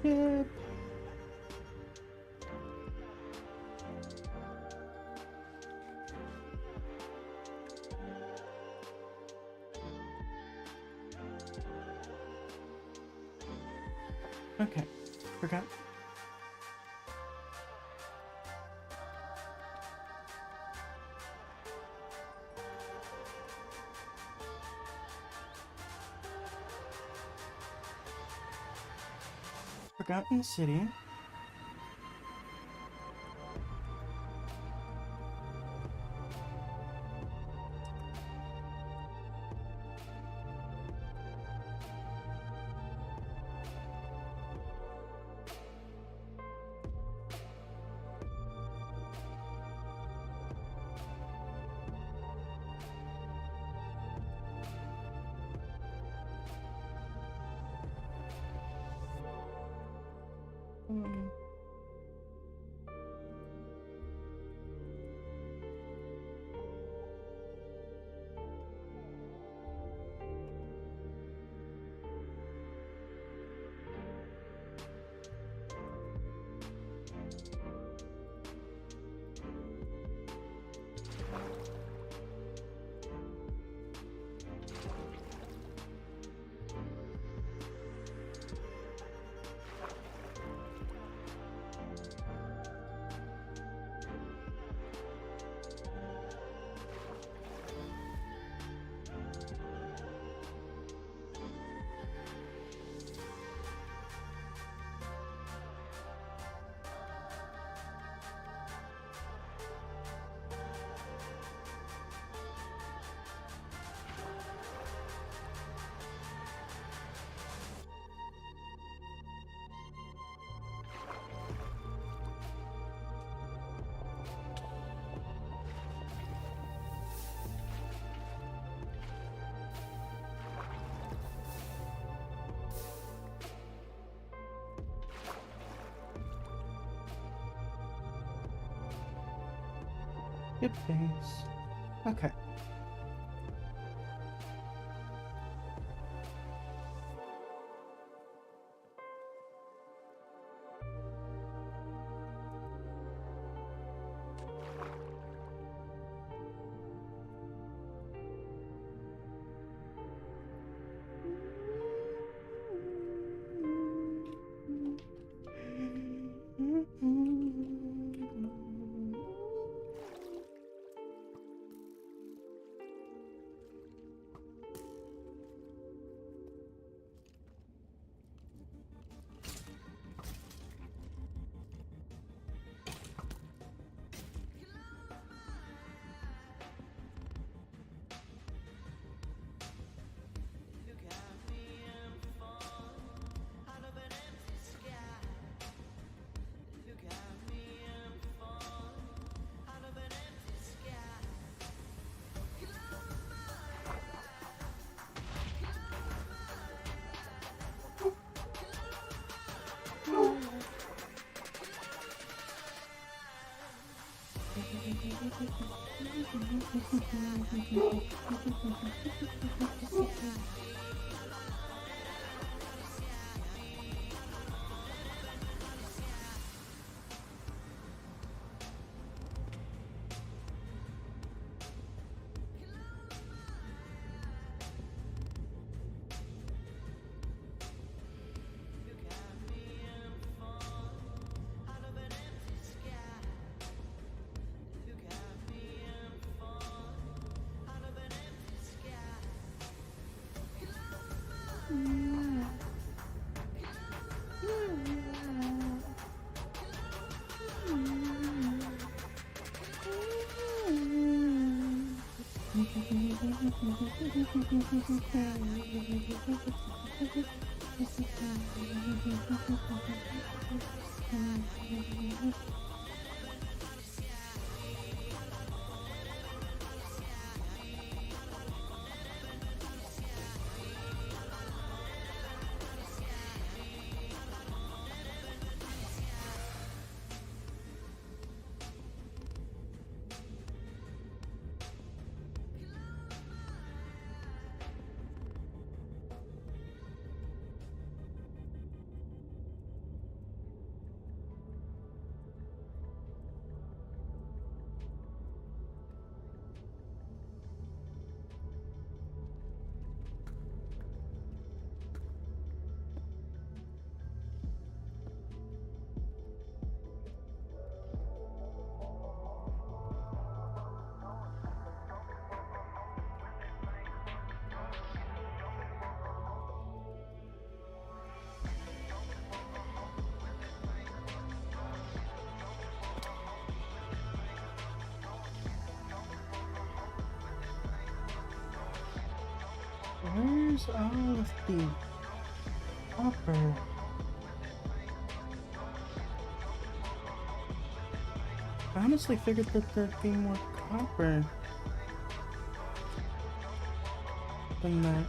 Yep. Okay, forgot. Forgotten City. Um, Hip base. Okay. Where's all of the copper? I honestly figured that there'd be more copper than that.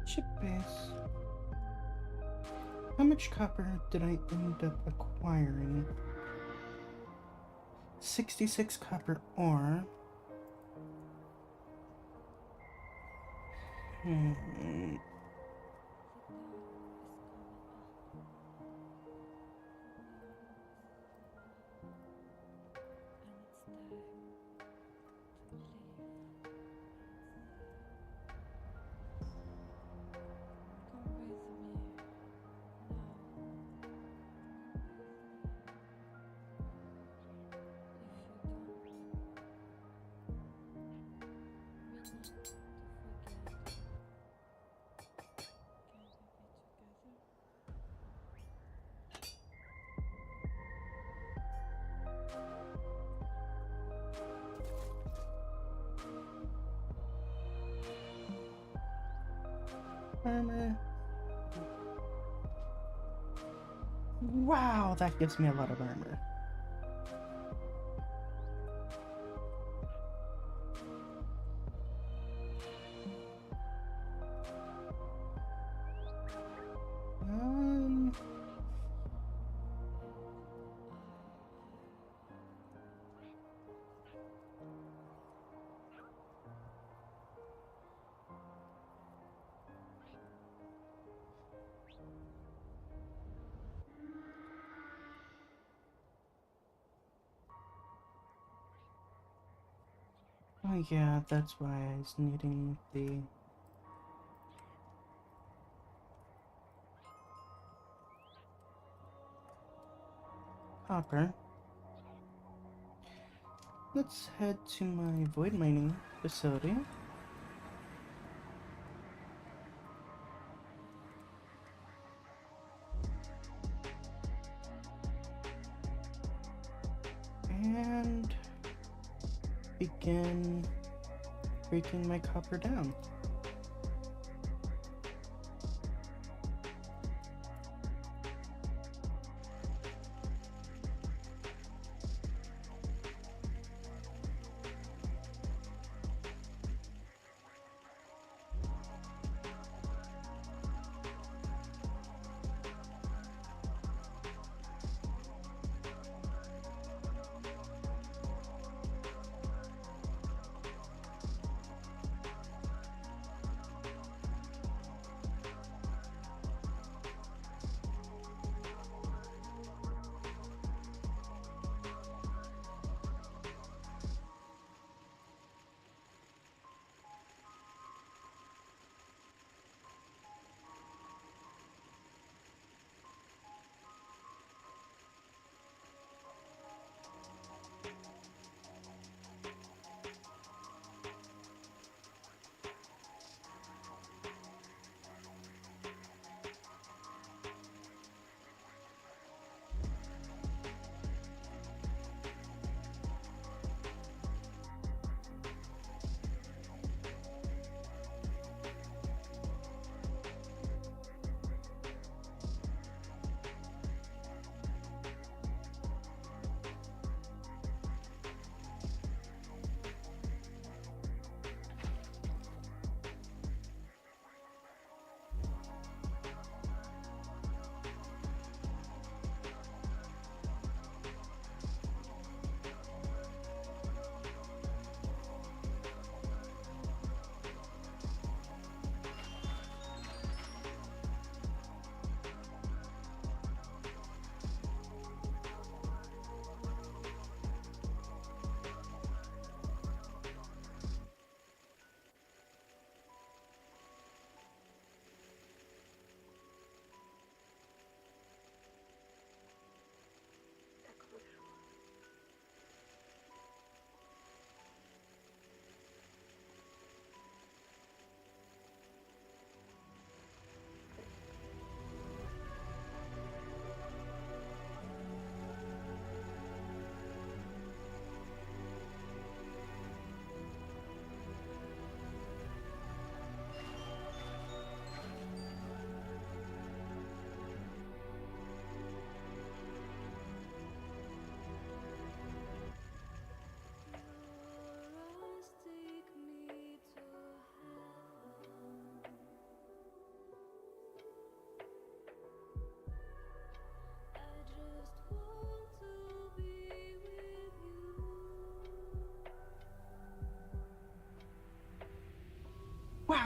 Chip base. How much copper did I end up acquiring? 66 copper ore. Armor. Wow, that gives me a lot of armor. Oh yeah, that's why I was needing the copper. Let's head to my void mining facility. And begin breaking my copper down.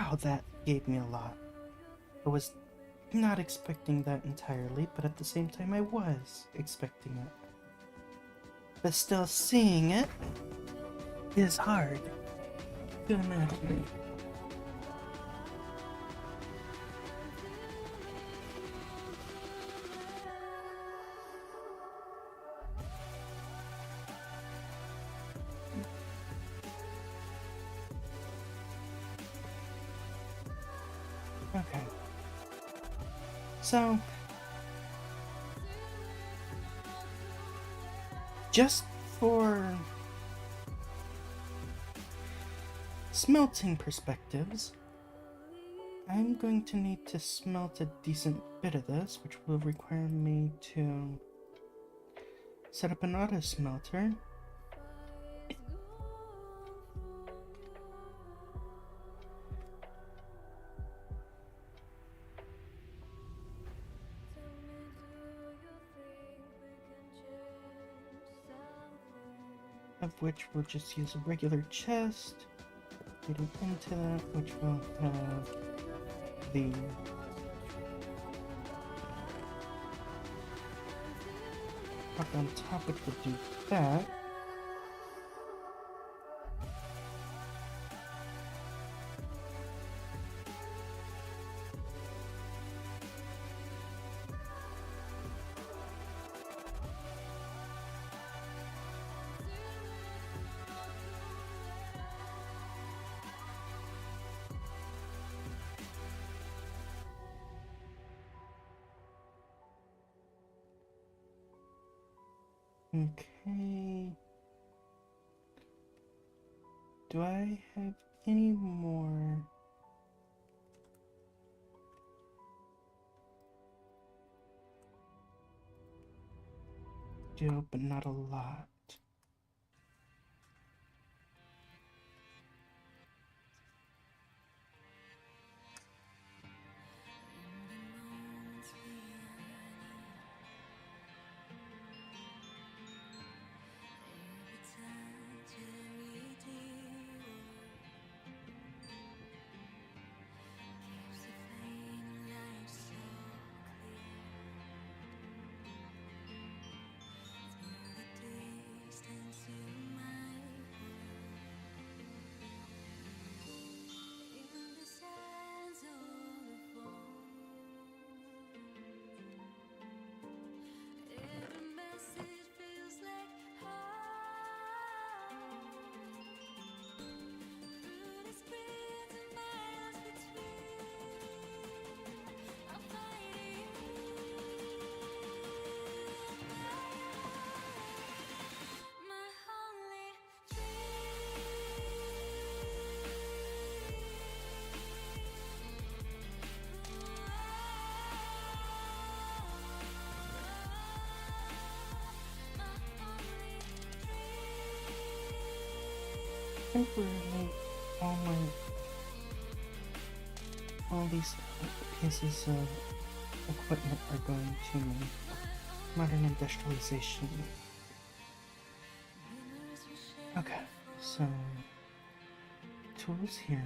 Wow, that gave me a lot. I was not expecting that entirely, but at the same time I was expecting it. But still, seeing it is hard to imagine. Okay. So, just for smelting perspectives, I'm going to need to smelt a decent bit of this, which will require me to set up an auto smelter. Of which we'll just use a regular chest. Getting into that, which will have the up on top, which will do that. Okay. Do I have any more? Do, but not a lot. Temporarily, all these pieces of equipment are going to modern industrialization. Okay, so tools here.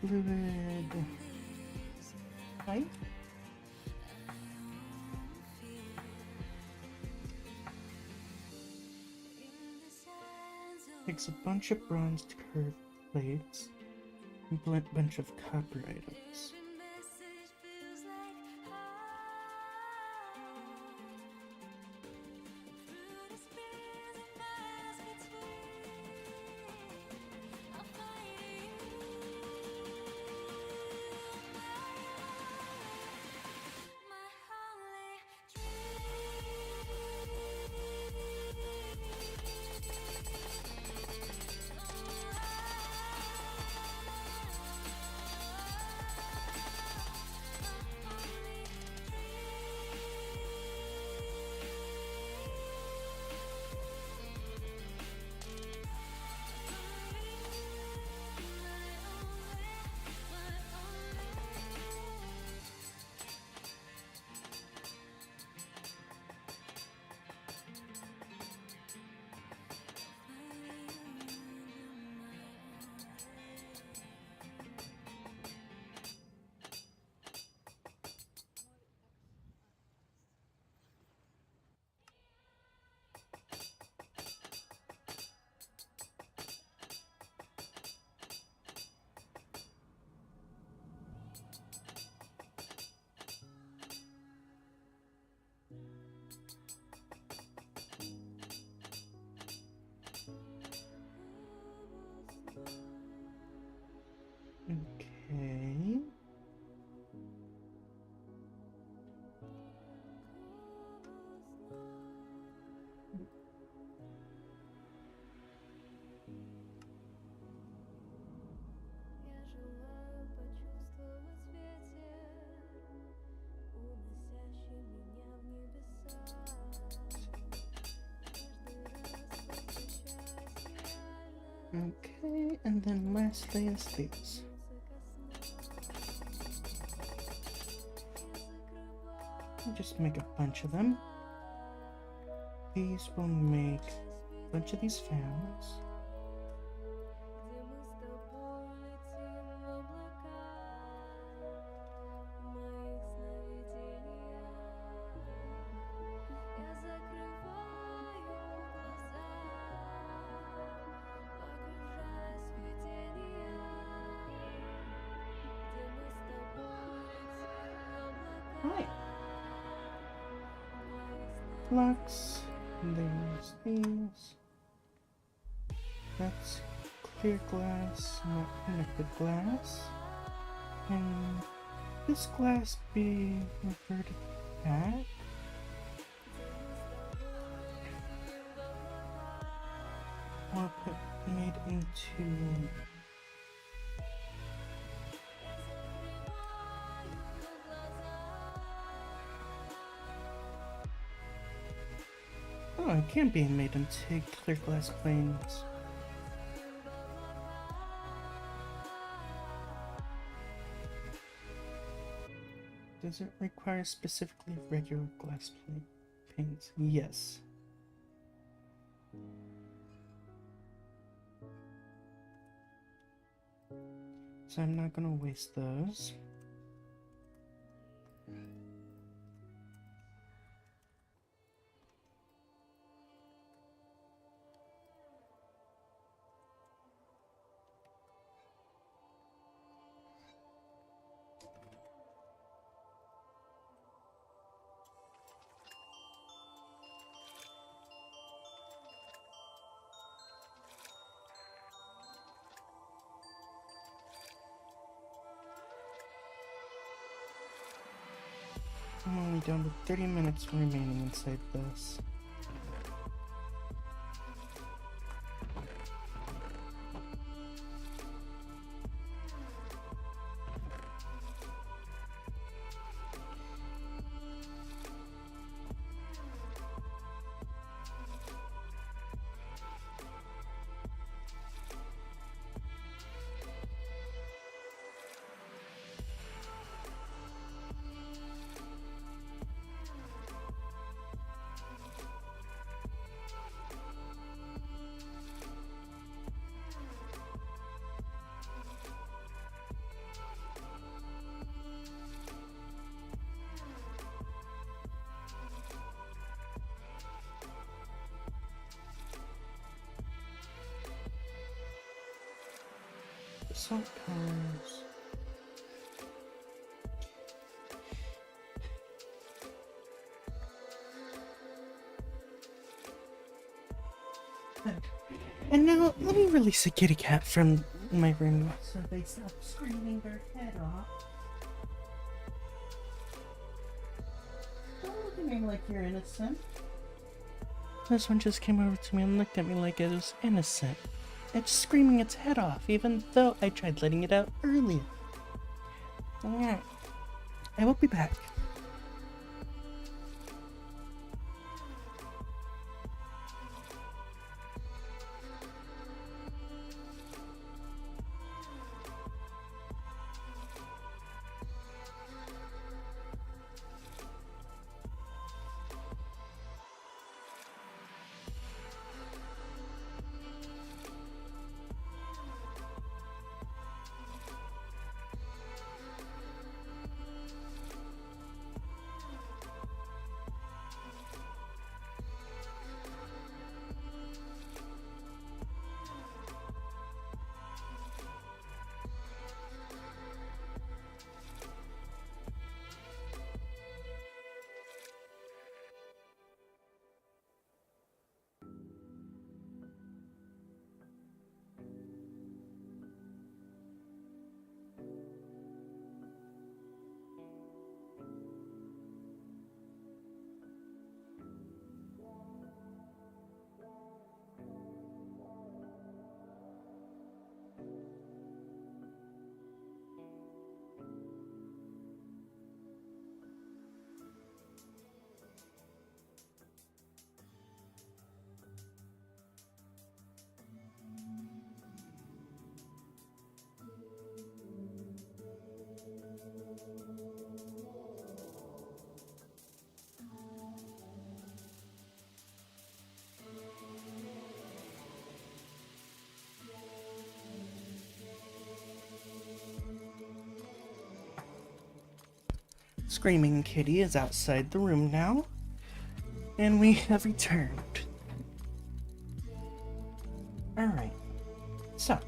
Fluid pipe. Takes a bunch of bronzed curved plates and a bunch of copper items. Okay. Я желаю почувствовать ветер, уносящий меня в небеса. Каждый раз возвращаясь реально, Okay, and then lastly is these. I'll just make a bunch of them. These will make a bunch of these fans. где мы с тобой летим в облака моих сновидениях. Я закрываю глаза, погружаясь в видения, где мы с тобой летим в облака Right. моих Flux. There's these. That's clear glass, not connected glass. Can this glass be reverted back? Or made into... Oh, it can be made into clear glass planes. Does it require specifically regular glass panes? Yes. So I'm not gonna waste those. I'm only down to 30 minutes remaining inside this. Assault powers. And now, let me release a kitty cat from my room so they stop screaming their head off. Don't look at me like you're innocent. This one just came over to me and looked at me like it was innocent. It's screaming its head off, even though I tried letting it out earlier. Alright. I will be back. Screaming Kitty is outside the room now, and we have returned. Alright, so,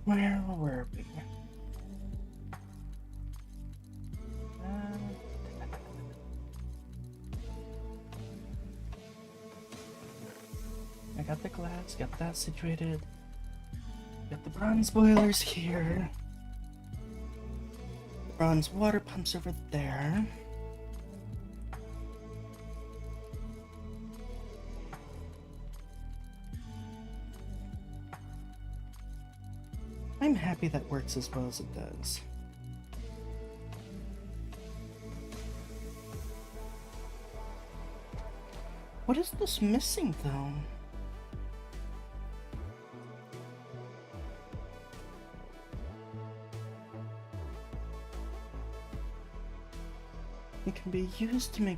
where were we? I got the glass, got that situated. Got the bronze boilers here. Bronze water pumps over there. I'm happy that works as well as it does. What is this missing though? It can be used to make...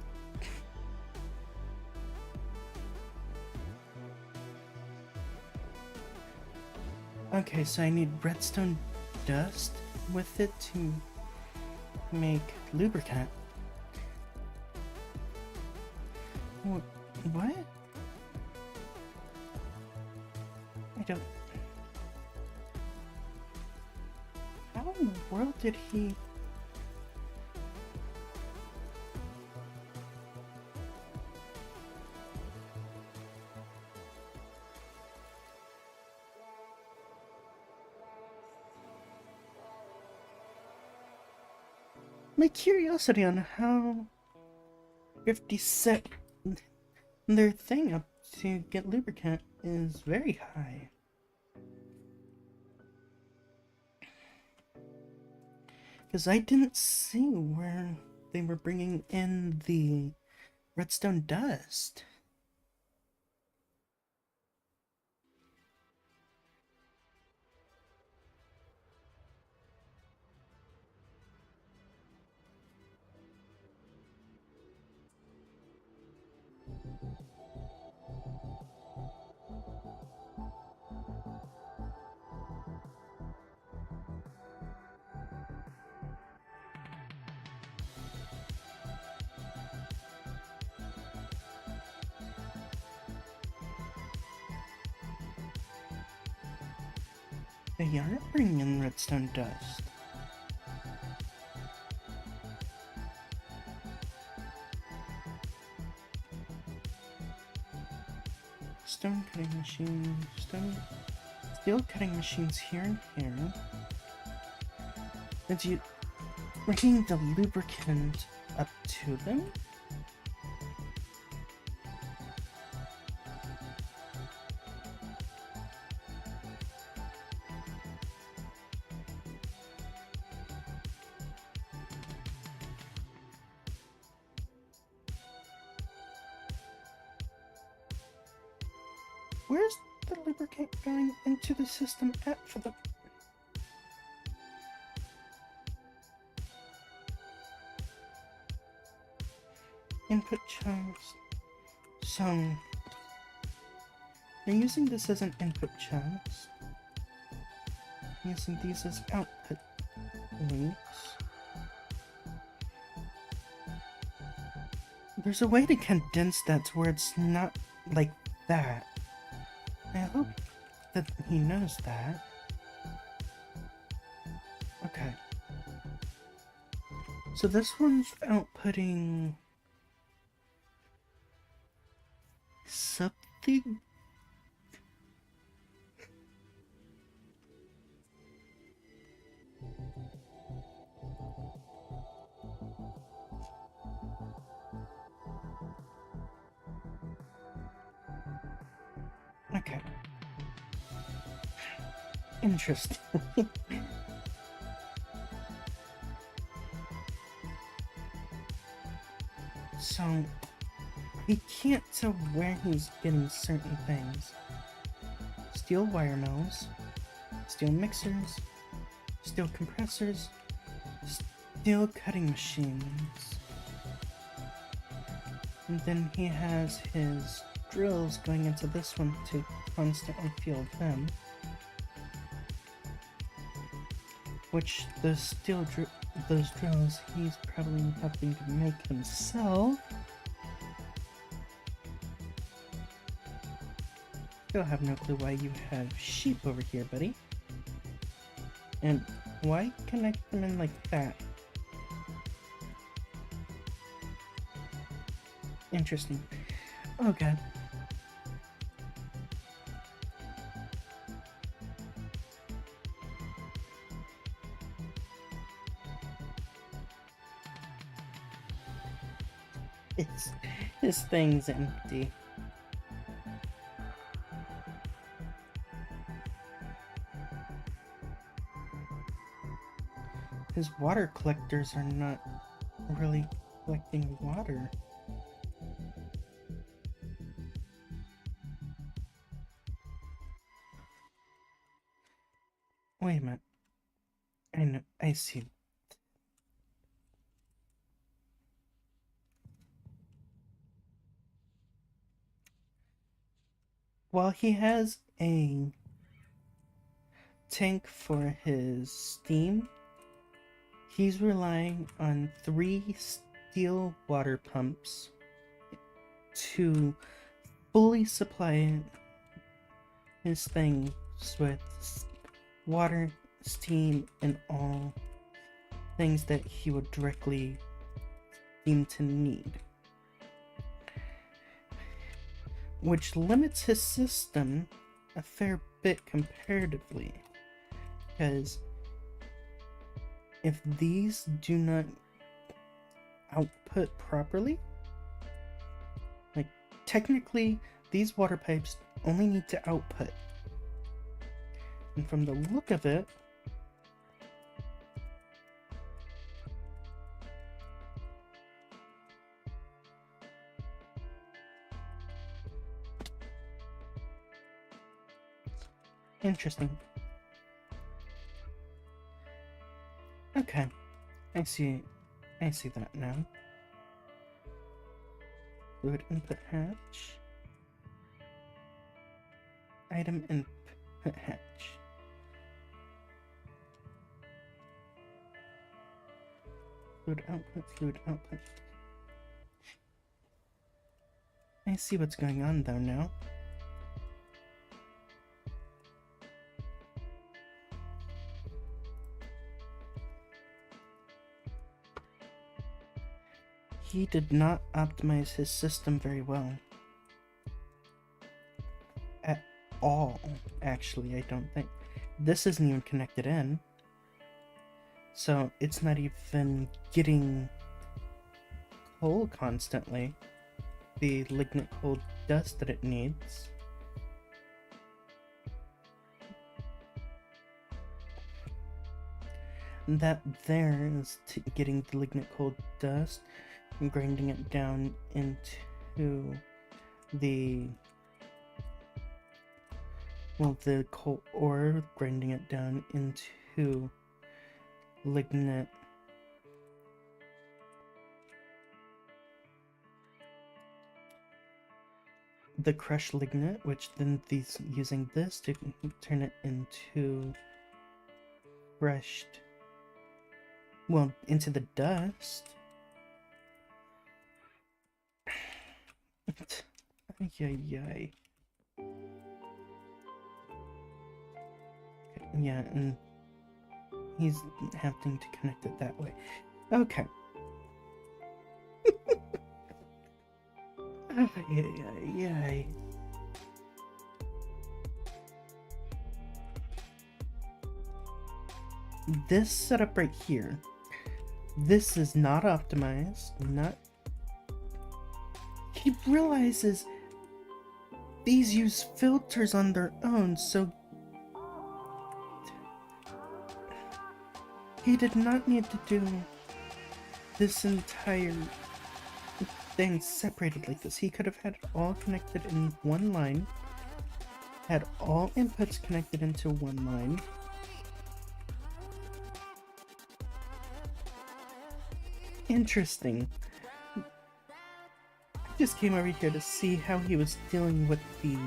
Okay, so I need redstone dust with it to make lubricant. What? I don't... How in the world did he... My curiosity on how 50 set their thing up to get lubricant is very high. Because I didn't see where they were bringing in the redstone dust. They are bringing in redstone dust. Stone cutting machines, steel cutting machines here and here. And you bringing the lubricant up to them? Where's the lubricant going into the system at for the... Input chunks. So, they're using this as an input chunks. Using these as output links. There's a way to condense that to where it's not like that. I hope that he knows that. Okay. So this one's outputting something. Okay. Interesting. So, he can't tell where he's getting certain things. Steel wire mills, steel mixers, steel compressors, steel cutting machines. And then he has his drills going into this one to constantly fuel them. Which the steel those drills he's probably helping to make himself. Still have no clue why you have sheep over here, buddy. And why connect them in like that? Interesting. Okay. This thing's empty. His water collectors are not really collecting water. Wait a minute. I know, I see. While he has a tank for his steam, he's relying on 3 steel water pumps to fully supply his things with water, steam, and all things that he would directly seem to need. Which limits his system a fair bit comparatively, because if these do not output properly, like technically these water pipes only need to output, and from the look of it, interesting. Okay, I see that now. Fluid input hatch. Item input hatch. Fluid output. I see what's going on though now. He did not optimize his system very well. At all, actually, I don't think. This isn't even connected in. So it's not even getting coal constantly. The lignite coal dust that it needs. That there is getting the lignite coal dust and grinding it down into the coal ore, grinding it down into lignite. The crushed lignite, which then using this to turn it into crushed, into the dust. Ay. Yeah, and he's having to connect it that way. Okay. Ay. This setup right here, this is not optimized, He realizes these use filters on their own, so he did not need to do this entire thing separated like this. He could have had it all connected in one line, had all inputs connected into one line. Interesting. I just came over here to see how he was dealing with the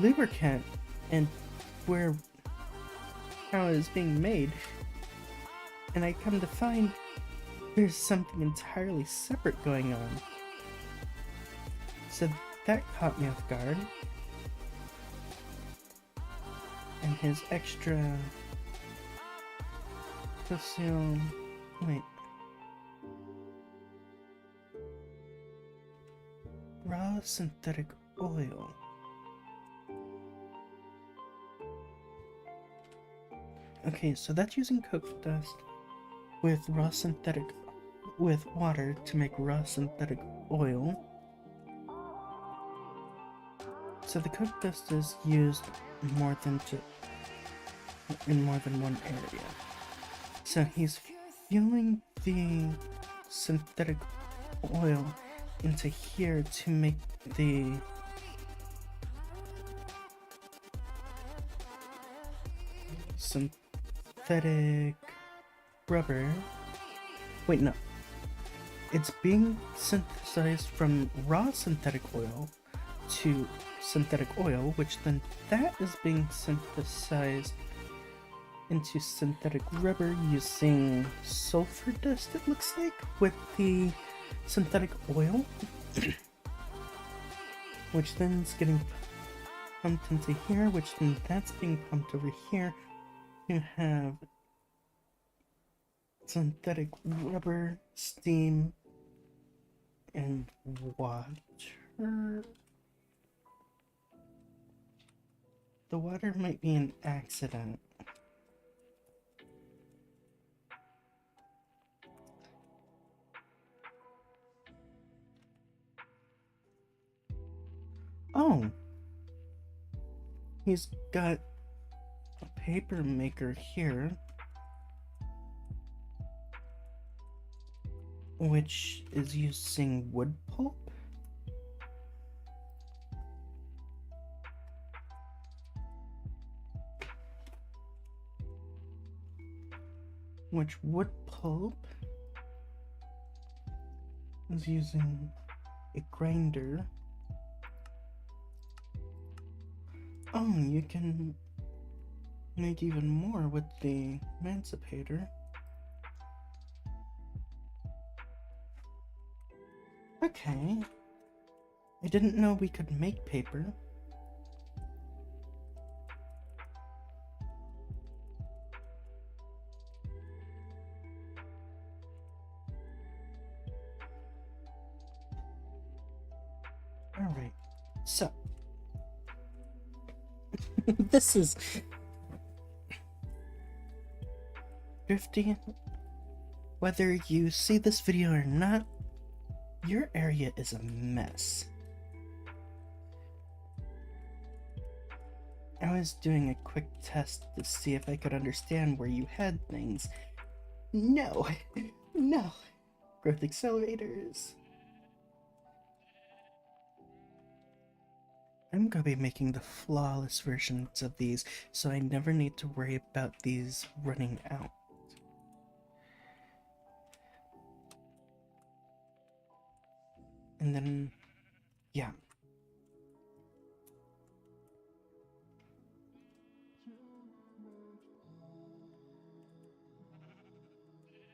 lubricant and how it is being made. And I come to find there's something entirely separate going on. So that caught me off guard. And his extra social... Wait. Raw synthetic oil. Okay, so that's using coke dust with water to make raw synthetic oil. So the coke dust is used in more than one area. So he's fueling the synthetic oil into here to make the synthetic rubber. Wait, no. It's being synthesized from raw synthetic oil to synthetic oil, which then that is being synthesized into synthetic rubber using sulfur dust, it looks like, with the synthetic oil, which then is getting pumped into here, which then that's being pumped over here. You have synthetic rubber, steam, and water. The water might be an accident. Oh! He's got a paper maker here, which is using wood pulp. Which wood pulp is using a grinder. Oh, you can make even more with the emancipator. Okay. I didn't know we could make paper. Alright, so this is 50. Whether you see this video or not, your area is a mess. I was doing a quick test to see if I could understand where you had things. No, no. Growth accelerators. I'm gonna be making the flawless versions of these, so I never need to worry about these running out. And then, yeah.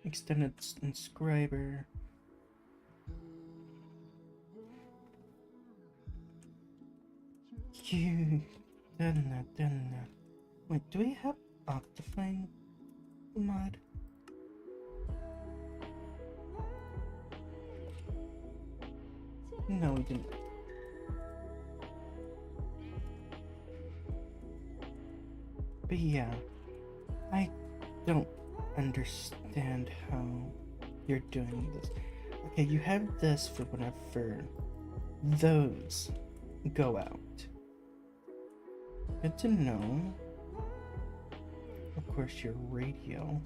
Extended inscriber. Done. Wait, do we have Optifine mod? No, we didn't. But yeah, I don't understand how you're doing this. Okay, you have this for whenever those go out. Good to know. Of course, your radio.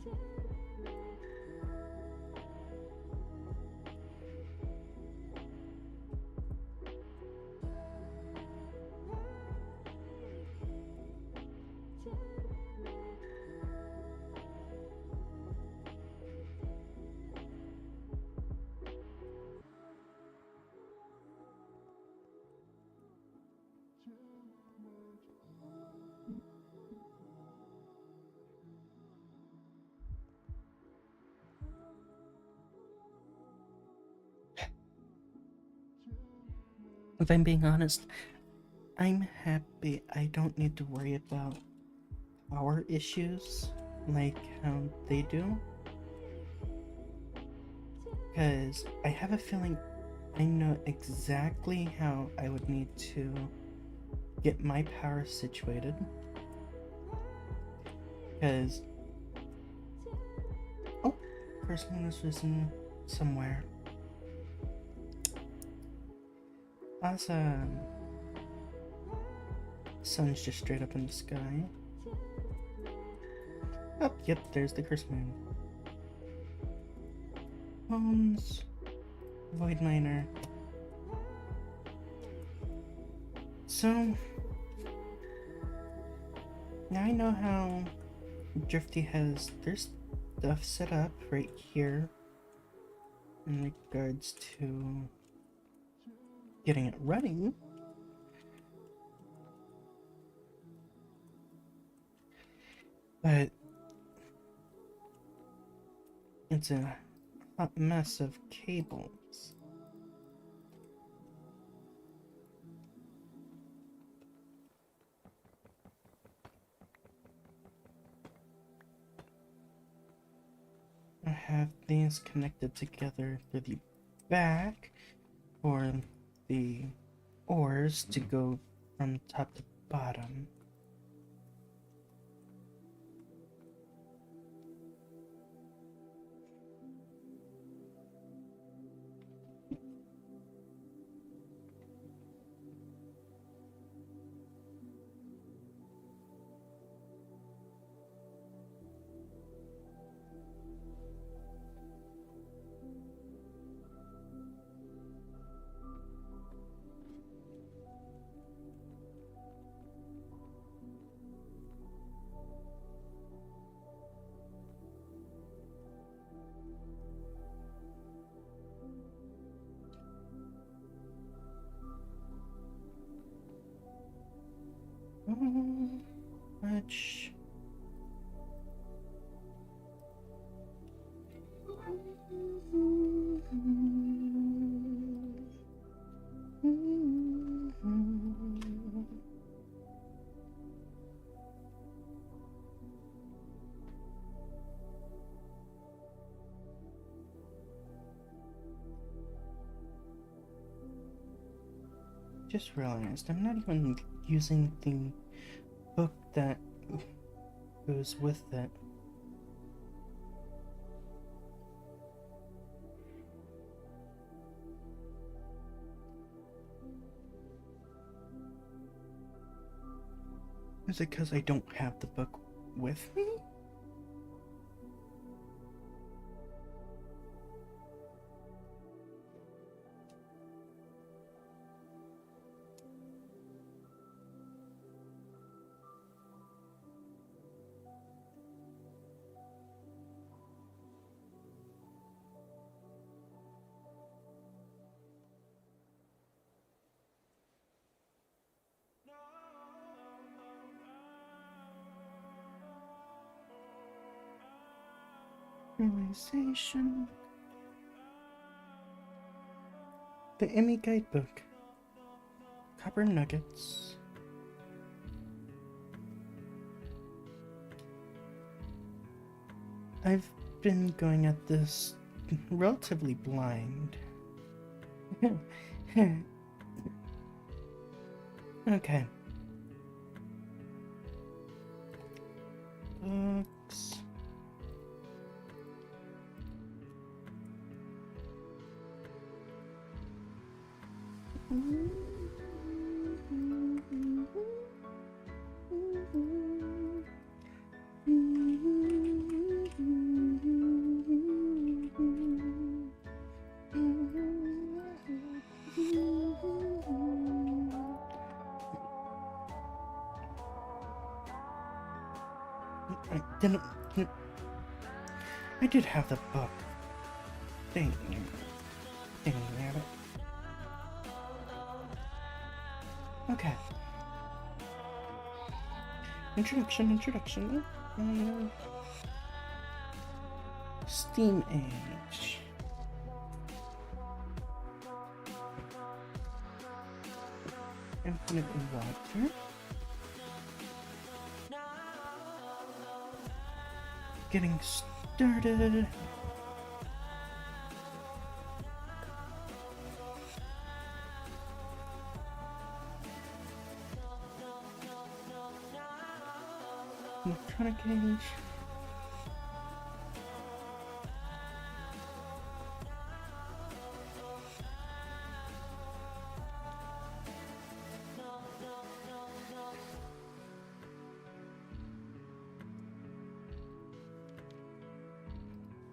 If I'm being honest, I'm happy I don't need to worry about power issues like how they do. Because I have a feeling I know exactly how I would need to get my power situated. Because, oh, person was risen somewhere. Awesome. Sun's just straight up in the sky. Oh, yep, there's the cursed moon. Homes, Void Miner. So, now I know how Drifty has their stuff set up right here in regards to getting it running. But it's a hot mess of cables. I have these connected together through the back for the ores to go from top to bottom. Much. Just realized I'm not even using the book that goes with it. Is it because I don't have the book with me? Realization. The Emmy Guidebook. Copper nuggets. I've been going at this relatively blind. Okay. Books. I didn't. I did have the book. Dang it. Dang it. Okay. Introduction. Steam Age. infinite water. Getting started. Electronic age.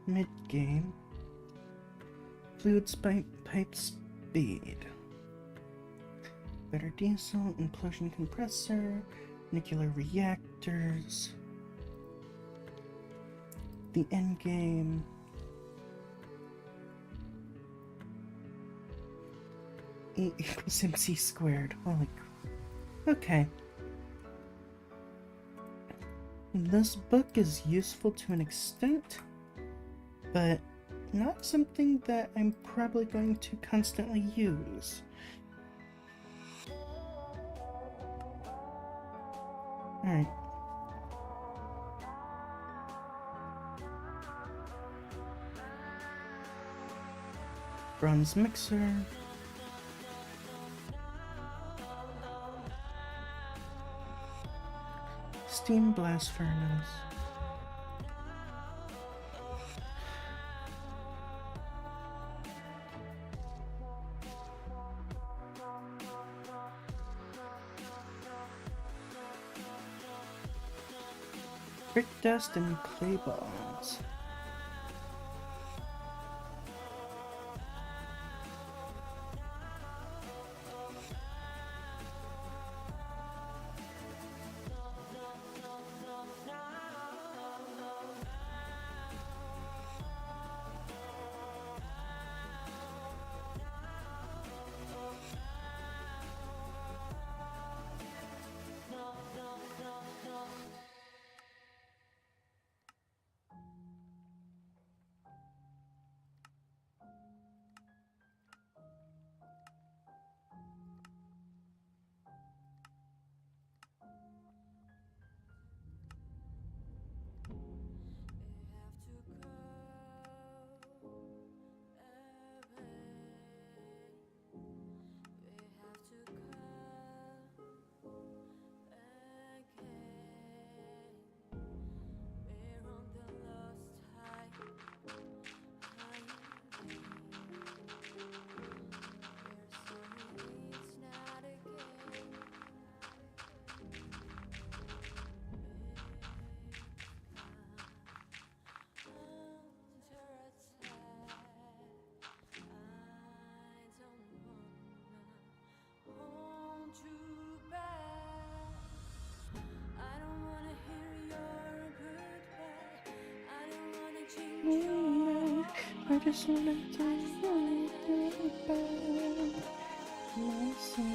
Mid-game. Fluid pipe speed. Better diesel, implosion compressor, nuclear reactors. The end game. E equals MC squared. Holy crap. Okay. This book is useful to an extent, but not something that I'm probably going to constantly use. Alright. Bronze mixer. Steam blast furnace. Brick dust and clay balls. I just wanna tell you about myself.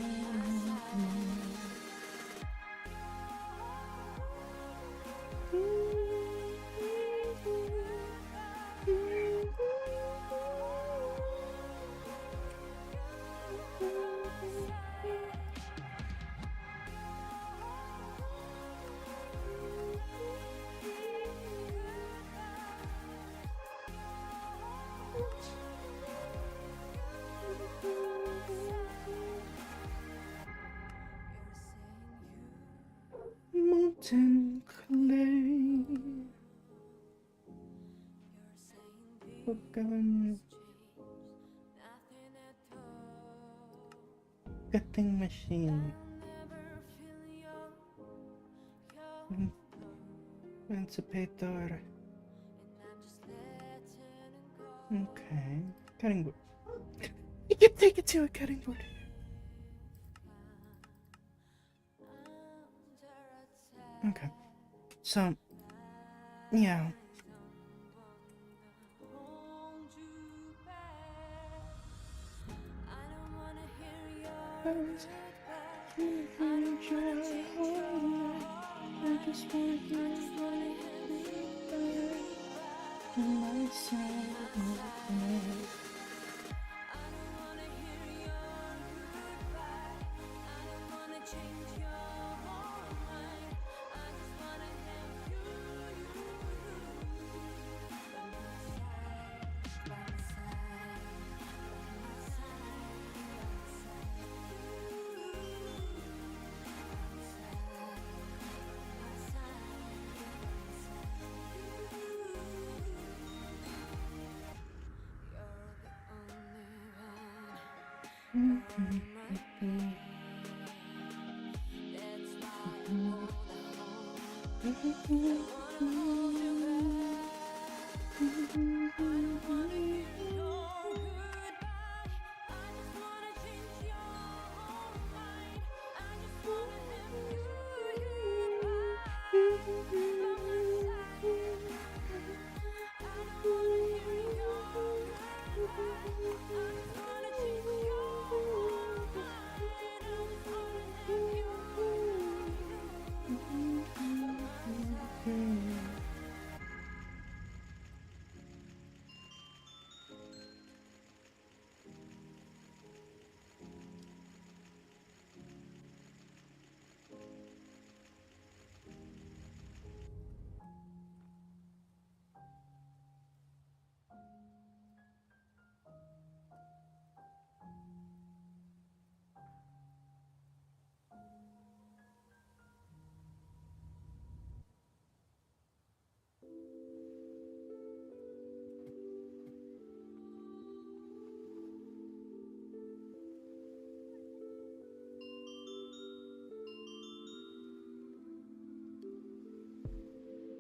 Molten clay. Cutting machine. Emancipator. Okay. Cutting board. You can take it to a cutting board. Okay. So, yeah. I just want you to myself.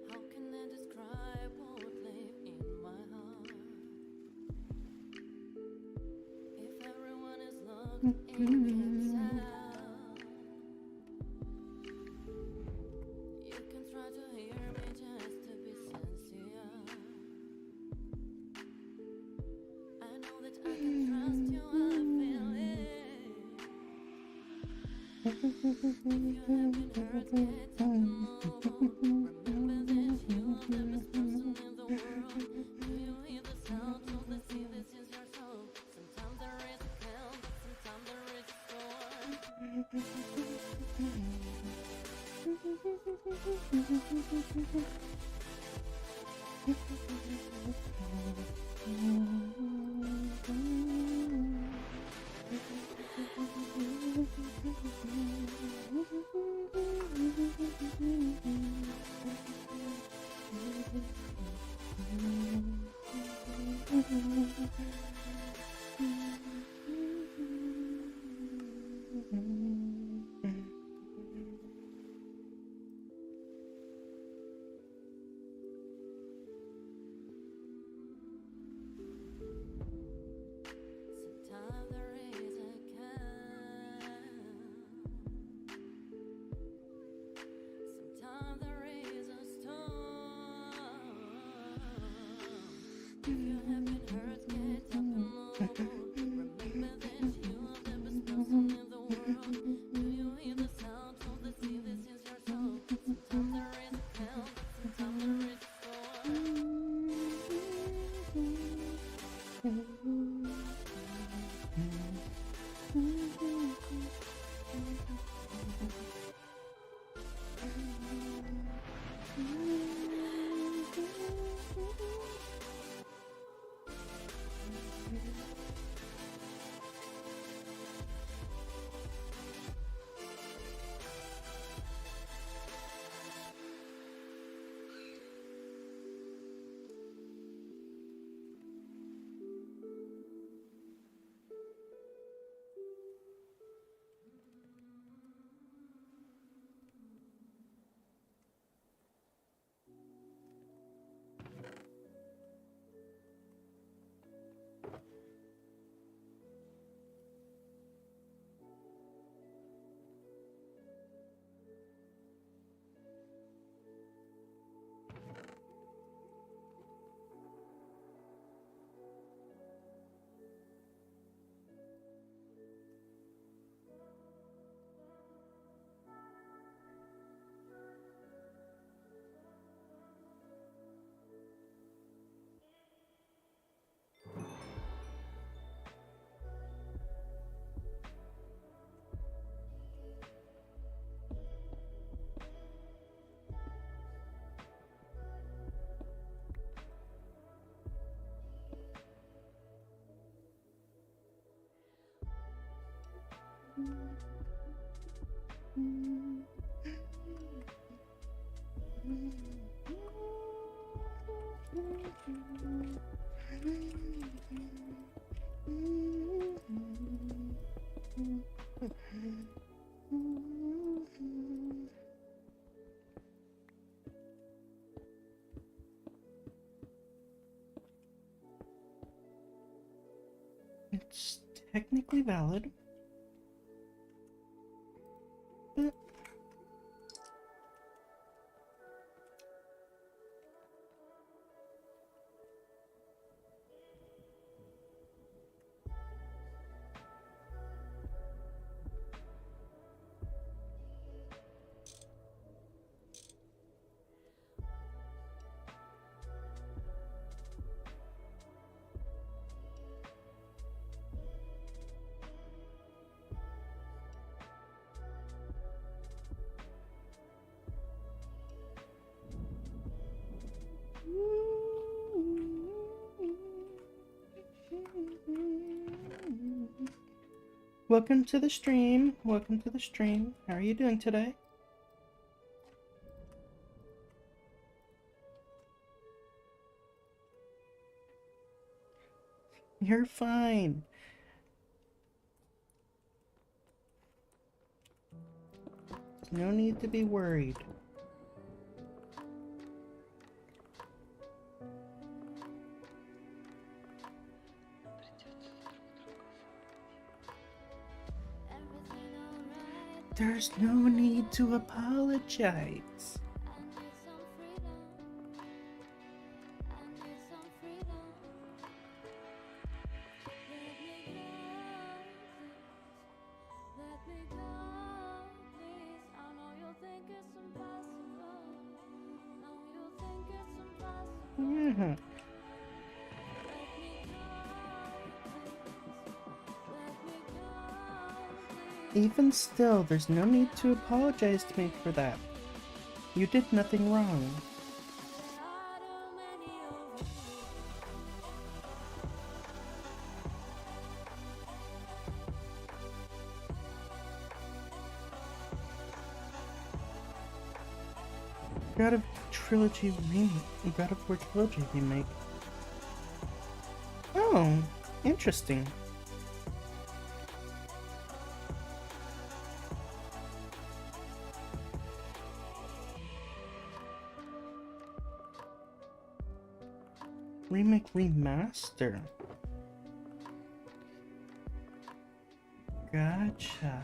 How can I describe what live in my heart? If everyone is locked in themselves, you can try to hear me just to be sincere. I know that I can trust you, I feel it. If you have been hurt, get up and move on. Remember that you are the best person in the world. Do you hear the sound of the sea? This is your soul. Sometimes there is a calm, but sometimes there is a storm. Sometimes there is a calm, sometimes there is a storm. If you have been hurt, get up and move on. Remember that you are the best person in the world. Do you hear the sound of the sea? This is your soul. Sometimes there is a calm, sometimes there is a It's technically valid. But welcome to the stream. Welcome to the stream. How are you doing today? You're fine. No need to be worried. There's no need to apologize. Yeah. Even still, there's no need to apologize to me for that. You did nothing wrong. God of Trilogy remake. God of War Trilogy remake. Oh, interesting. Remake remaster. Gotcha.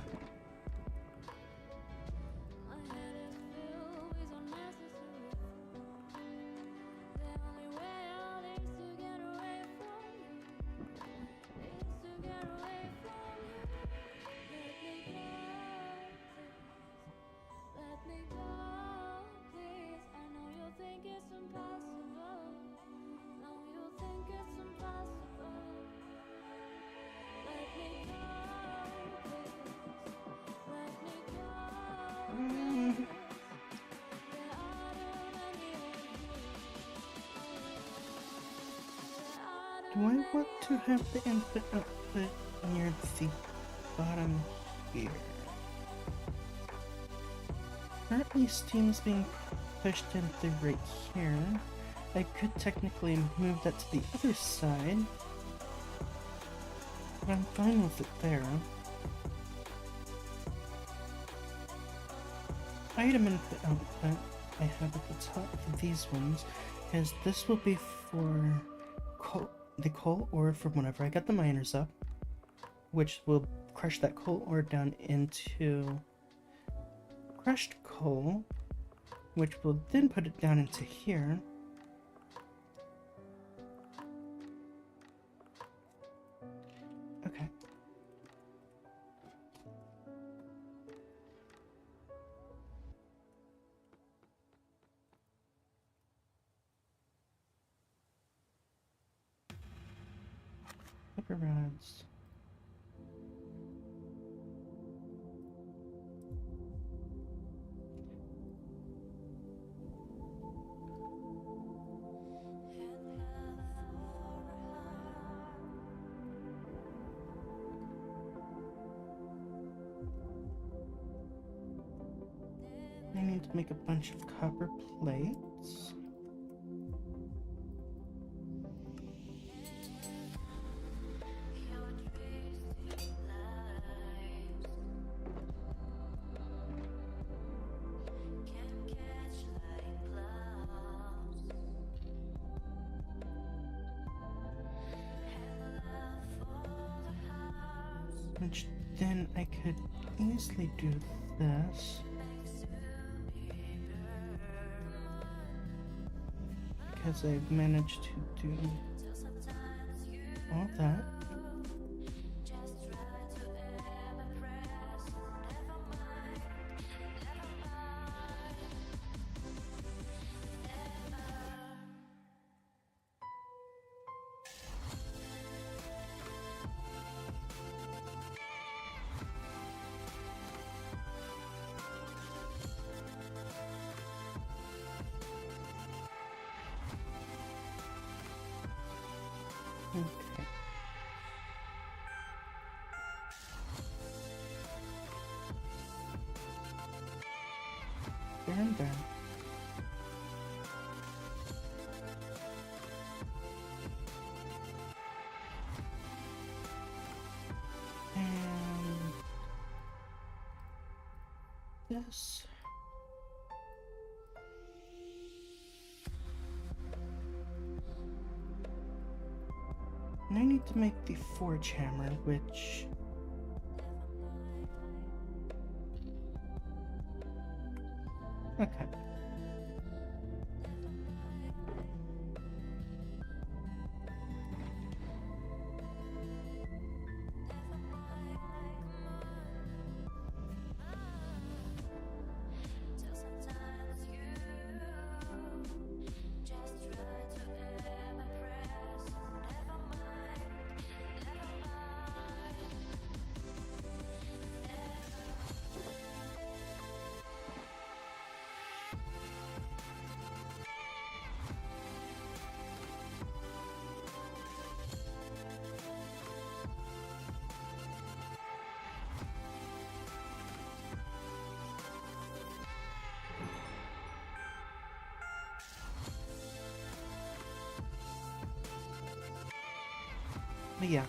Do I want to have the input output near the bottom here? Currently Steam's being pushed into right here. I could technically move that to the other side, but I'm fine with it there. Item input output I have at the top of these ones, because this will be for the coal ore from whenever I get the miners up, which will crush that coal ore down into crushed coal, which will then put it down into here. Okay. Upper rods. I need to make a bunch of copper plates. Which then I could easily do this. Because I've managed to do all that. Okay. There and there. And this. And I need to make the forge hammer, which okay. But yeah,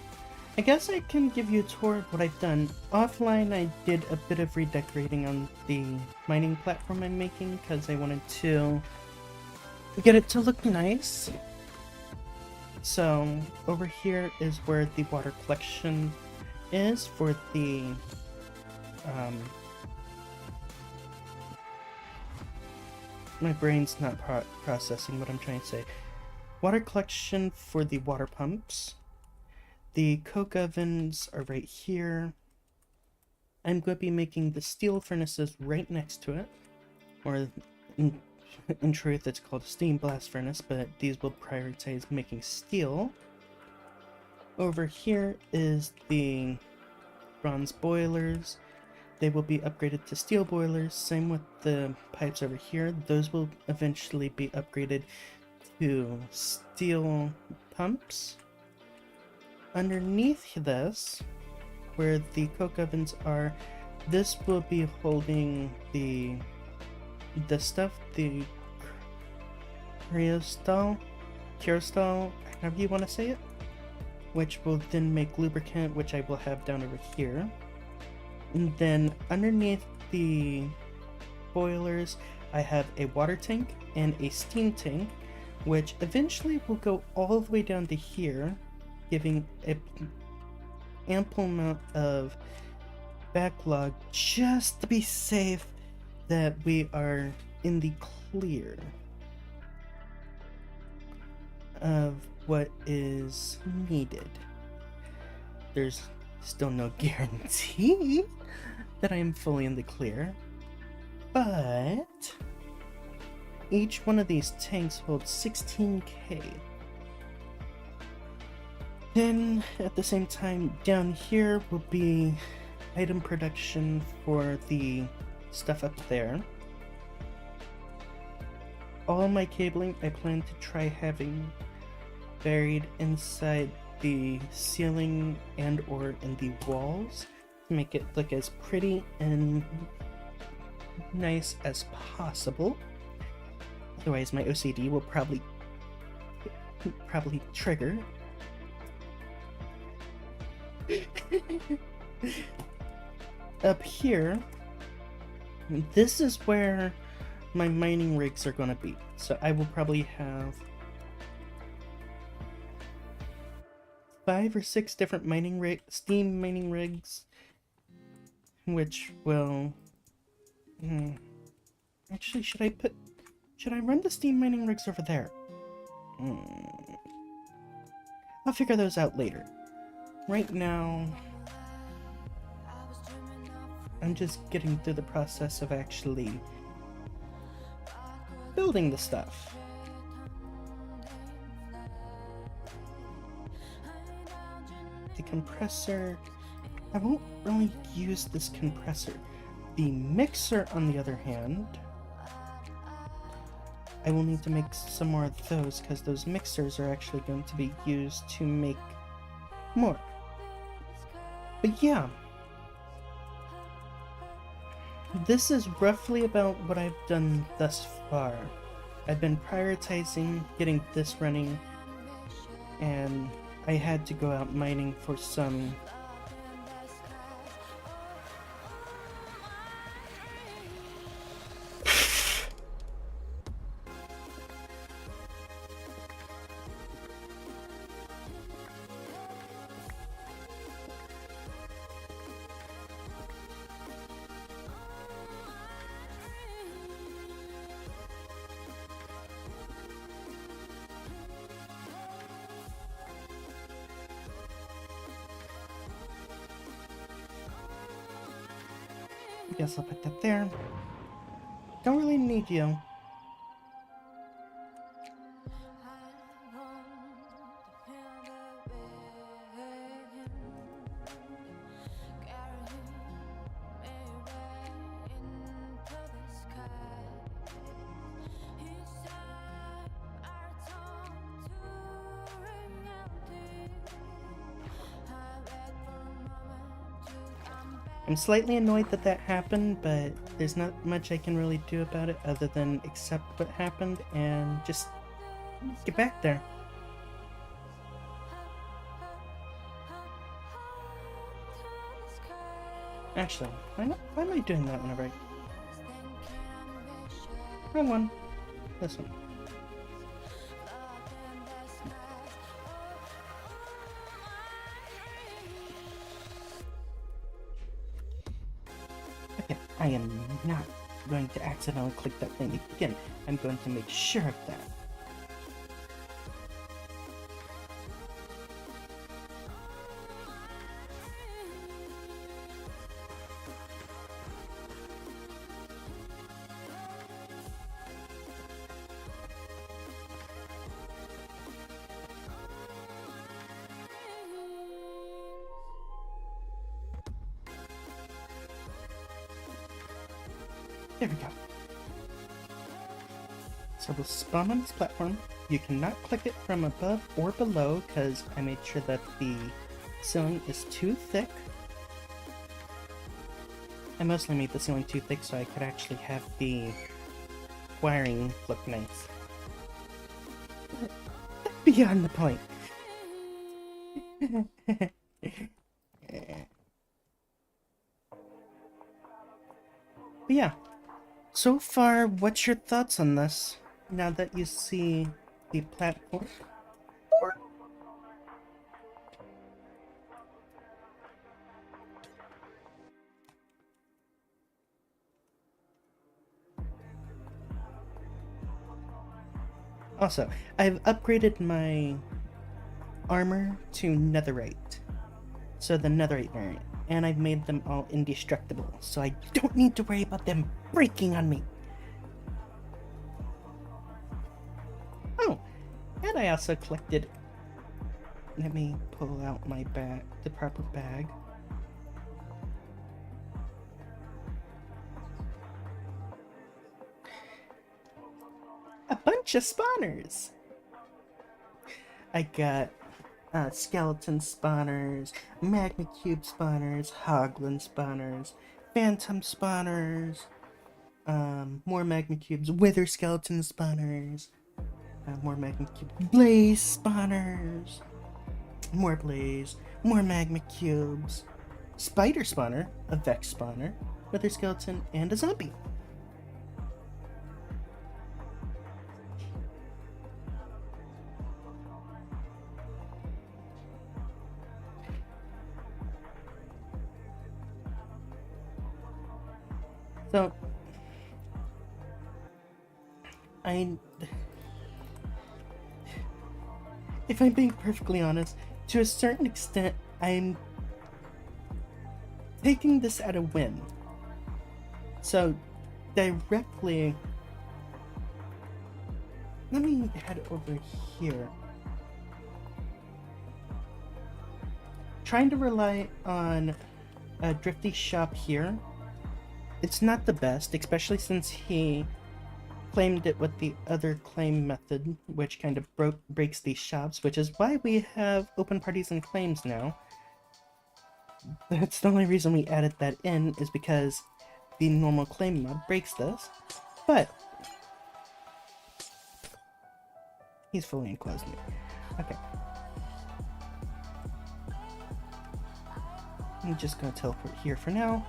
I guess I can give you a tour of what I've done. Offline, I did a bit of redecorating on the mining platform I'm making because I wanted to get it to look nice. So over here is where the water collection is for the my brain's not processing what I'm trying to say. Water collection for the water pumps. The coke ovens are right here. I'm going to be making the steel furnaces right next to it. Or in truth, it's called a steam blast furnace, but these will prioritize making steel. Over here is the bronze boilers. They will be upgraded to steel boilers. Same with the pipes over here. Those will eventually be upgraded to steel pumps. Underneath this, where the coke ovens are, this will be holding the stuff, the cryostal, however you want to say it, which will then make lubricant, which I will have down over here. And then underneath the boilers, I have a water tank and a steam tank, which eventually will go all the way down to here, giving an ample amount of backlog just to be safe that we are in the clear of what is needed. There's still no guarantee that I am fully in the clear, but each one of these tanks holds 16k. Then, at the same time, down here will be item production for the stuff up there. All my cabling I plan to try having buried inside the ceiling and or in the walls to make it look as pretty and nice as possible. Otherwise my OCD will probably trigger. Up here, this is where my mining rigs are going to be. So I will probably have 5 or 6 different steam mining rigs, which will... Actually, should I run the steam mining rigs over there? I'll figure those out later. Right now, I'm just getting through the process of actually building the stuff. The compressor, I won't really use this compressor. The mixer, on the other hand, I will need to make some more of those, because those mixers are actually going to be used to make more. But yeah, this is roughly about what I've done thus far. I've been prioritizing getting this running, and I had to go out mining for some I guess I'll put that there. Don't really need you. I'm slightly annoyed that that happened, but there's not much I can really do about it other than accept what happened and just get back there. Actually, why am I doing that whenever I... Wrong one. This one. Okay, I am not going to accidentally click that thing again. I'm going to make sure of that. There we go. So we'll spawn on this platform. You cannot click it from above or below because I made sure that the ceiling is too thick. I mostly made the ceiling too thick so I could actually have the wiring look nice. Beyond the point. But yeah. So far, what's your thoughts on this, now that you see the platform? Also, I've upgraded my armor to netherite, so the netherite variant, and I've made them all indestructible, so I don't need to worry about them breaking on me. Oh, and I also collected... Let me pull out my bag, the proper bag. A bunch of spawners! I got skeleton spawners, magma cube spawners, hoglin spawners, phantom spawners, more magma cubes, wither skeleton spawners, more magma cube, blaze spawners, more blaze, more magma cubes, spider spawner, a vex spawner, wither skeleton, and a zombie. So, I... If I'm being perfectly honest, to a certain extent, I'm taking this at a win. So, directly... Let me head over here. Trying to rely on a Drifty shop here, it's not the best, especially since he claimed it with the other claim method, which kind of breaks these shops, which is why we have open parties and claims now. That's the only reason we added that in, is because the normal claim mod breaks this. But he's fully enclosed me. Okay. I'm just gonna teleport here for now.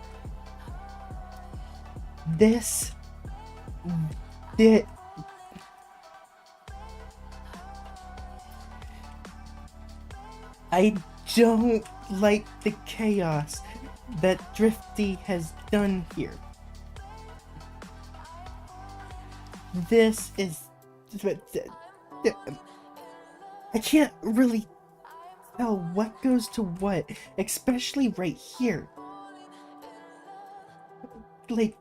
I don't like the chaos that Drifty has done here. This is... I can't really tell what goes to what, especially right here. Like,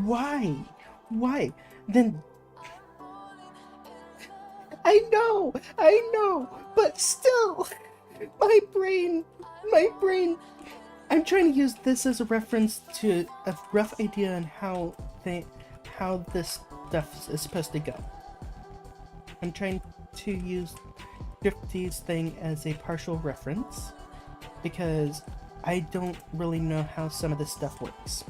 why? Why? Then... I know, but still, my brain, I'm trying to use this as a reference to a rough idea on how this stuff is supposed to go. I'm trying to use Drifty's thing as a partial reference, because I don't really know how some of this stuff works.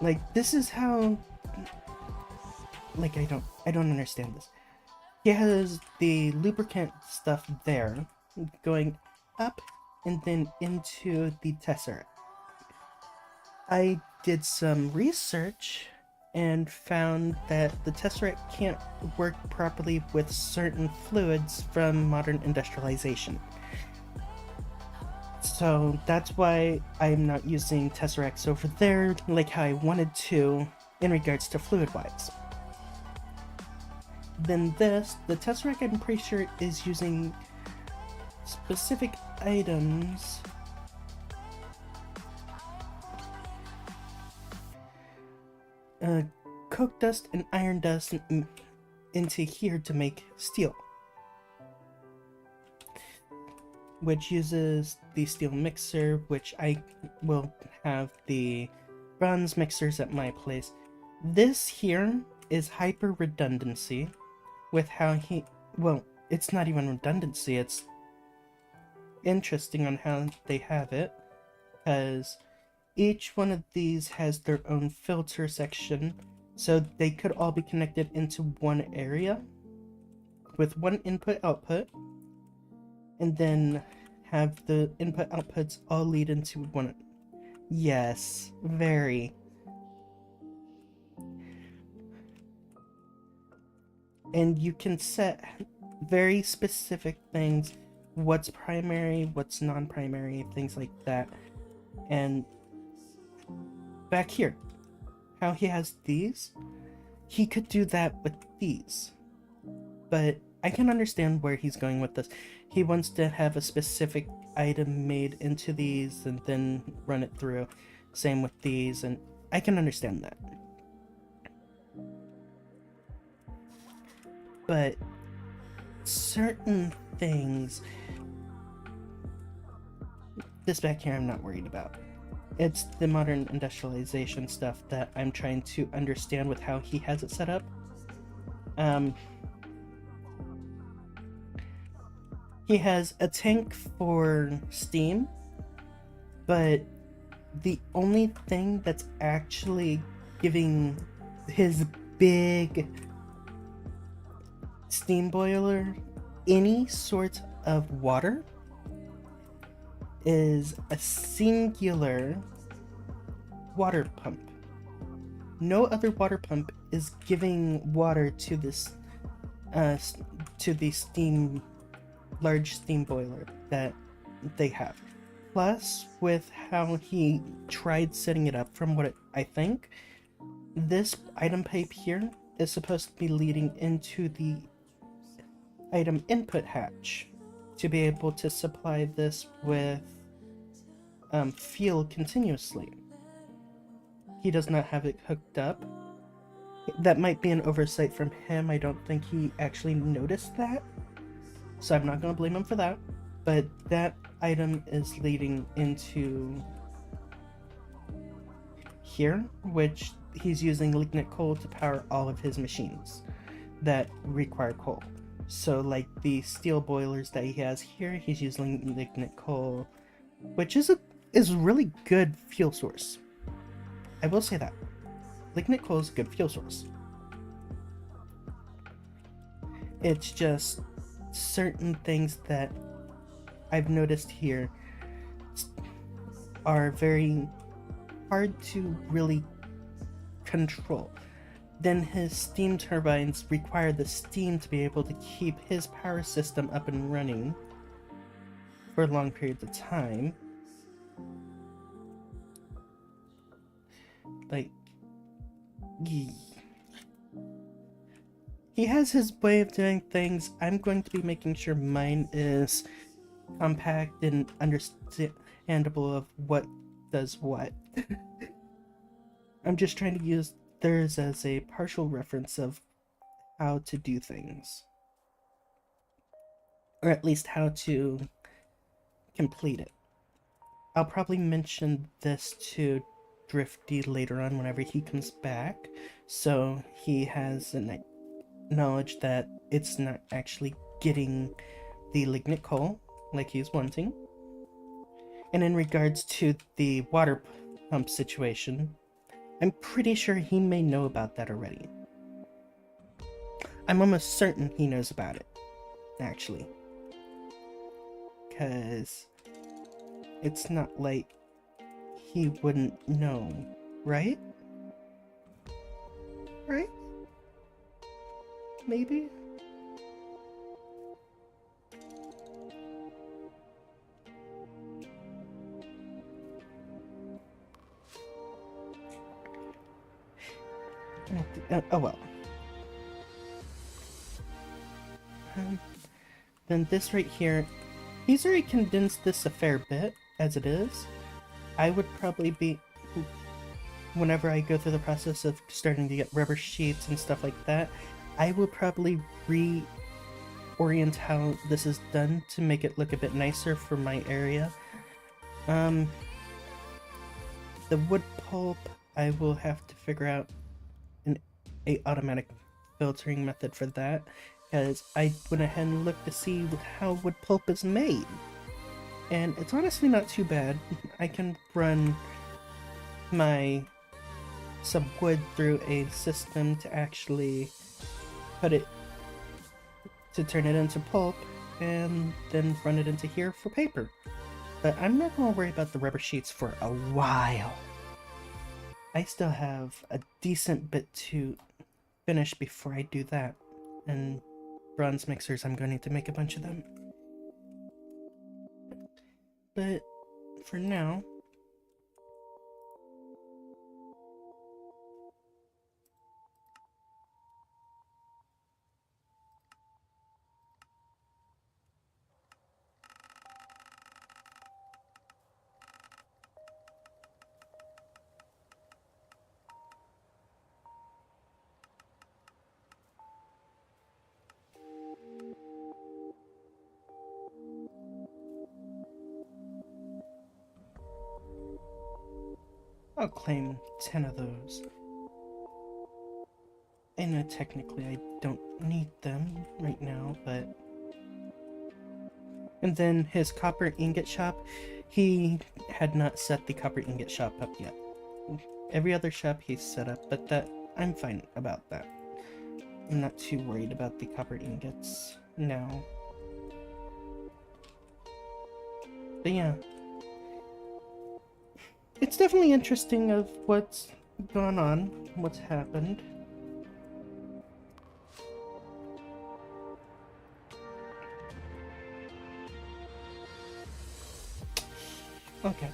Like, this is how... Like, I don't understand this. He has the lubricant stuff there, going up and then into the Tesseract. I did some research and found that the Tesseract can't work properly with certain fluids from modern industrialization. So that's why I'm not using Tesseracts over there like how I wanted to in regards to fluid-wise. Then this, the Tesseract I'm pretty sure is using specific items. Coke dust and iron dust into here to make steel, which uses the steel mixer, which I will have the bronze mixers at my place. This here is hyper redundancy with how he... Well, it's not even redundancy, it's interesting on how they have it, because each one of these has their own filter section, so they could all be connected into one area with one input-output, and then have the input-outputs all lead into one. Yes, very. And you can set very specific things, what's primary, what's non-primary, things like that. And back here, how he has these, he could do that with these. But I can understand where he's going with this. He wants to have a specific item made into these and then run it through. Same with these, and I can understand that. But certain things, this back here I'm not worried about. It's the modern industrialization stuff that I'm trying to understand with how he has it set up. He has a tank for steam, but the only thing that's actually giving his big steam boiler any sort of water is a singular water pump. No other water pump is giving water to this to the large steam boiler that they have. Plus, with how he tried setting it up, from what I think, this item pipe here is supposed to be leading into the item input hatch to be able to supply this with fuel continuously. He does not have it hooked up. That might be an oversight from him. I don't think he actually noticed that, so I'm not going to blame him for that. But that item is leading into here, which he's using lignite coal to power all of his machines that require coal. So like the steel boilers that he has here, he's using lignite coal, which is a really good fuel source. I will say that. Lignite coal is a good fuel source. It's just certain things that I've noticed here are very hard to really control. Then his steam turbines require the steam to be able to keep his power system up and running for long periods of time. Like, he has his way of doing things. I'm going to be making sure mine is compact and understandable of what does what. I'm just trying to use theirs as a partial reference of how to do things. Or at least how to complete it. I'll probably mention this to Drifty later on whenever he comes back, so he has a knowledge that it's not actually getting the lignite coal like he's wanting. And in regards to the water pump situation, I'm pretty sure he may know about that already. I'm almost certain he knows about it, actually. Because it's not like he wouldn't know, right? Right? Maybe? Oh well. Then this right here, he's already condensed this a fair bit, as it is. I would probably be, whenever I go through the process of starting to get rubber sheets and stuff like that, I will probably reorient how this is done to make it look a bit nicer for my area. The wood pulp, I will have to figure out a automatic filtering method for that, because I went ahead and looked to see how wood pulp is made, and it's honestly not too bad. I can run some wood through a system to actually turn it into pulp, and then run it into here for paper. But I'm not going to worry about the rubber sheets for a while. I still have a decent bit to finish before I do that. And bronze mixers, I'm going to need to make a bunch of them. But for now, I'll claim 10 of those. I know technically I don't need them right now, but... And then his copper ingot shop, he had not set the copper ingot shop up yet. Every other shop he's set up, but I'm fine about that. I'm not too worried about the copper ingots now. But yeah. It's definitely interesting of what's gone on, what's happened. Okay.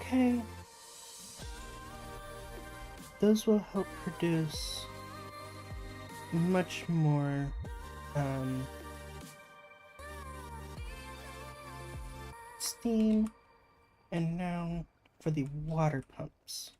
Okay. Those will help produce much more steam. And now for the water pumps.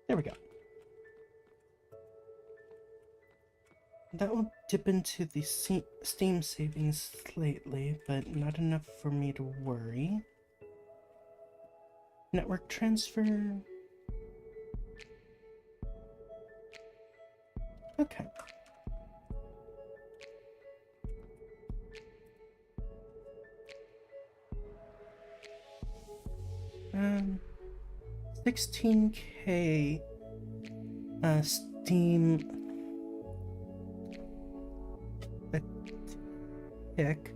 There we go. That will dip into the steam savings slightly, but not enough for me to worry. Network transfer. Okay. Um, 16K steam a tick.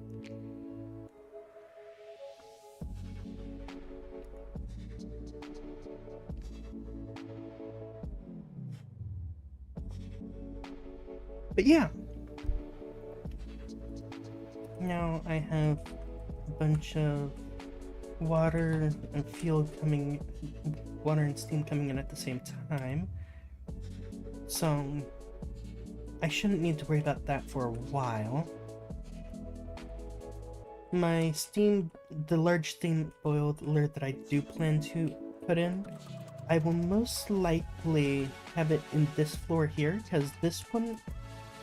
But yeah. Now I have a bunch of water and water and steam coming in at the same time. So I shouldn't need to worry about that for a while. My the large steam boiler that I do plan to put in, I will most likely have it in this floor here, because this one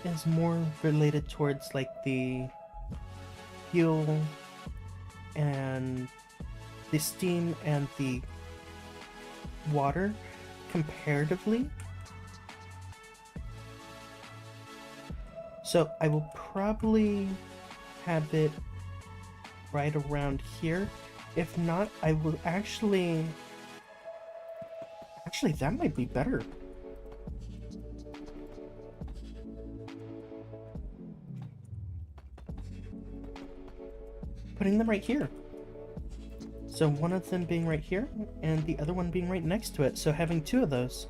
is more related towards like the fuel and the steam and the water comparatively. So I will probably have it right around here. If not, I will actually that might be better. Putting them right here. So one of them being right here, and the other one being right next to it, so having two of those.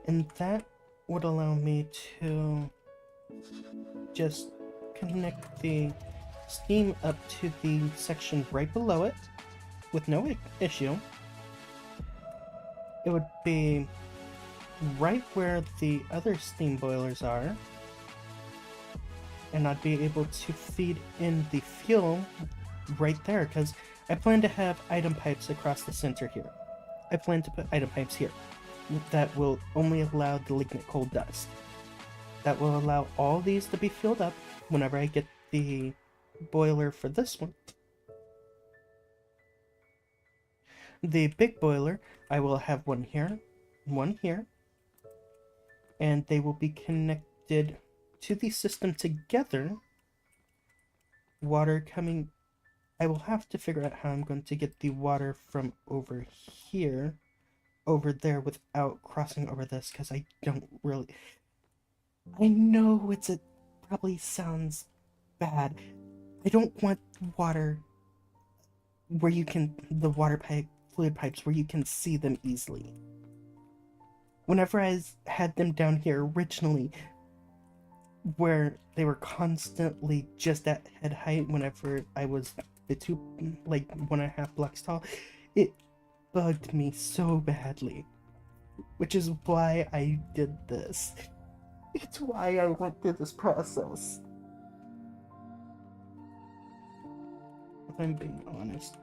And that would allow me to just connect the steam up to the section right below it with no issue. It would be right where the other steam boilers are, and I'd be able to feed in the fuel right there, because I plan to have item pipes across the center here. I plan to put item pipes here that will only allow the lignite coal dust. That will allow all these to be filled up whenever I get the boiler for this one. The big boiler, I will have one here, and they will be connected to the system together. Water coming... I will have to figure out how I'm going to get the water from over here over there without crossing over this, because I don't really... I know it probably sounds bad. I don't want water where you can... the water pipe, fluid pipes, where you can see them easily. whenever had them down here originally, where they were constantly just at head height whenever I was the two, like 1.5 blocks tall, it bugged me so badly. Which is why I did this. It's why I went through this process. If I'm being honest.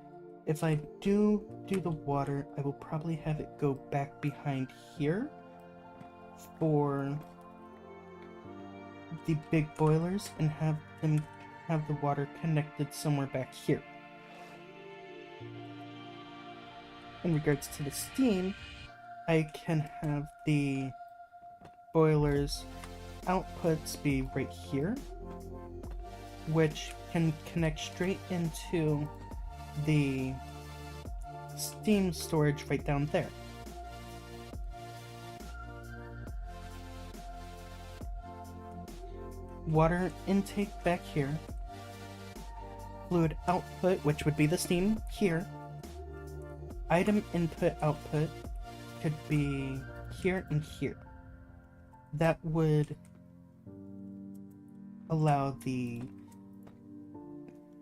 If I do the water, I will probably have it go back behind here for the big boilers and have the water connected somewhere back here. In regards to the steam, I can have the boilers outputs be right here, which can connect straight into the steam storage right down there. Water intake back here, fluid output, which would be the steam, here. Item input output could be here and here. That would allow the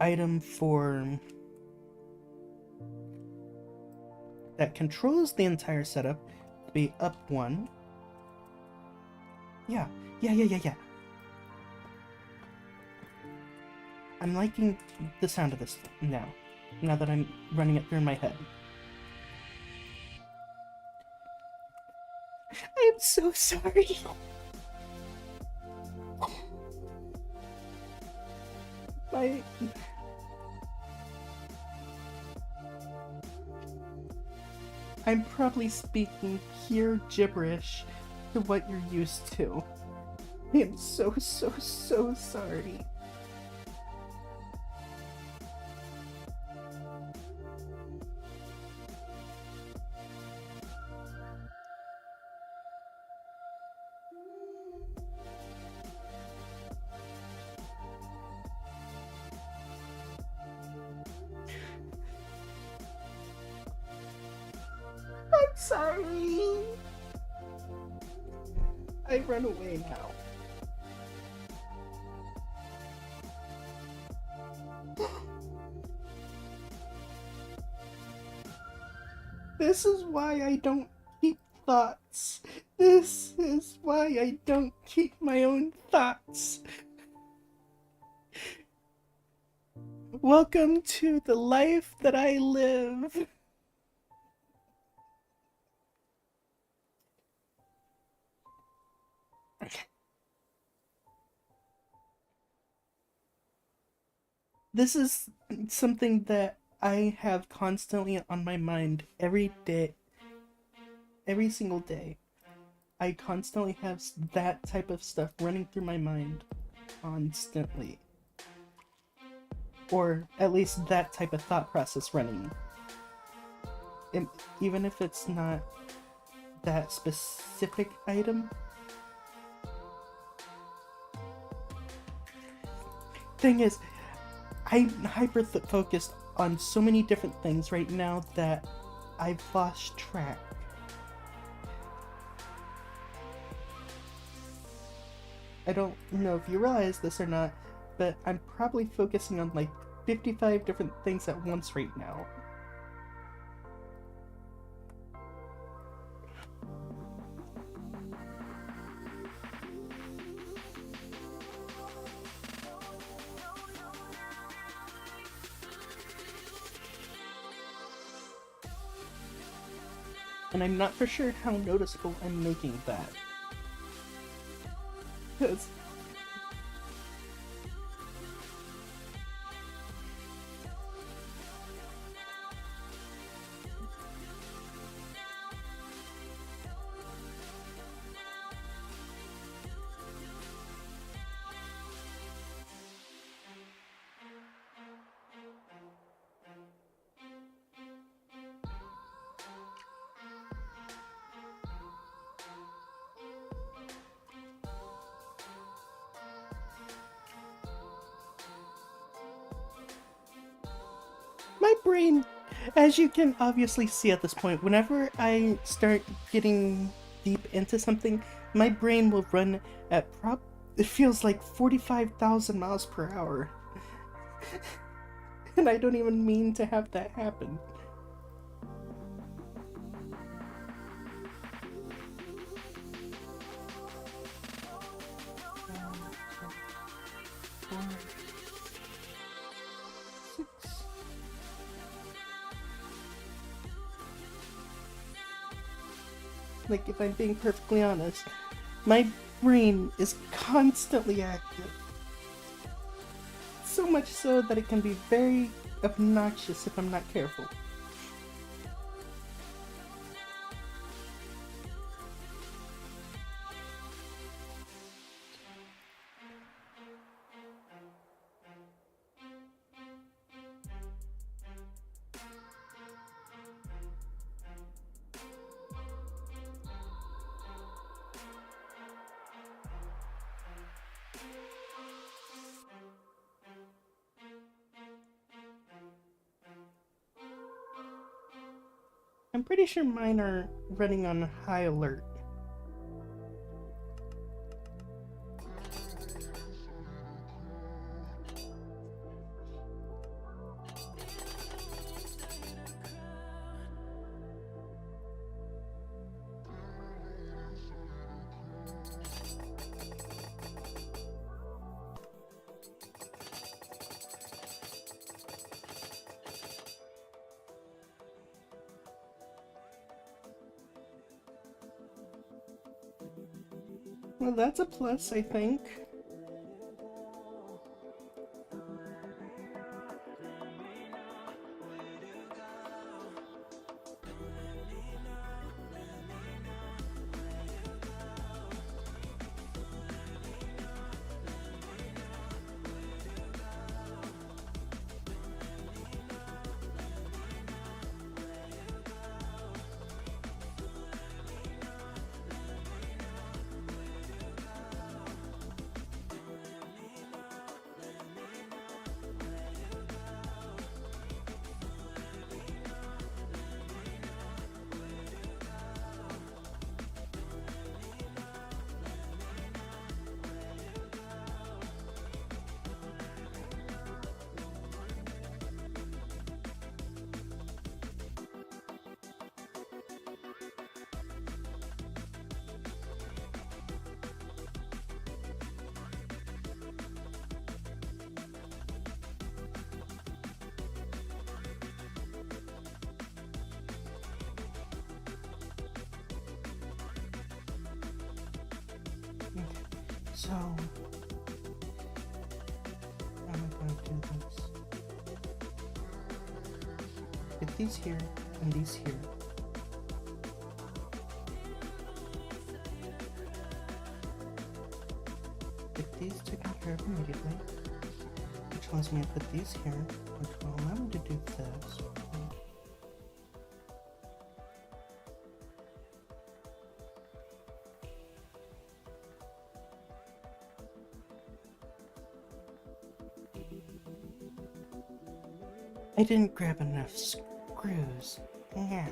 item that controls the entire setup to be up one. Yeah. I'm liking the sound of this now that I'm running it through my head. I am so sorry. I'm probably speaking pure gibberish to what you're used to. I am so sorry. I'm sorry. I run away now. This is why I don't keep thoughts. This is why I don't keep my own thoughts. Welcome to the life that I live. This is something that I have constantly on my mind every day. Every single day. I constantly have that type of stuff running through my mind constantly. Or at least that type of thought process running. And even if it's not that specific item. Thing is, I'm hyper-focused on so many different things right now that I've lost track. I don't know if you realize this or not, but I'm probably focusing on like 55 different things at once right now. And I'm not for sure how noticeable I'm making that. Because my brain, as you can obviously see at this point, whenever I start getting deep into something, my brain will run at it feels like 45,000 miles per hour. And I don't even mean to have that happen. Like, if I'm being perfectly honest, my brain is constantly active. So much so that it can be very obnoxious if I'm not careful. I'm pretty sure mine are running on high alert. Well, that's a plus, I think. So, how am I going to do this? Get these here and these here. Get these taken care of immediately, which allows me to put these here, which will allow me to do this. I didn't grab enough screws. Yeah.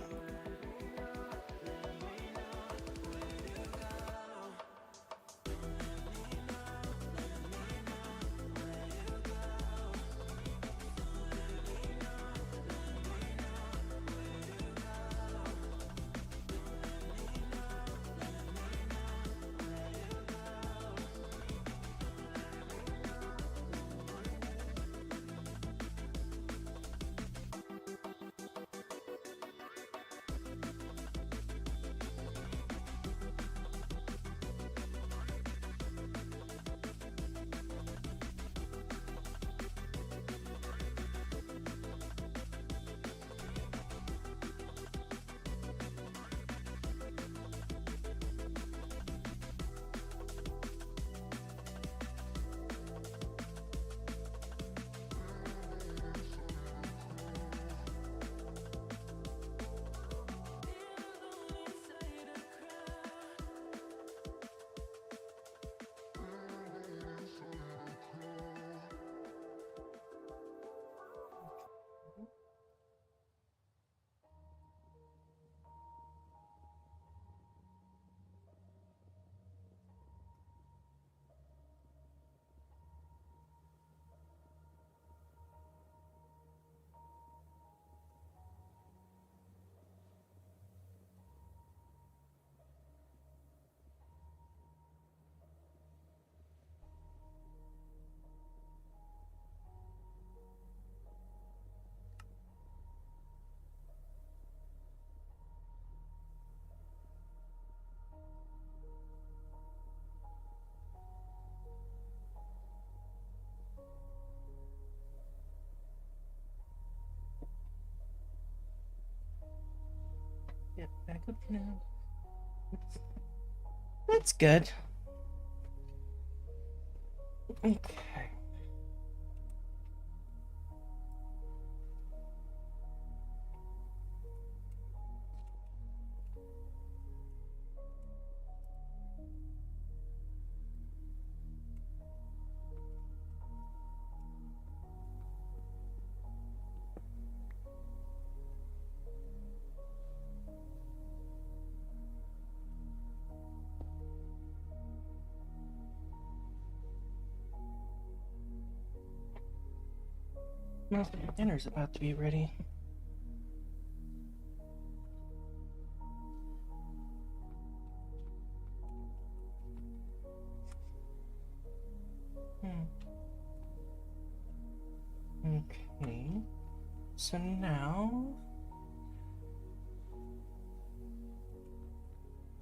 Back up now. That's good. Okay. Well, dinner's about to be ready. Okay. So now...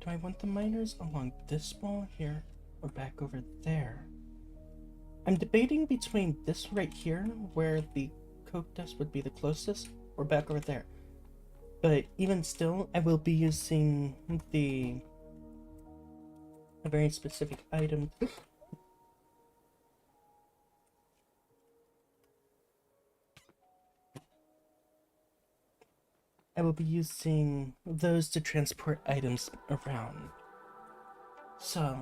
do I want the miners along this wall here or back over there? I'm debating between this right here, where the coke dust would be the closest, or back over there. But even still, I will be using a very specific item. I will be using those to transport items around. So,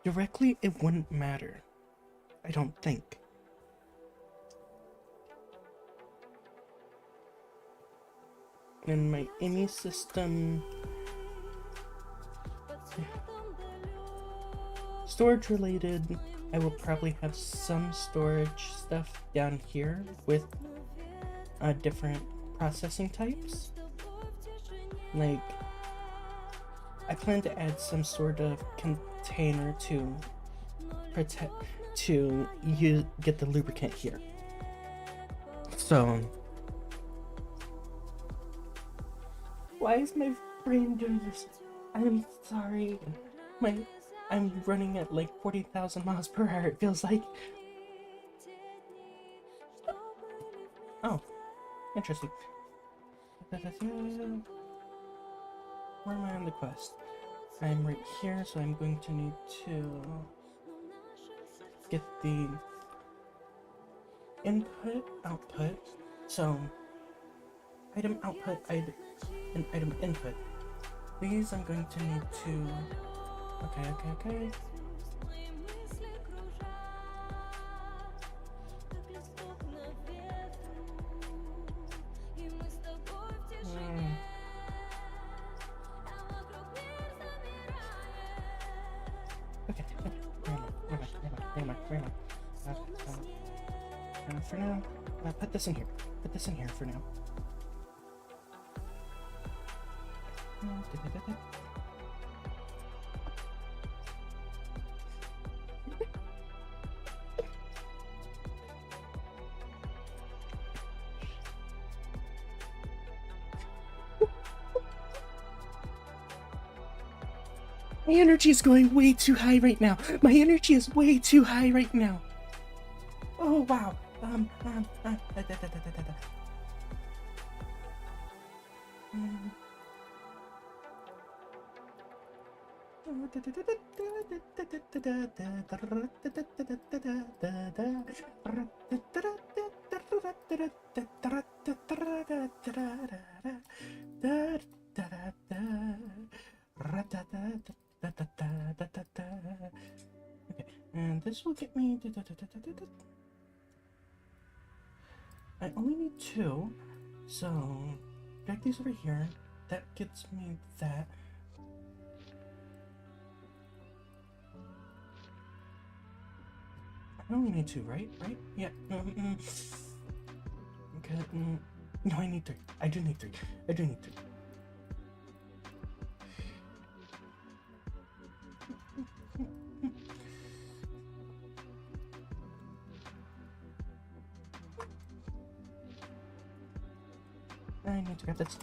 directly it wouldn't matter. I don't think. In my IMI system, storage related, I will probably have some storage stuff down here with different processing types. Like, I plan to add some sort of container to protect, get the lubricant here. So, why is my brain doing this? I'm sorry. I'm running at like 40,000 miles per hour, it feels like. Oh, interesting. Where am I on the quest? I'm right here, so I'm going to need to get the input, output. So, item output, and item input. These I'm going to need to... Okay. Okay, where am I? For now, put this in here. Put this in here for now. My energy is going way too high right now. My energy is way too high right now. Oh wow. Okay, and this will get me. I only need 2, so drag these over here. That gets me that. I only need 2, right? Right? Yeah. Okay. No, I need 3. I do need 3. I need to grab this.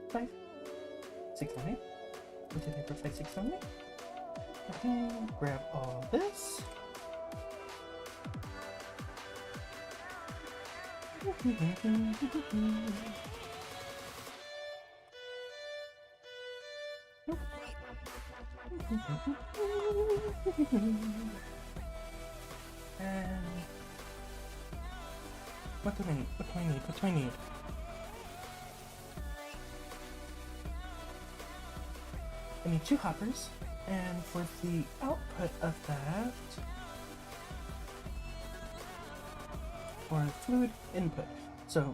Five, 6 on it. 6 on it. Grab all this. And what do I need? What do I need? What do I need? I need 2 hoppers, and for the output of that, for fluid input. So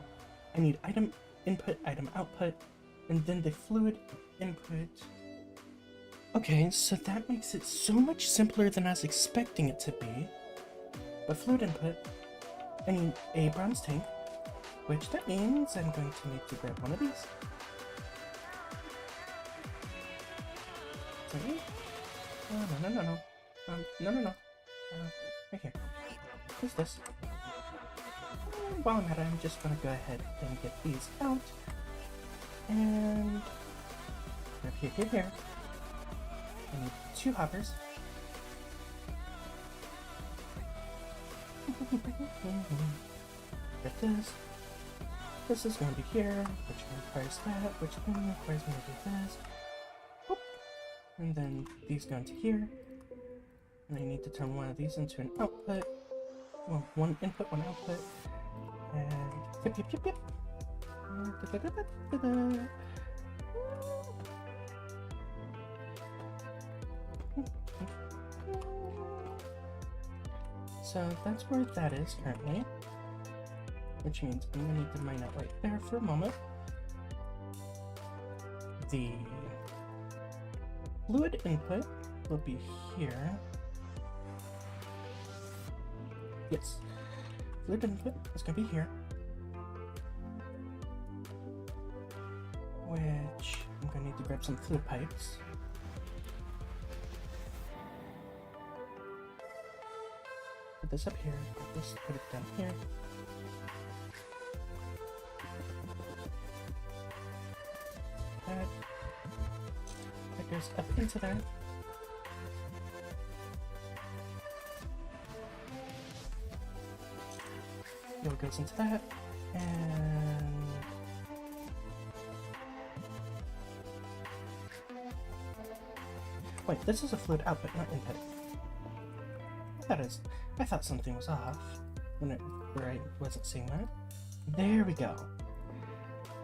I need item input, item output, and then the fluid input. Okay, so that makes it so much simpler than I was expecting it to be. But fluid input, I need a bronze tank, which that means I'm going to need to grab one of these. Sorry? No. Right here. What's this? While I'm at it, I'm just gonna go ahead and get these out. And grab here. I need 2 hoppers. Get this. This is going to be here, which requires that, which then requires me to do this. Whoop. And then these go into here. And I need to turn one of these into an output. Well, one input, one output. And yep. Da-da-da-da-da-da. So that's where that is currently, which means I'm gonna need to mine out right there for a moment. The fluid input will be here. Yes, fluid input is gonna be here, which I'm gonna need to grab some fluid pipes. Put this up here, put it down here. That goes up into there. Fuel goes into that, and wait, this is a fluid output, not input. That is, I thought something was off where I wasn't seeing that. There we go.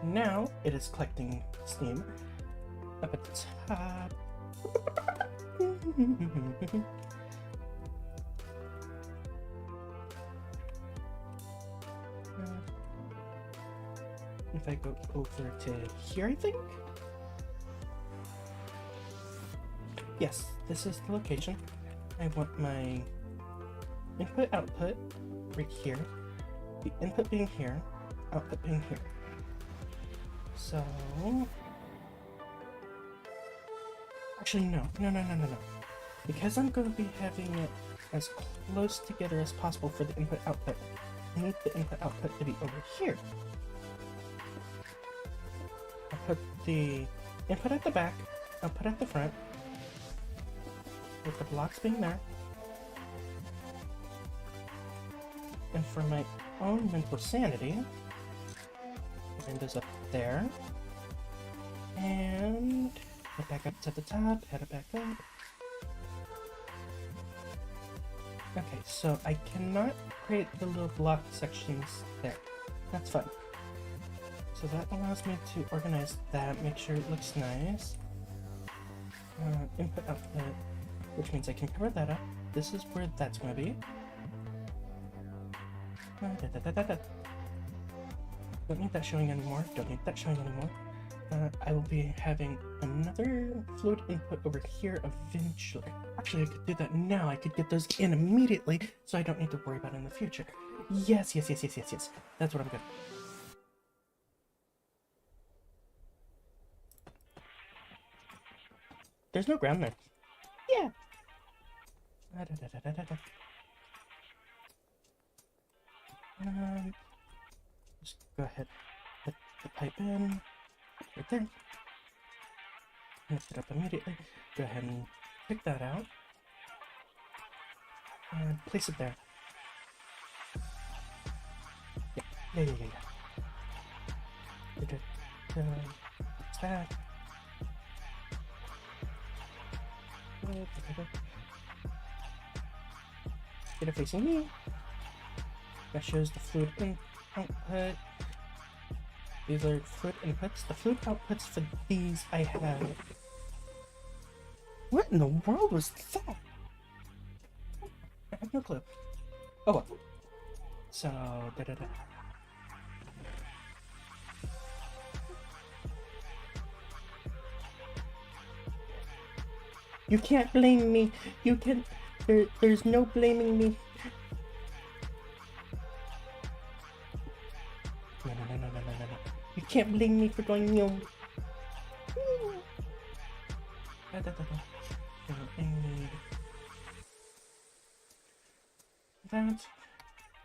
Now it is collecting steam up at the top. If I go over to here, I think? Yes, this is the location. I want my input output right here, the input being here, output being here. So actually no. Because I'm going to be having it as close together as possible for the input output, I need the input output to be over here. I'll put the input at the back, output at the front, with the blocks being there. And for my own mental sanity, bring this up there, and head back up to the top, head it back up. Okay, so I cannot create the little block sections there. That's fine. So that allows me to organize that, make sure it looks nice. Input, output, which means I can cover that up. This is where that's going to be. Don't need that showing anymore. I will be having another fluid input over here eventually. Actually, I could do that now. I could get those in immediately, so I don't need to worry about it in the future. Yes. That's what I'm good. There's no ground there. Yeah. Just go ahead, put the pipe in, right there. Lift it up immediately. Go ahead and pick that out. And place it there. Yeah, yeah, yeah, yeah, yeah. It's that. Get it facing me. That shows the fluid output. These are fluid inputs. The fluid outputs for these I have. What in the world was that? I have no clue. Oh well. So, da-da-da. You can't blame me. You can. There's no blaming me. No, no, no, no, no, no, no, no. You can't blame me for going yum. Da, da, da, da. So I need that,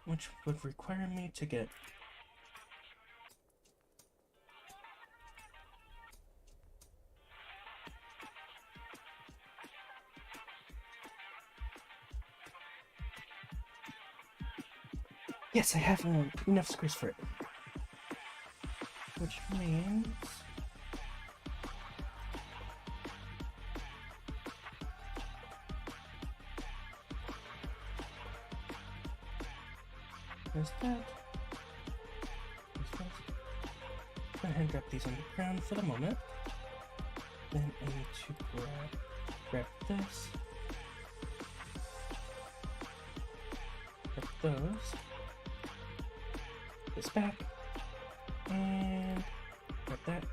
which would require me to get yes, I have enough screws for it. Which means there's that. There's that. Go ahead and drop these on the ground for the moment. Then I need to grab this. Grab those. This back. And grab that.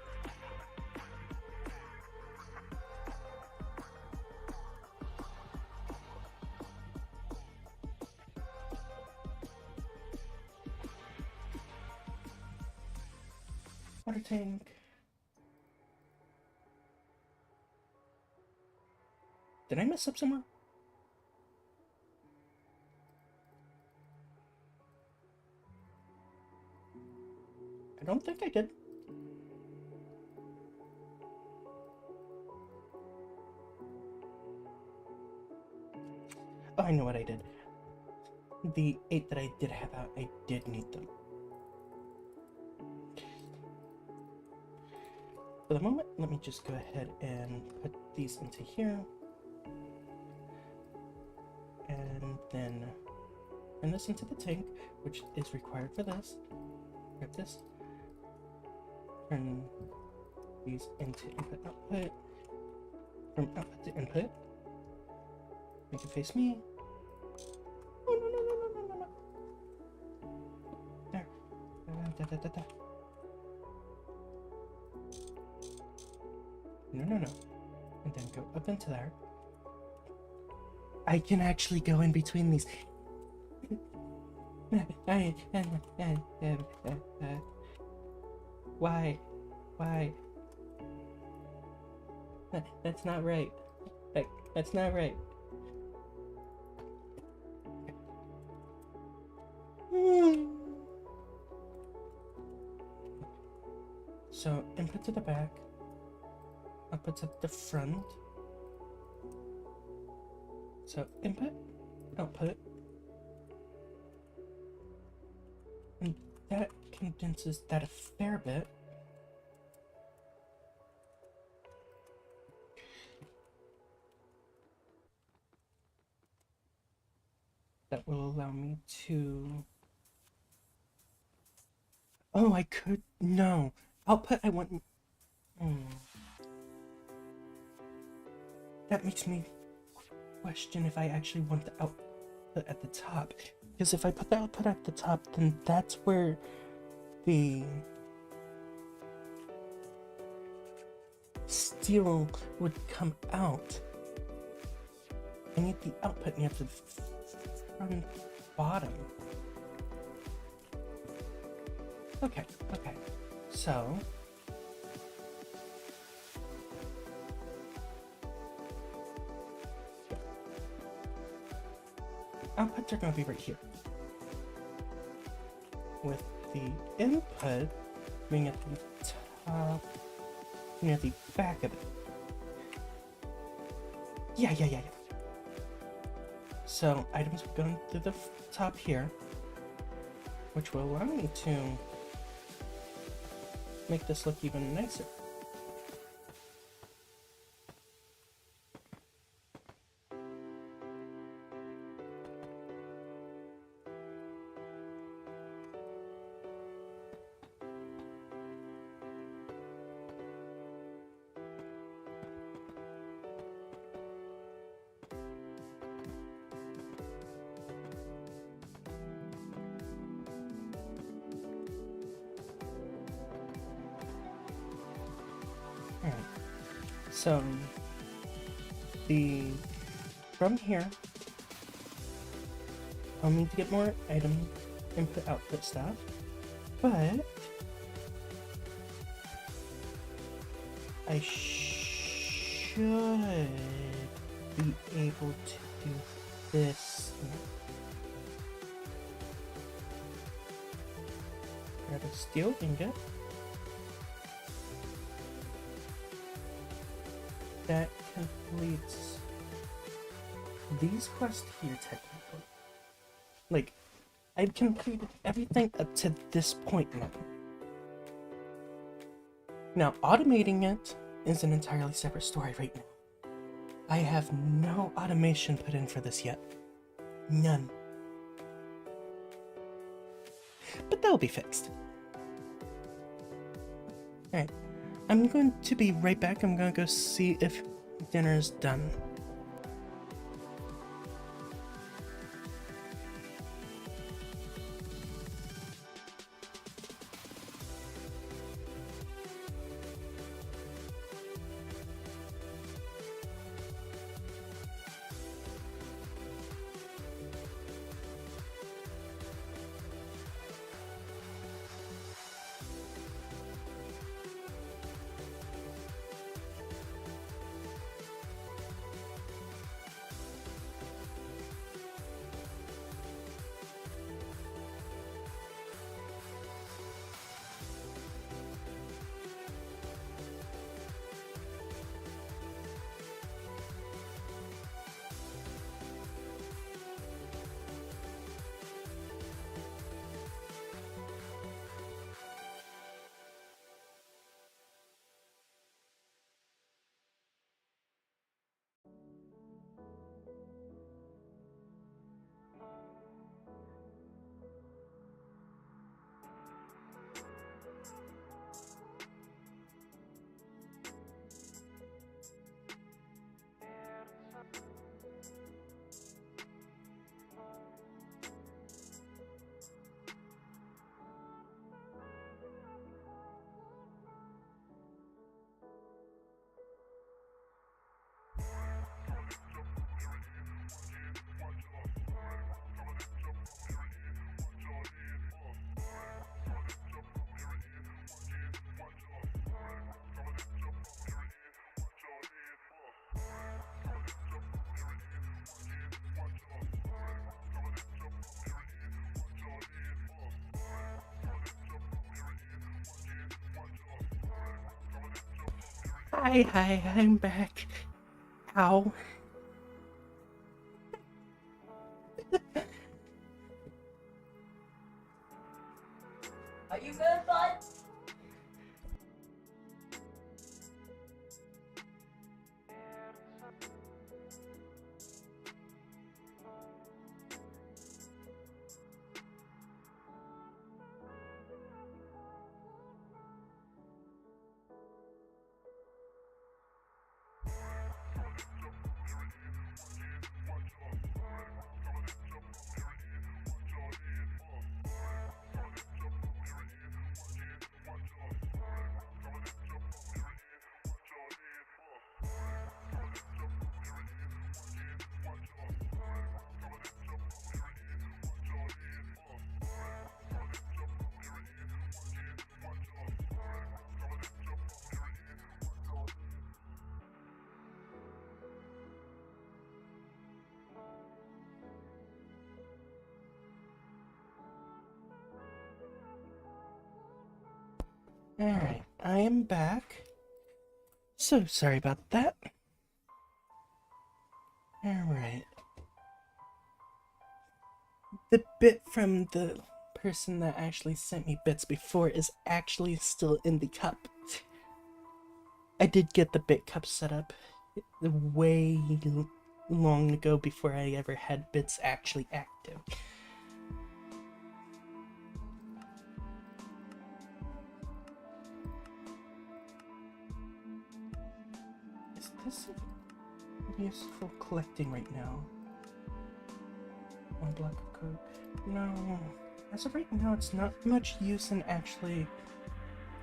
Water tank. Did I mess up somewhere? I don't think I did. Oh, I know what I did. The 8 that I did have out, I did need them. For the moment, let me just go ahead and put these into here. And then turn this into the tank, which is required for this. Grab this. Turn these into input output. From output to input. Make it face me. Oh, no, no, no, no, no, no, no. There. Da, da, da, da. No, no, no. And then go up into there. I can actually go in between these. Why? Why? That's not right. That's not right. So, input to the back. Output at the front. So input, output, and that condenses that a fair bit. That will allow me to... Oh, I could... No. Output, I want... That makes me question if I actually want the output at the top. Because if I put the output at the top, then that's where the steel would come out. I need the output near the front bottom. Okay, okay. So... outputs are going to be right here, with the input being at the top, near the back of it. Yeah. So items will go through the top here, which will allow me to make this look even nicer. Alright, so from here, I'll need to get more item input output stuff, but I should be able to do this now. Grab a steel ingot. That completes these quests here, technically. Like, I've completed everything up to this point now. Now, automating it is an entirely separate story right now. I have no automation put in for this yet. None. But that'll be fixed. Alright. I'm going to be right back. I'm going to go see if dinner's done. Hi, I'm back. Ow. Are you good, bud? Alright, I am back. So sorry about that. Alright. the bit from the person that actually sent me bits before is actually still in the cup. I did get the bit cup set up way long ago before I ever had bits actually active. Is this useful collecting right now? One block of code? No. As of right now, it's not much use in actually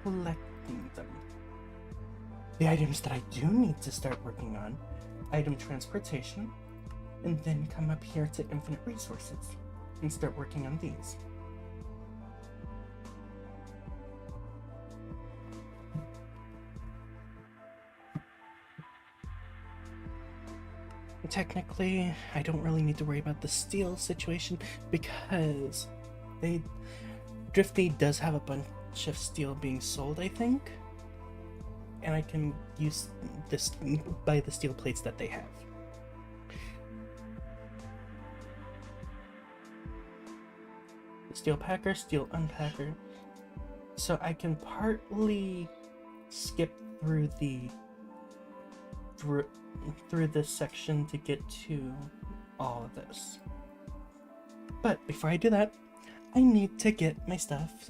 collecting them. The items that I do need to start working on, item transportation, and then come up here to infinite resources and start working on these. Technically, I don't really need to worry about the steel situation because Drifty does have a bunch of steel being sold, I think, and I can use this buy the steel plates that they have. Steel packer, steel unpacker, so I can partly skip through through this section to get to all of this. But before I do that, I need to get my stuff,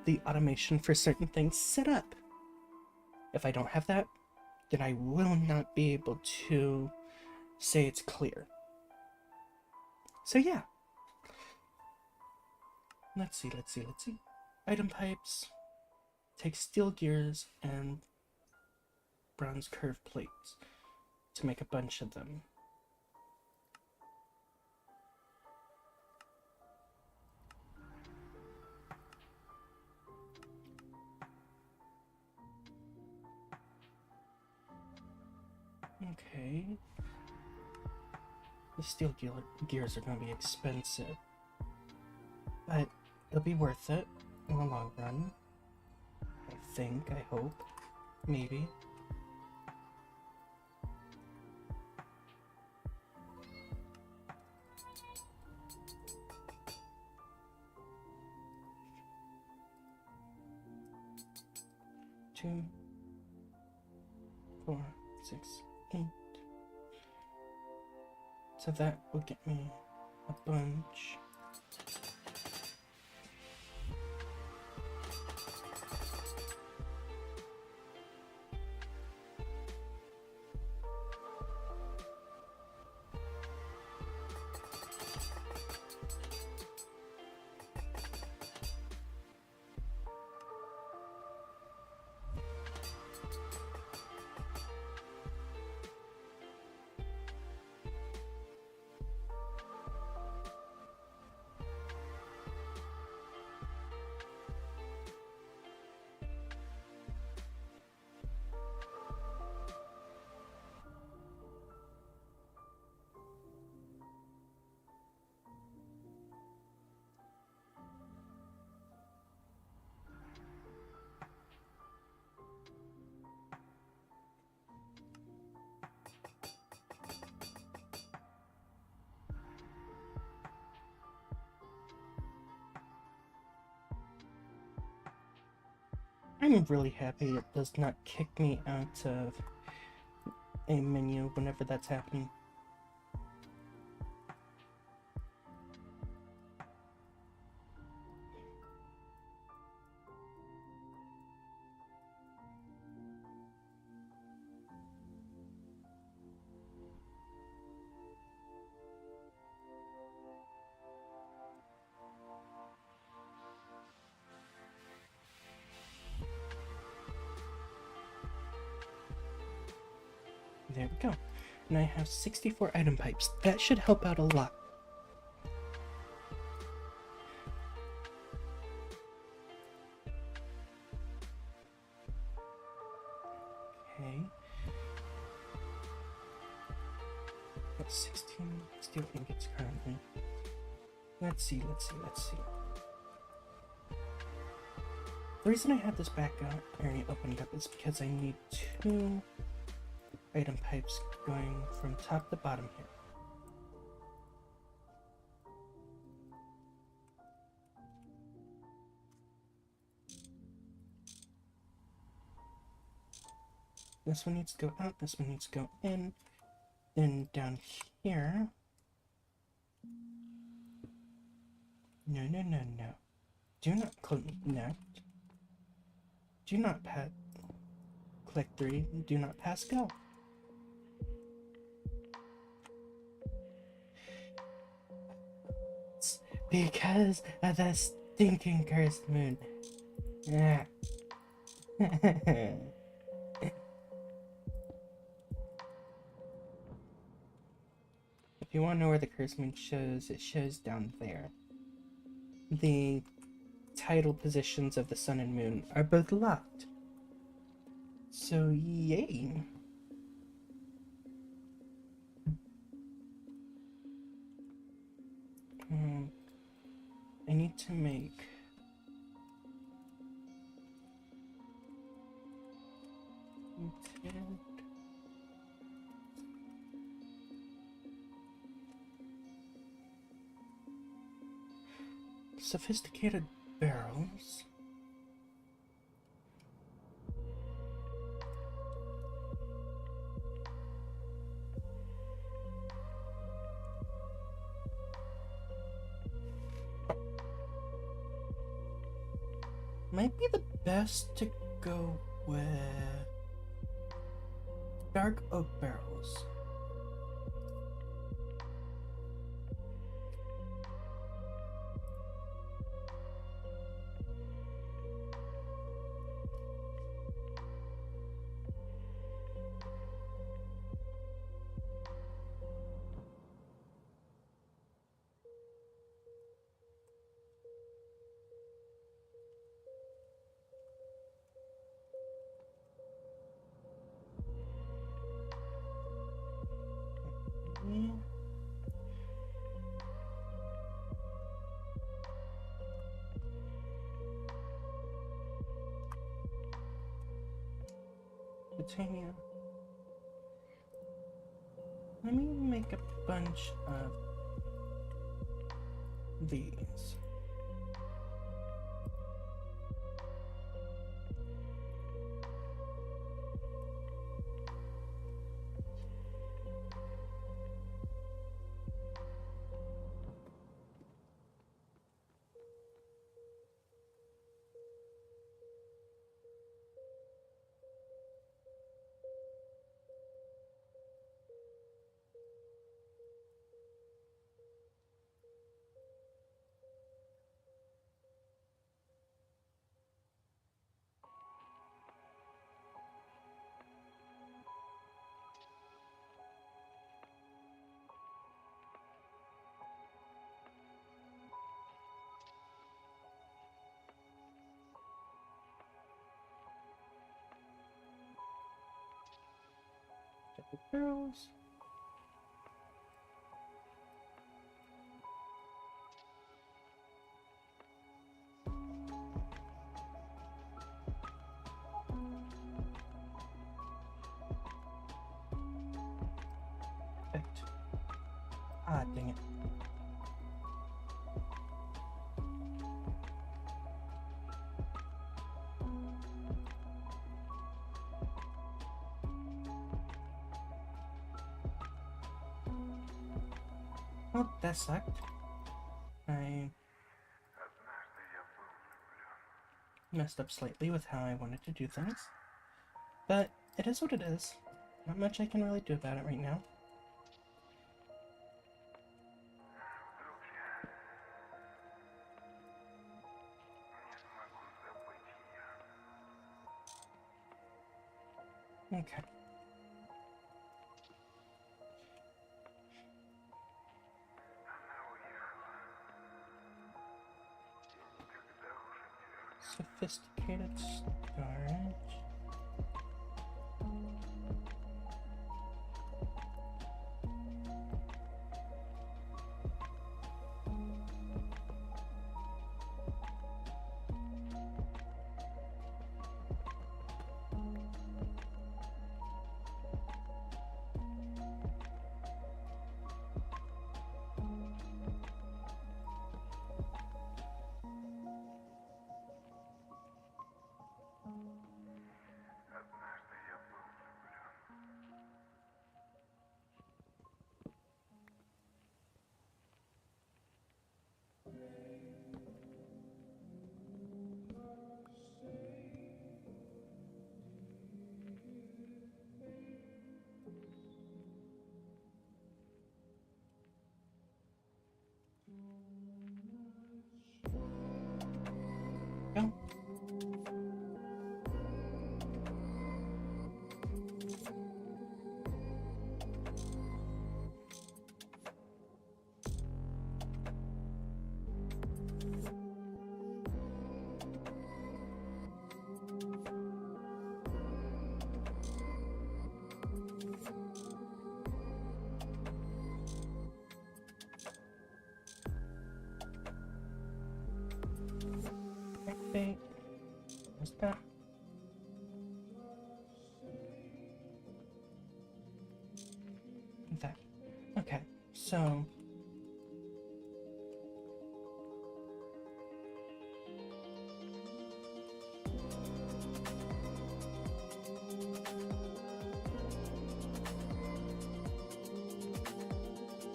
the automation for certain things set up. If I don't have that, then I will not be able to say it's clear. So yeah. Let's see. Item pipes, take steel gears and bronze curved plates to make a bunch of them. Okay. The steel gears are going to be expensive, but it'll be worth it in the long run. I think, I hope, maybe. Two, 4, 6, 8. So that will get me a bunch. I'm really happy it does not kick me out of a menu whenever that's happening. There we go. And I have 64 item pipes. That should help out a lot. Okay. That's 16 steel ingots currently. Let's see. The reason I had this back area opened up is because I need 2 item pipes going from top to bottom here. This one needs to go out, this one needs to go in. Then down here. No, no, no, no. Do not connect. Do not click 3. Do not pass go. It's because of the stinking cursed moon. Ah. If you want to know where the cursed moon shows, it shows down there. The tidal positions of the sun and moon are both locked. So, yay. I need to make... sophisticated barrels. Might be the best to go with dark oak barrels. Yeah. Titanium. Let me make a bunch of these. Double barrels. Perfect. Ah, dang it. Well, that sucked. I messed up slightly with how I wanted to do things. But it is what it is. Not much I can really do about it right now. Okay. Sophisticated storage. go. Activate. What's that? That. Okay, so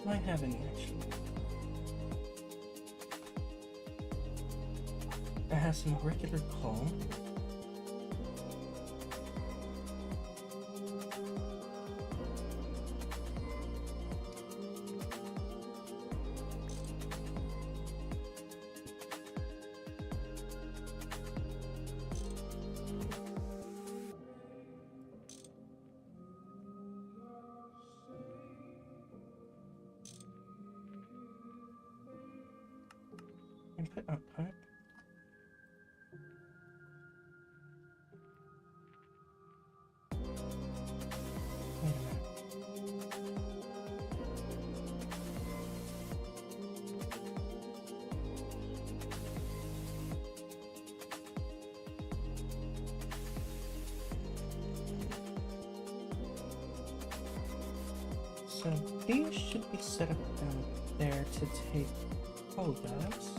do I have any actually? I have some regular coal. Input, output. Wait a minute. So these should be set up down there to take quotas.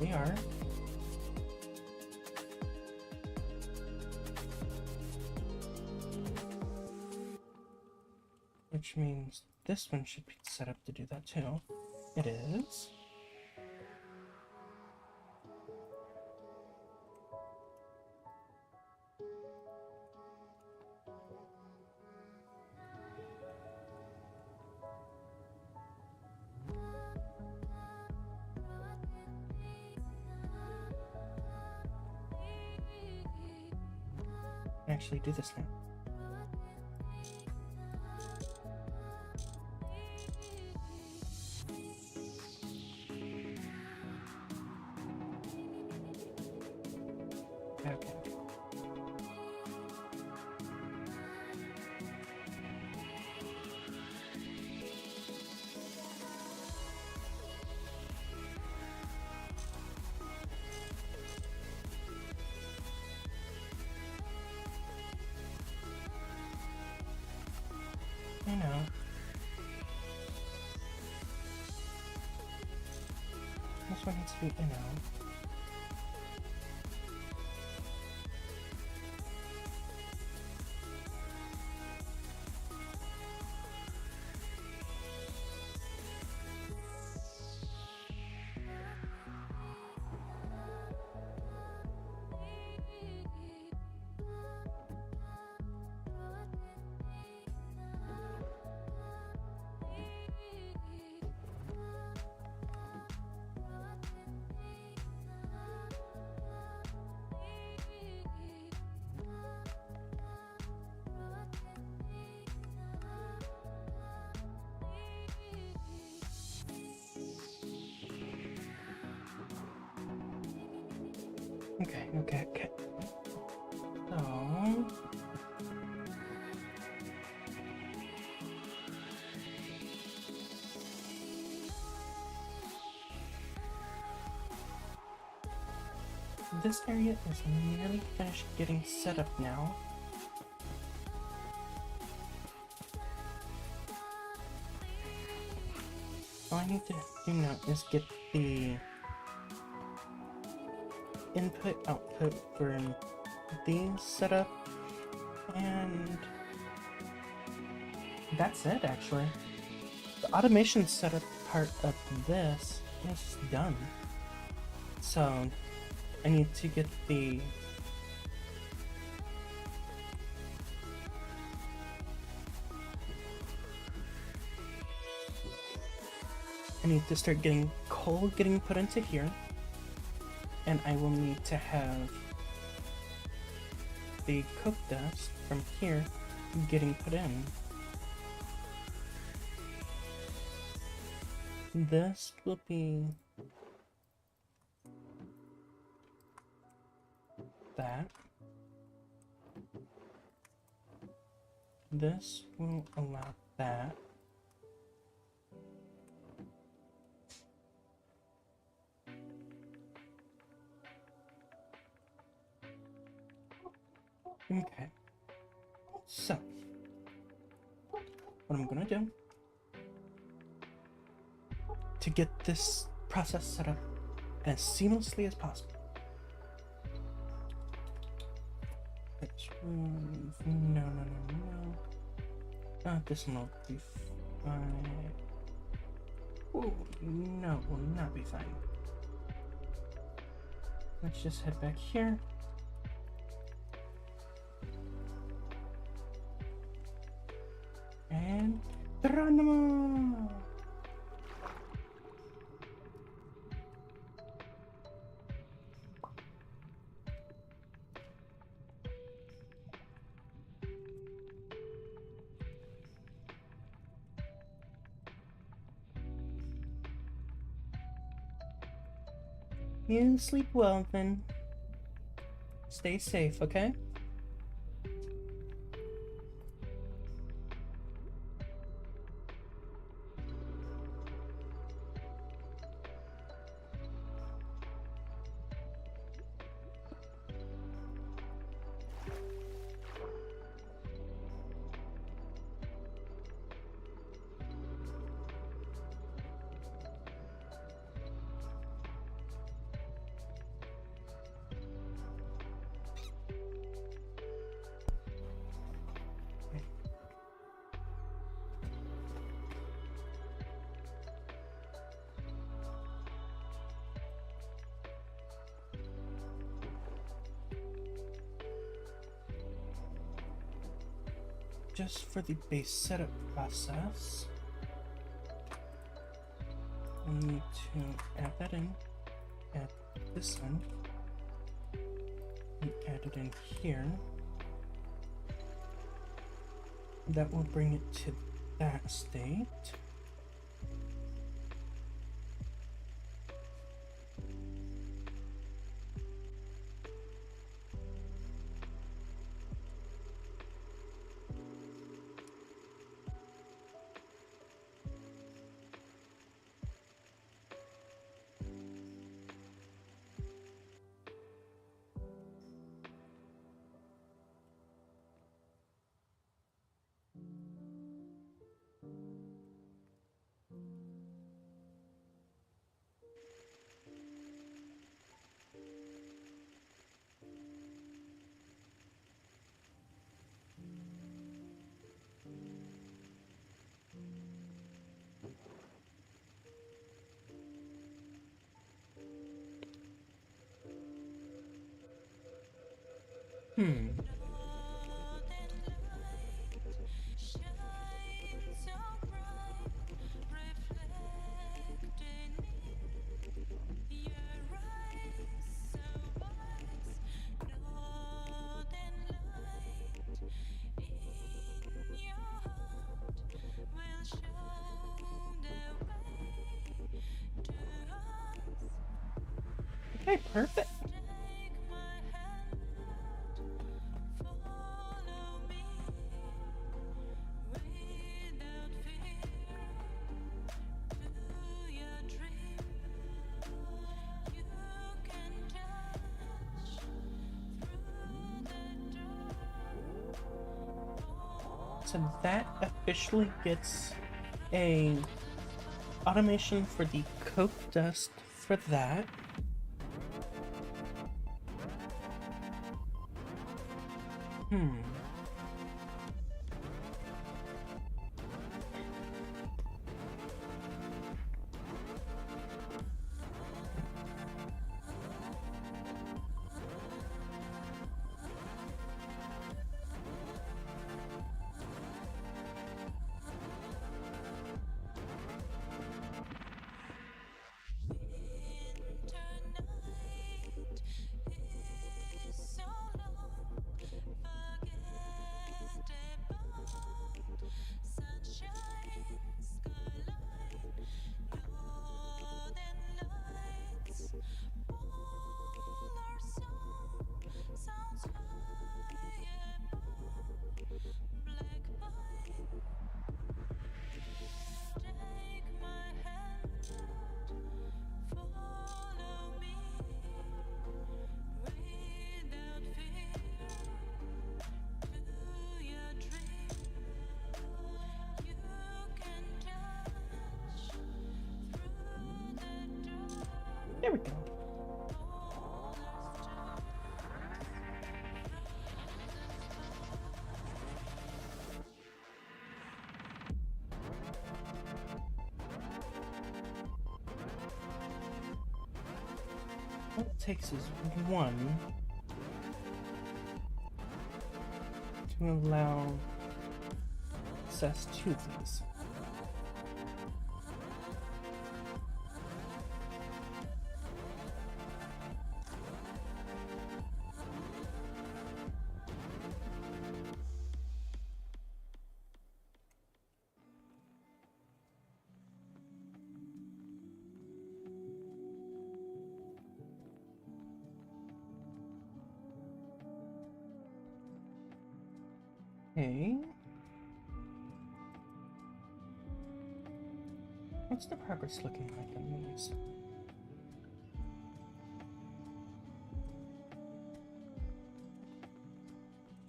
They are. Which means this one should be set up to do that too. It is. Actually do this now. Okay. I know. This one needs to be in out. Okay. So this area is nearly finished getting set up now. All I need to do now is get the input output for these set up, and that's it actually. The automation setup part of this is done. So I need to get the I need to start getting coal getting put into here. And I will need to have the coke dust from here getting put in. This will be that. This will allow that. Okay. So, what I'm gonna do to get this process set up as seamlessly as possible. Let's remove, no. This one will be fine. Oh, no, will not be fine. Let's just head back here. And Geronimo! You sleep well then. Stay safe, okay? Just for the base setup process, we need to add that in, add this in, and add it in here. That will bring it to that state. Okay, perfect. So that officially gets a automation for the coke dust for that. There we go. All it takes is one to allow access to these. Okay. What's the progress looking like on these?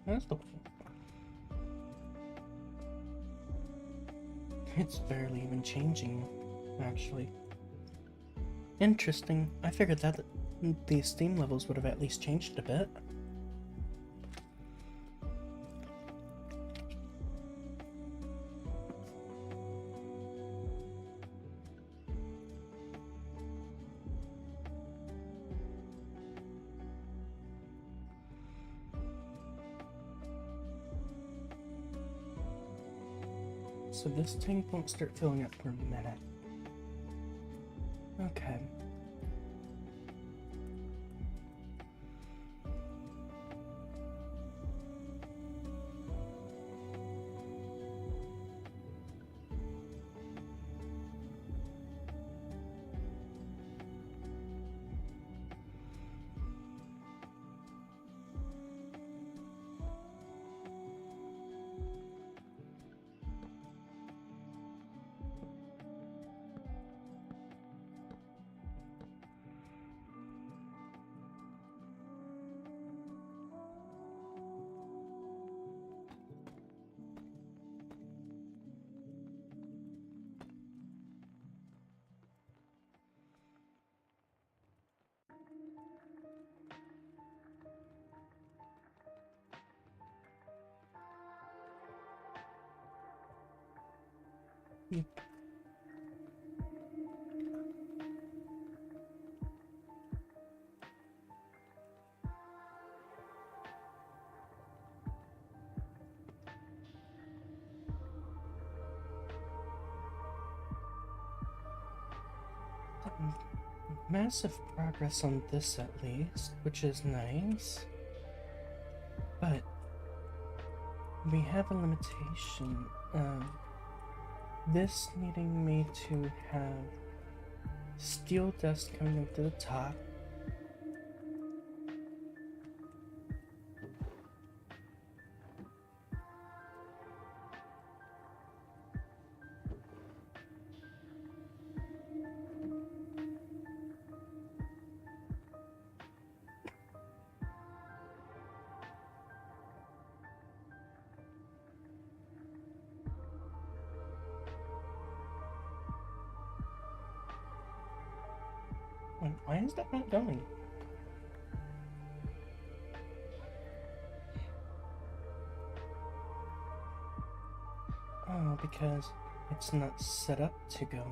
That's the one. It's barely even changing, actually. Interesting. I figured that these Steam levels would have at least changed a bit. So this tank won't start filling up for a minute. Okay. Yep. Massive progress on this at least, which is nice. But we have a limitation of this needing me to have steel dust coming up to the top. Wait, why is that not going? Oh, because it's not set up to go.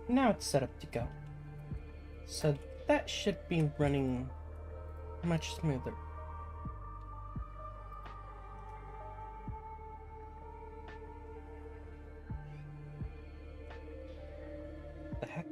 Now it's set up to go. So that should be running much smoother. The heck?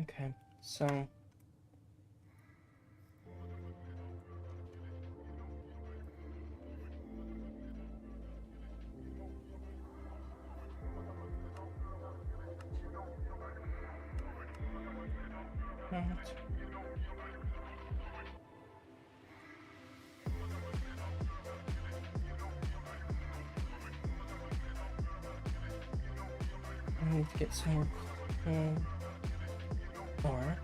Okay, so I need to get some more coal ore.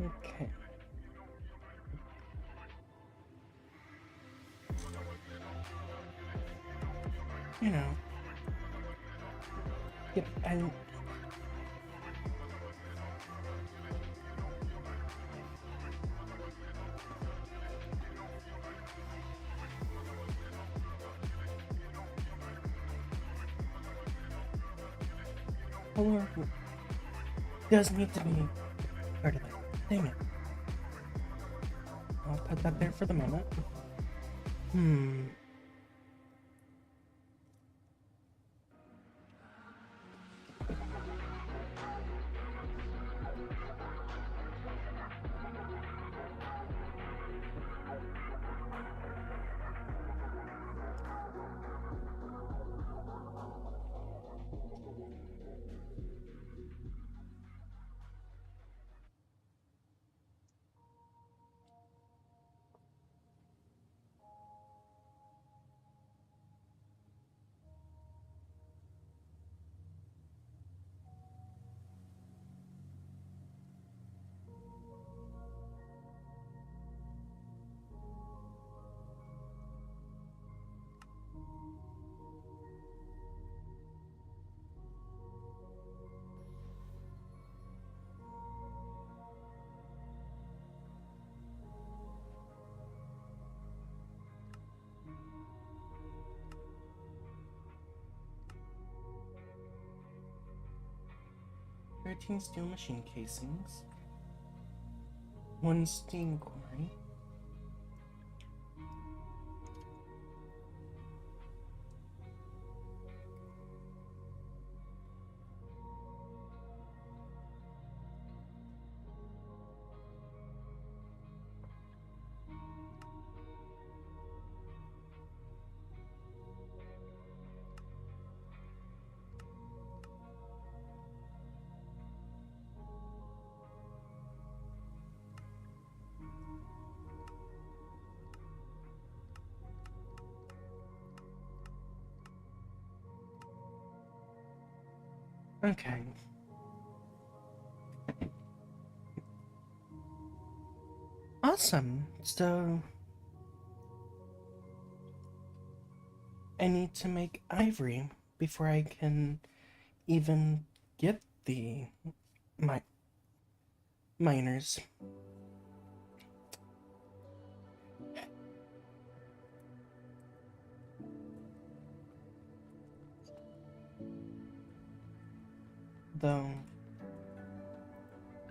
Okay. You know. Yep, and or does need to be part of it. Dang it. I'll put that there for the moment. Hmm. Thirteen steel machine casings. 1 steam quarry. Okay. Awesome. So I need to make ivory before I can even get the miners. Though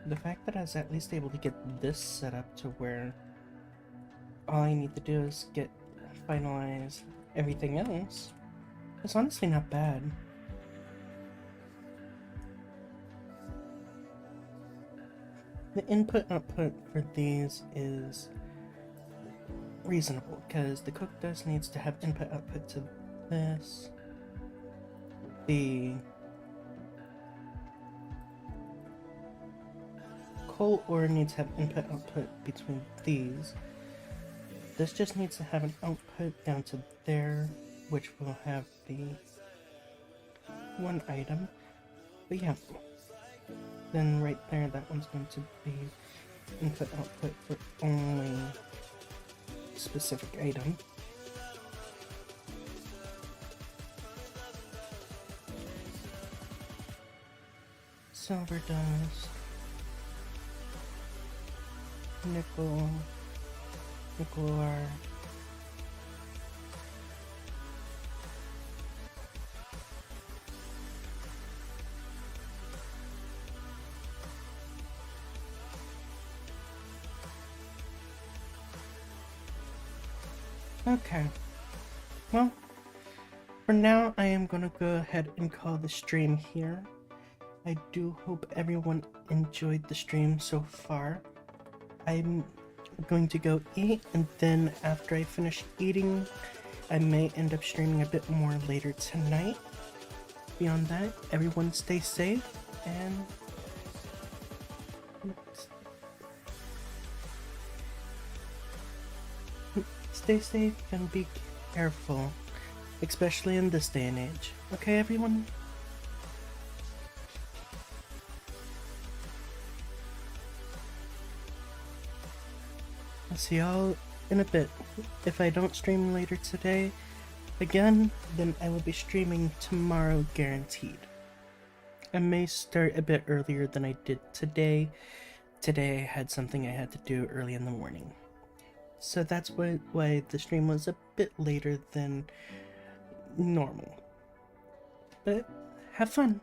the fact that I was at least able to get this set up to where all I need to do is finalize everything else, it's honestly not bad. The input-output for these is reasonable, because the cook does needs to have input-output to this. The coal ore needs to have input-output between these. This just needs to have an output down to there, which will have the one item. But yeah, then right there, that one's going to be input-output for only specific item. Silver dust, nickel ore, Okay. Well, for now, I am gonna go ahead and call the stream here. I do hope everyone enjoyed the stream so far. I'm going to go eat, and then after I finish eating, I may end up streaming a bit more later tonight. Beyond that, everyone stay safe, and stay safe and be careful, especially in this day and age. Okay, everyone? I'll see y'all in a bit. If I don't stream later today, again, then I will be streaming tomorrow guaranteed. I may start a bit earlier than I did today. Today I had something I had to do early in the morning. So that's why the stream was a bit later than normal. But have fun.